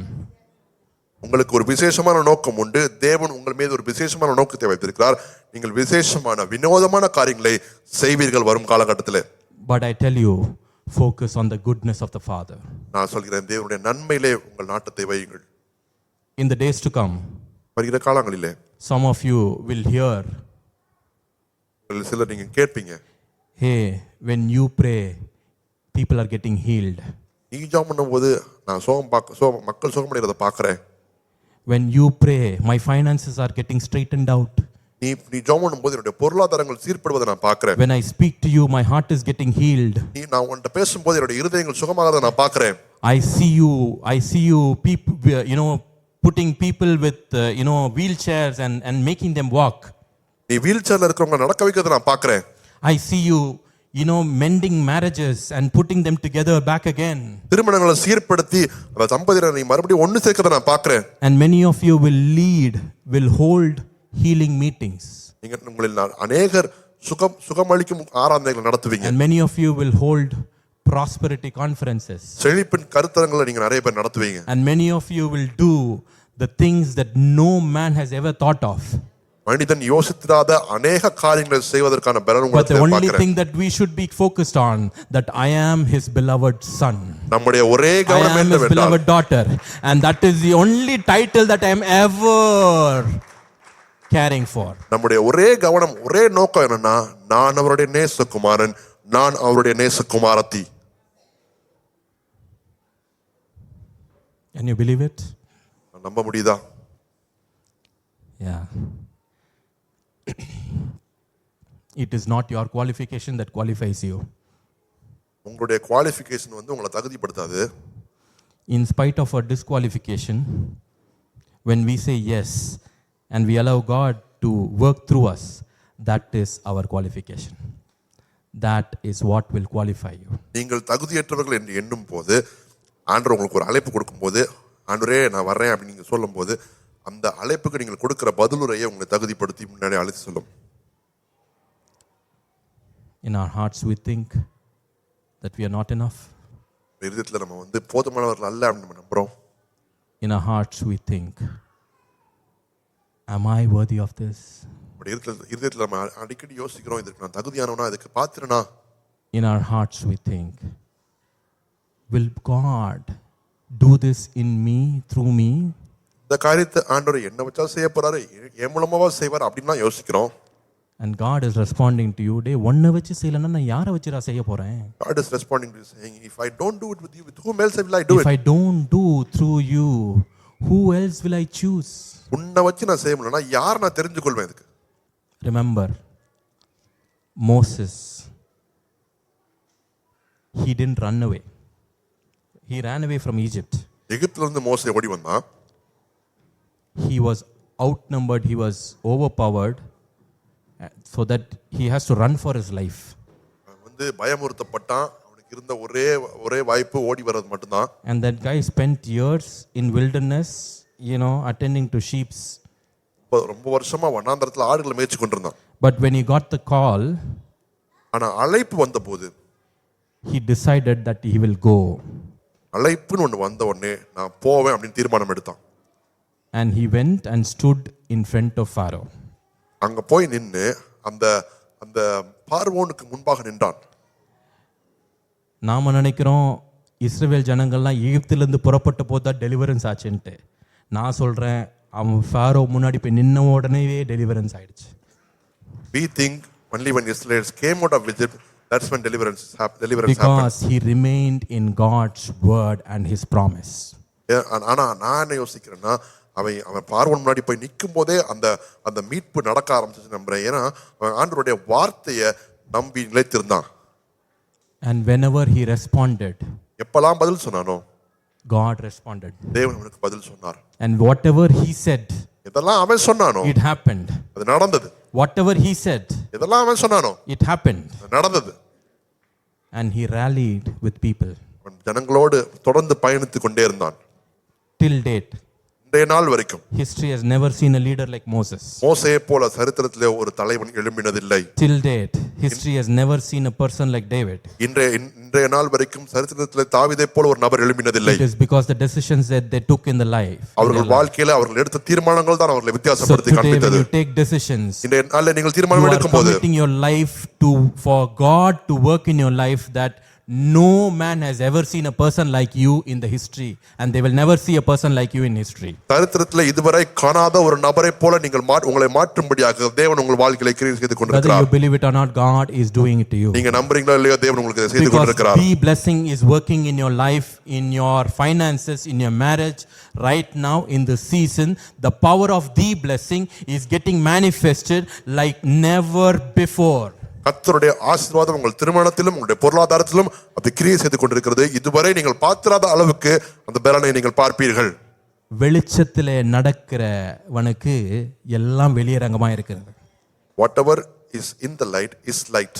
[SPEAKER 2] உங்களுக்கு ஒரு விசேஷமான நோக்கம் உண்டு. தேவன் உங்கள் மீது ஒரு விசேஷமான நோக்கத்தை வைத்திருக்கிறார். நீங்கள் விசேஷமான வினோதமான காரியங்களை செய்வீர்கள் வரும் காலகட்டத்தில்.
[SPEAKER 1] But I tell you, focus on the goodness of the Father.
[SPEAKER 2] நான் சொல்கிறேன், தேவனுடைய நன்மையிலே உங்கள் நாட்டத்தை வையுங்கள்.
[SPEAKER 1] In the days to come,
[SPEAKER 2] வருகிற காலங்களிலே
[SPEAKER 1] some of you will hear,
[SPEAKER 2] சிலர் நீங்க கேட்பீங்க,
[SPEAKER 1] hey, when you pray, people are getting healed.
[SPEAKER 2] நீ ஜெபம் பண்ணும்போது நான் மக்கள் சுகமடைகிறத பார்க்கிறேன்.
[SPEAKER 1] When you pray, my finances are getting straightened out.
[SPEAKER 2] நீ ஜெபம் பண்ணும்போது என்னுடைய பொருளாதாரங்கள் சீர்படுவதை நான் பார்க்கிறேன்.
[SPEAKER 1] When I speak to you, my heart is getting healed.
[SPEAKER 2] நான் உன்கிட்ட பேசும்போது என்னுடைய இருதயங்கள் சுகமாகறதை நான் பார்க்கிறேன்.
[SPEAKER 1] I see you people, putting people with wheelchairs and making them walk.
[SPEAKER 2] நீ வீல் சேர்ல இருக்கிறவங்க நடக்க வைக்கிறதை நான் பார்க்கிறேன்.
[SPEAKER 1] I see you mending marriages and putting them together back again.
[SPEAKER 2] திருமணங்களை சீர்படுத்தி அந்த தம்பதியரை நீ மறுபடியும் ஒன்னு சேர்க்கிறதை நான் பார்க்கிறேன்.
[SPEAKER 1] And many of you will hold healing meetings.
[SPEAKER 2] நீங்க உங்களில் அநேகர் சுகமளிக்கும் ஆராதனைகளை நடத்துவீங்க.
[SPEAKER 1] And many of you will hold prosperity conferences.
[SPEAKER 2] செழிப்பின் கருத்தரங்களை நீங்க நிறைய பேர் நடத்துவீங்க.
[SPEAKER 1] And many of you will do the things that no man has ever thought of.
[SPEAKER 2] மனிதன் யோசித்திராத அநேக காரியங்களை செய்வதற்கான பலன்
[SPEAKER 1] But the
[SPEAKER 2] உங்களுக்கு
[SPEAKER 1] only
[SPEAKER 2] பார்க்கிறேன்.
[SPEAKER 1] thing that we should be focused on, that I am his beloved son.
[SPEAKER 2] நம்முடைய ஒரே
[SPEAKER 1] I
[SPEAKER 2] கவனம்
[SPEAKER 1] am his
[SPEAKER 2] என்னவென்றால்
[SPEAKER 1] beloved daughter. And that is the only title that I am ever caring for.
[SPEAKER 2] நம்முடைய ஒரே கவனம் ஒரே நோக்கம் என்னன்னா, நான் அவருடைய நேசகுமாரன், நான் அவருடைய நேசகுமாரத்தி.
[SPEAKER 1] Can you believe it?
[SPEAKER 2] நம்ப முடியுதா?
[SPEAKER 1] Yeah. It is not your qualification that qualifies you.
[SPEAKER 2] உங்களுடைய குவாலிஃபிகேஷன் உங்களை தகுதிப்படுத்தாது.
[SPEAKER 1] In spite of our disqualification, when we say yes and we allow God to work through us, that is our qualification. That is what will qualify you.
[SPEAKER 2] நீங்கள் தகுதியற்றவர்கள் என்று எண்ணும் போது, ஆண்டவர் உங்களுக்கு ஒரு அழைப்பு கொடுக்கும்போது, ஆண்டவரே நான் வர்றேன் அப்படின்னு நீங்க சொல்லும்போது, அந்த அழைப்புக்கு நீங்கள் கொடுக்கிற பதிலுரையை உங்களை தகுதிப்படுத்தி முன்னாடி அழைத்து சொல்லும்.
[SPEAKER 1] In our hearts we think that we are not enough.
[SPEAKER 2] இருதயத்தில் நம்ம போதுமானவர்கள் அல்ல அப்படின்னு நம்ம நம்புறோம்.
[SPEAKER 1] In our hearts we think, am I worthy of this?
[SPEAKER 2] இருதயத்தில் நம்ம அடிக்கடி யோசிக்கிறோம், இதுக்கு நான் தகுதியானவனா, இதுக்கு பாத்திரனா.
[SPEAKER 1] In our hearts we think, will God do this in me, through me?
[SPEAKER 2] இந்த காரியத்தை ஆண்டவர் என்ன வச்சா செய்ய போறாரு, என் மூலமாவா செய்வார் அப்படின்னு யோசிக்கிறோம்.
[SPEAKER 1] And God is responding to you, டேய் ஒன்ன வச்சு செய்யலன்னா நான் யாரை வச்சுடா செய்ய போறேன்?
[SPEAKER 2] God is responding to saying, if I don't do it with you, with whom else will I do it?
[SPEAKER 1] If I don't do through you, who else will I choose?
[SPEAKER 2] உன்னை வச்சு நான் செய்ய முடியலன்னா யார் நான் தெரிஞ்சு கொள்வேன் இதுக்கு?
[SPEAKER 1] Remember, Moses, he didn't run away. He ran away from Egypt.
[SPEAKER 2] எகிப்திலிருந்து மோசே ஓடி வந்தான்.
[SPEAKER 1] He was outnumbered, he was overpowered, so that he has to run for his life.
[SPEAKER 2] பயமுறுத்தப்பட்டான். அவனுக்கு இருந்த ஒரே வாய்ப்பு ஓடி வர்றது மட்டும்தான்.
[SPEAKER 1] And that guy spent years in wilderness, attending to sheep.
[SPEAKER 2] ரொம்ப வருஷமா வனாந்தரத்துல ஆடுகளை மேய்ச்சி கொண்டிருந்தான்.
[SPEAKER 1] But when he got the call,
[SPEAKER 2] ஆனா அழைப்பு வந்தபோது
[SPEAKER 1] he decided that he will go.
[SPEAKER 2] அழைப்புன்னு ஒன்று வந்த உடனே நான் போவேன் அப்படின்னு தீர்மானம் எடுத்தான்.
[SPEAKER 1] And he went and stood in front of Pharaoh.
[SPEAKER 2] அங்க போய் நின்னு அந்த பார்வோனுக்கு முன்பாக நின்றான்.
[SPEAKER 1] நாம நினைக்கிறோம் இஸ்ரவேல் ஜனங்கள்லாம் எகிப்திலிருந்து புறப்பட்ட போது தான் டெலிவரன்ஸ் ஆச்சுன்ட்டு. நான் சொல்றேன், அவன் ஃபாரோ முன்னாடி போய் நின்ன உடனேவே டெலிவரன்ஸ் ஆயிடுச்சு.
[SPEAKER 2] We think only when Israelites came out of Egypt, that's when deliverance happened.
[SPEAKER 1] Because he remained in God's word and his promise.
[SPEAKER 2] ஆனா நான் என்ன யோசிக்கிறேன்னா, அவன் பார்வோன் முன்னாடி போய் நிற்கும் போதே அந்த மீட்பு நடக்க ஆரம்பிச்சு நம்புறேன். ஏன்னா அவன் ஆண்டவருடைய வார்த்தையை நம்பி நிலைத்திருந்தான்.
[SPEAKER 1] And whenever he responded,
[SPEAKER 2] எப்பெல்லாம் பதில் சொன்னானோ,
[SPEAKER 1] God responded.
[SPEAKER 2] தேவன் அவனுக்கு பதில் சொன்னார்.
[SPEAKER 1] And whatever he said,
[SPEAKER 2] இதெல்லாம் அவன் சொன்னானோ,
[SPEAKER 1] it happened.
[SPEAKER 2] அது நடந்தது.
[SPEAKER 1] Whatever he said,
[SPEAKER 2] இதெல்லாம் அவன் சொன்னானோ,
[SPEAKER 1] it happened.
[SPEAKER 2] நடந்தது.
[SPEAKER 1] And he rallied with people.
[SPEAKER 2] ஜனங்களோடு தொடர்ந்து பயணித்துக் கொண்டே இருந்தான்.
[SPEAKER 1] Till date,
[SPEAKER 2] இன்றைய நாள் வரைக்கும்
[SPEAKER 1] history has never seen a leader like Moses.
[SPEAKER 2] மோசேயை போல சரித்திரத்திலே ஒரு தலைவன் எழும்பினதில்லை.
[SPEAKER 1] Till date, history has never seen a person like David.
[SPEAKER 2] இன்றைய நாள் வரைக்கும் சரித்திரத்திலே தாவீதை போல ஒரு நபர் எழும்பினதில்லை.
[SPEAKER 1] It is because the decisions that they took in the life.
[SPEAKER 2] அவர்கள் வாழ்க்கையில அவர்கள் எடுத்த தீர்மானங்கள் தான் அவர்களை வித்தியாசப்படுத்தி
[SPEAKER 1] So today when
[SPEAKER 2] காண்பித்தது.
[SPEAKER 1] you take decisions,
[SPEAKER 2] இன்றைய நாளில் நீங்கள் தீர்மானம்
[SPEAKER 1] you are
[SPEAKER 2] எடுக்கும்போது
[SPEAKER 1] committing your life for God to work in your life, that no man has ever seen a person like you in the history, and they will never see a person like you in history.
[SPEAKER 2] சரித்திரத்தில் இதுவரை காணாத ஒரு நபரை போல நீங்கள் உங்களை மாற்றும்படியாக தேவன் உங்கள் வாழ்க்கையில கிரியை செய்து
[SPEAKER 1] Whether
[SPEAKER 2] கொண்டிருக்கிறார்.
[SPEAKER 1] you believe it or not, God is doing it to you.
[SPEAKER 2] நீங்க நம்புறீங்களோ இல்லையோ தேவன் உங்களுக்கு இதை செய்து
[SPEAKER 1] Because
[SPEAKER 2] கொண்டிருக்கிறார்.
[SPEAKER 1] the blessing is working in your life, in your finances, in your marriage. Right now in the season, the power of the blessing is getting manifested like never before.
[SPEAKER 2] கர்த்தருடைய ஆசீர்வாதம் உங்கள் திருமணத்திலும் உங்களுடைய பொருளாதாரத்திலும் அது கிரியை செய்து கொண்டிருக்கிறது. இதுவரை நீங்கள் பார்த்திராத அளவுக்கு அந்த பலனை நீங்கள் பார்ப்பீர்கள்.
[SPEAKER 1] வெளிச்சத்திலே நடக்கிறவனுக்கு எல்லாம் வெளியரங்கமா இருக்கிறது.
[SPEAKER 2] Whatever is in the light is light.